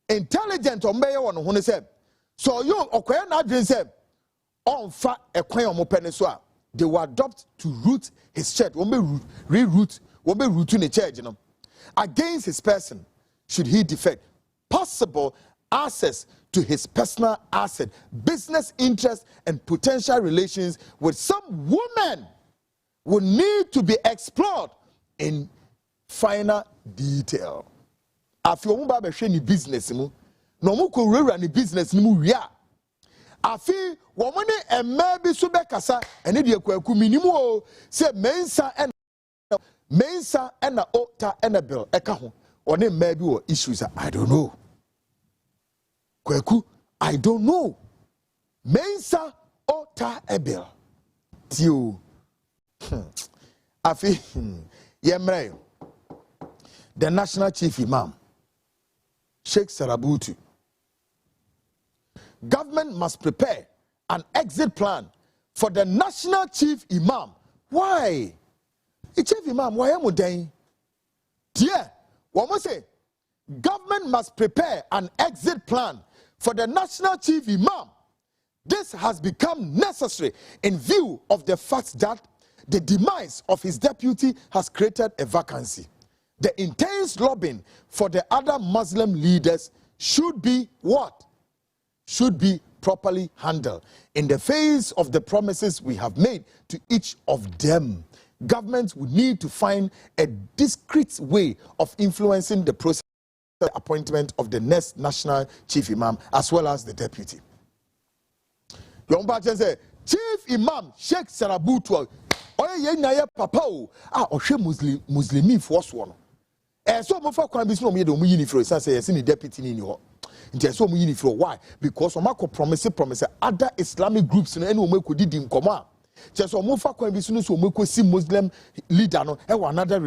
intelligent or mayor one who said so you okwaya na dream said on fa ekwan omo peniswa they will adopt to root his church won be reroot won be root in the church you know against his person. Should he defect possible access to his personal asset, business interests, and potential relations with some woman will need to be explored in finer detail. After you have a business, no more run the business mu ria. Afi womane maybe subekasa and the Kwaku minimo say Mensa and Ota and a bill ekaho or name maybe issues I don't know. Kwaku, I don't know. Mensa Ota Ebel. Tio. Afi Yemre. The National Chief Imam, Sheikh Sarabutu. Government must prepare an exit plan for the National Chief Imam. Why? The Chief Imam, why am I dying? Dear, what must say? Government must prepare an exit plan for the National Chief Imam. This has become necessary in view of the fact that the demise of his deputy has created a vacancy. The intense lobbying for the other Muslim leaders should be what? Should be properly handled. In the face of the promises we have made to each of them, governments would need to find a discreet way of influencing the process of the appointment of the next National Chief Imam as well as the deputy. Yomba say, Chief Imam Sheikh Sarabutu, oye ye na ye papa o, ohwe Muslimi force one. so mo fa kwan bi so mo ye de mo yini fro say yes ni deputy ni ho nti so mo yini fro why because o mako promise other Islamic groups no ene o mako didi nkomo a so mo fa kwan bi so mo mako si Muslim leader no e wa another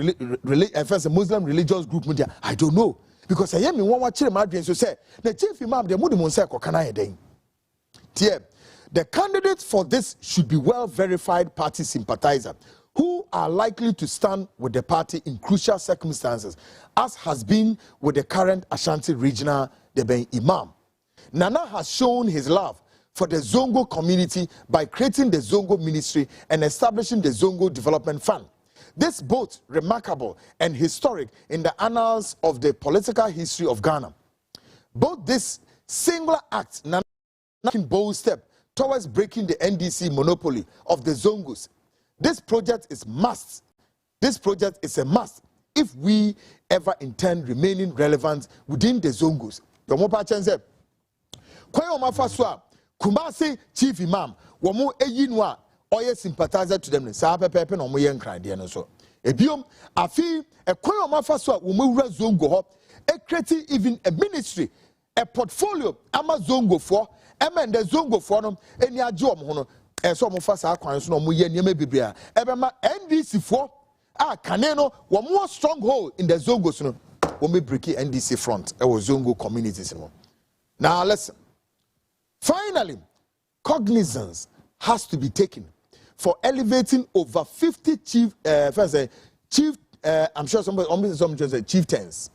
first Muslim religious group mo dia I don't know because I hear me one kire ma adwen so say na chief imam de mo de mo say kokana heden tie the candidates for this should be well verified party sympathizer who are likely to stand with the party in crucial circumstances, as has been with the current Ashanti regional Deben Imam. Nana has shown his love for the Zongo community by creating the Zongo ministry and establishing the Zongo Development Fund. This both remarkable and historic in the annals of the political history of Ghana. Both this singular act, Nana taking bold step towards breaking the NDC monopoly of the Zongos. This project is must. This project is a must if we ever intend remaining relevant within the Zongos. Yomopa chense. Kwa yoma faswa Kumasi chief imam womo eyinwa oye sympathizer to them sa pepepe na omo ye nkrade no so. Ebiom afi kwa yoma faswa womo wura Zongo ho e create even a ministry, a portfolio ama Zongo for and the Zongo for no eni age omo ho no. So mo fa sa kwan so no mo ye niam bibia ebema NDC for kaneno wo more stronghold in the Zongos no wo me break NDC front e wo Zongo communities no. Now listen, finally cognizance has to be taken for elevating over 50 I'm sure somebody say chieftains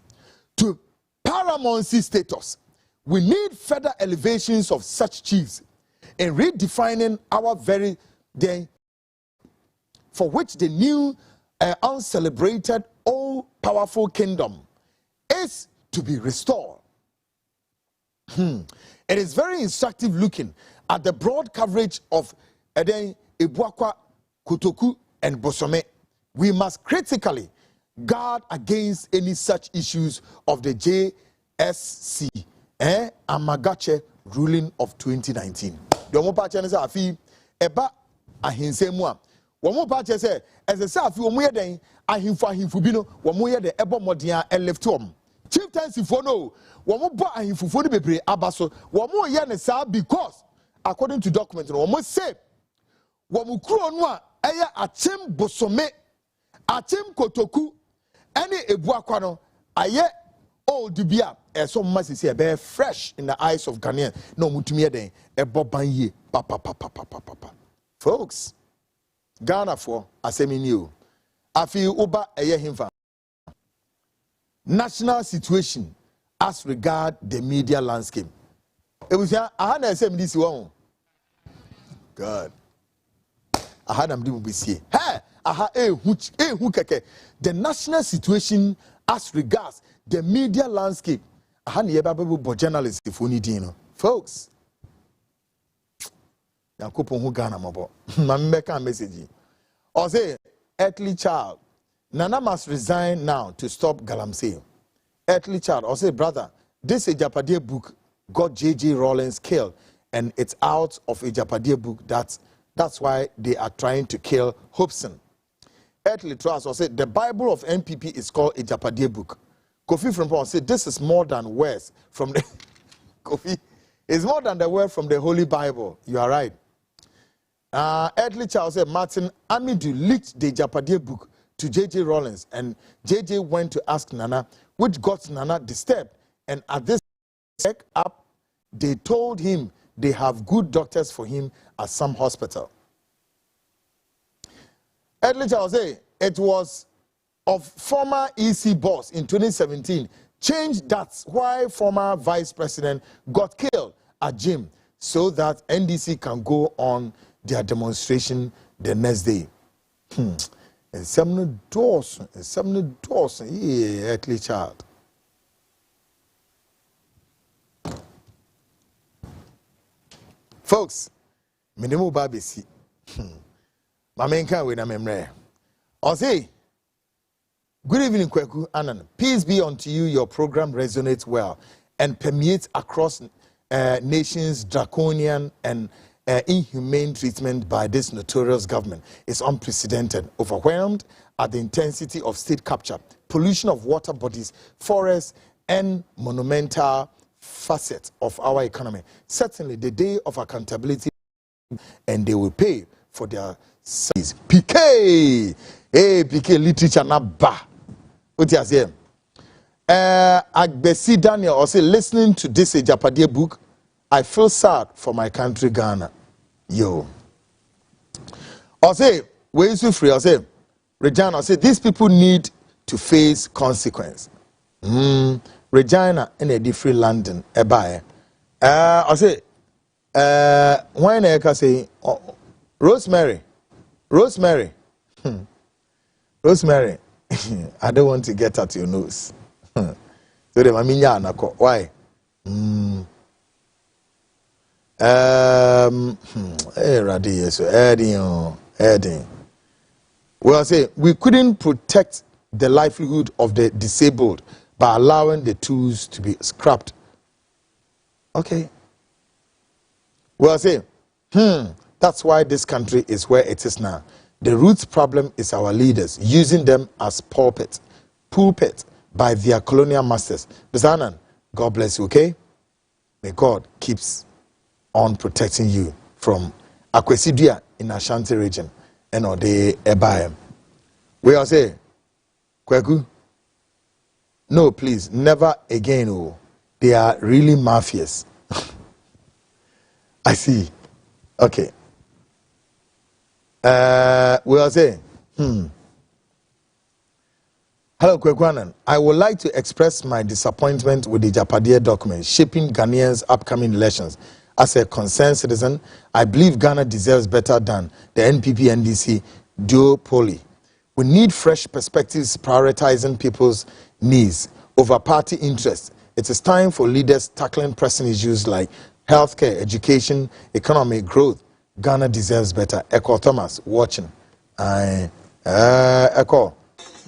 to paramountcy status. We need further elevations of such chiefs in redefining our very day, for which the new uncelebrated all-powerful kingdom is to be restored. It is very instructive looking at the broad coverage of Eden, Ibuakwa, Kotoku, and Bosome. We must critically guard against any such issues of the JSC, Amagache ruling of 2019. Domo pa chene se afi eba ahinsemu a womo pa che se ese se afi womo ye den ahimfu bi no womo ye de ebo modern a left om chieftaincy for no womo bo ahimfufo ni bebre abaso womo ye ne sa because according to document no womo say womo kuro no a eye achim Bosome achim Kotoku ene Ebuakwa no aye old bia so much is here fresh in the eyes of Ghanaian. No mutumi den e boban ye papa. Folks, Ghana for asemi ni o. Afi uba eye himfa. National situation as regard the media landscape. E was ya aha na asemi this one. God. Aha na mdi mbisie. Hey, aha hu keke. The national situation as regards the media landscape. Journalists if we need folks. Yankopon hu Ghana mabo. Mameka message. Or say earthly child. Nana must resign now to stop galamsey. Earthly child. Or say brother, this Agyapadie book got J.J. Rawlings killed, and it's out of Agyapadie book. That's why they are trying to kill Hobson. Earthly trust. Or say the Bible of NPP is called Agyapadie book. Kofi from Paul said, this is more than words from the Kofi. It's more than the word from the Holy Bible. You are right. Earthly Child said, Martin Amidu leaked the Agyapadie book to J.J. Rawlings, and J.J. went to ask Nana, which got Nana disturbed. And at this check-up, they told him they have good doctors for him at some hospital. Earthly Child said, it was of former EC boss in 2017 changed that's why former vice president got killed at gym so that NDC can go on their demonstration the next day. And some Dawson, yeah, earthly child. Folks, minimum babisi. My main can't wait a memory. I'll say, good evening, Kwaku Annan. Peace be unto you. Your program resonates well and permeates across nations, draconian and inhumane treatment by this notorious government is unprecedented, overwhelmed at the intensity of state capture, pollution of water bodies, forests, and monumental facets of our economy. Certainly, the day of accountability, and they will pay for their sins. PK! Hey, PK literature not ba. What you say? Agbesi Daniel also listening to this Agyapadie book, I feel sad for my country, Ghana. Yo. I say, where is you free? I say, Regina, I say, these people need to face consequence. Regina in a different London, I say, when I can say, Rosemary, Rosemary, I don't want to get at your nose. So the maminya anako. Why? Well, I say we couldn't protect the livelihood of the disabled by allowing the tools to be scrapped. Okay. Well, I say, that's why this country is where it is now. The root problem is our leaders using them as pulpit by their colonial masters. Mr. Annan, God bless you, okay? May God keeps on protecting you from Akwesidua in Ashanti region and or the Ebaim. We all say, Kwaku, no, please, never again. Oh, they are really mafias. I see. Okay. We all say, Hello, Kwaku Annan. I would like to express my disappointment with the Agyapadie document shaping Ghanaians' upcoming elections. As a concerned citizen, I believe Ghana deserves better than the NPP-NDC duopoly. We need fresh perspectives prioritizing people's needs over party interests. It is time for leaders tackling pressing issues like healthcare, education, economic growth. Ghana deserves better. Echo Thomas, watching. Echo,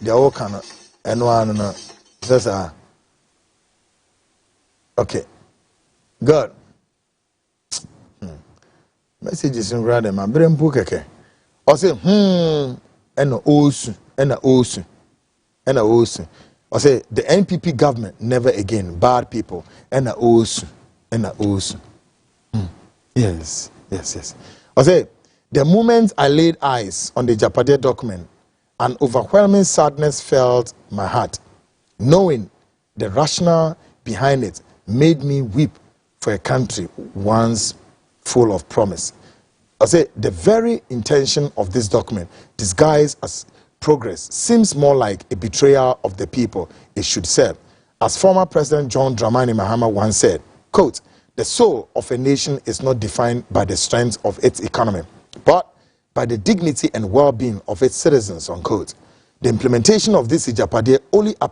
the whole kind of. And one, okay, good. Messages in rather my brain book. I say, and also. I say, the NPP government never again, bad people, and also. Yes. I say, the moment I laid eyes on the Agyapadie document, an overwhelming sadness filled my heart. Knowing the rationale behind it made me weep for a country once full of promise. I say the very intention of this document, disguised as progress, seems more like a betrayal of the people it should serve. As former President John Dramani Mahama once said, quote, the soul of a nation is not defined by the strength of its economy, but by the dignity and well-being of its citizens, unquote. The implementation of this Agyapadie only appears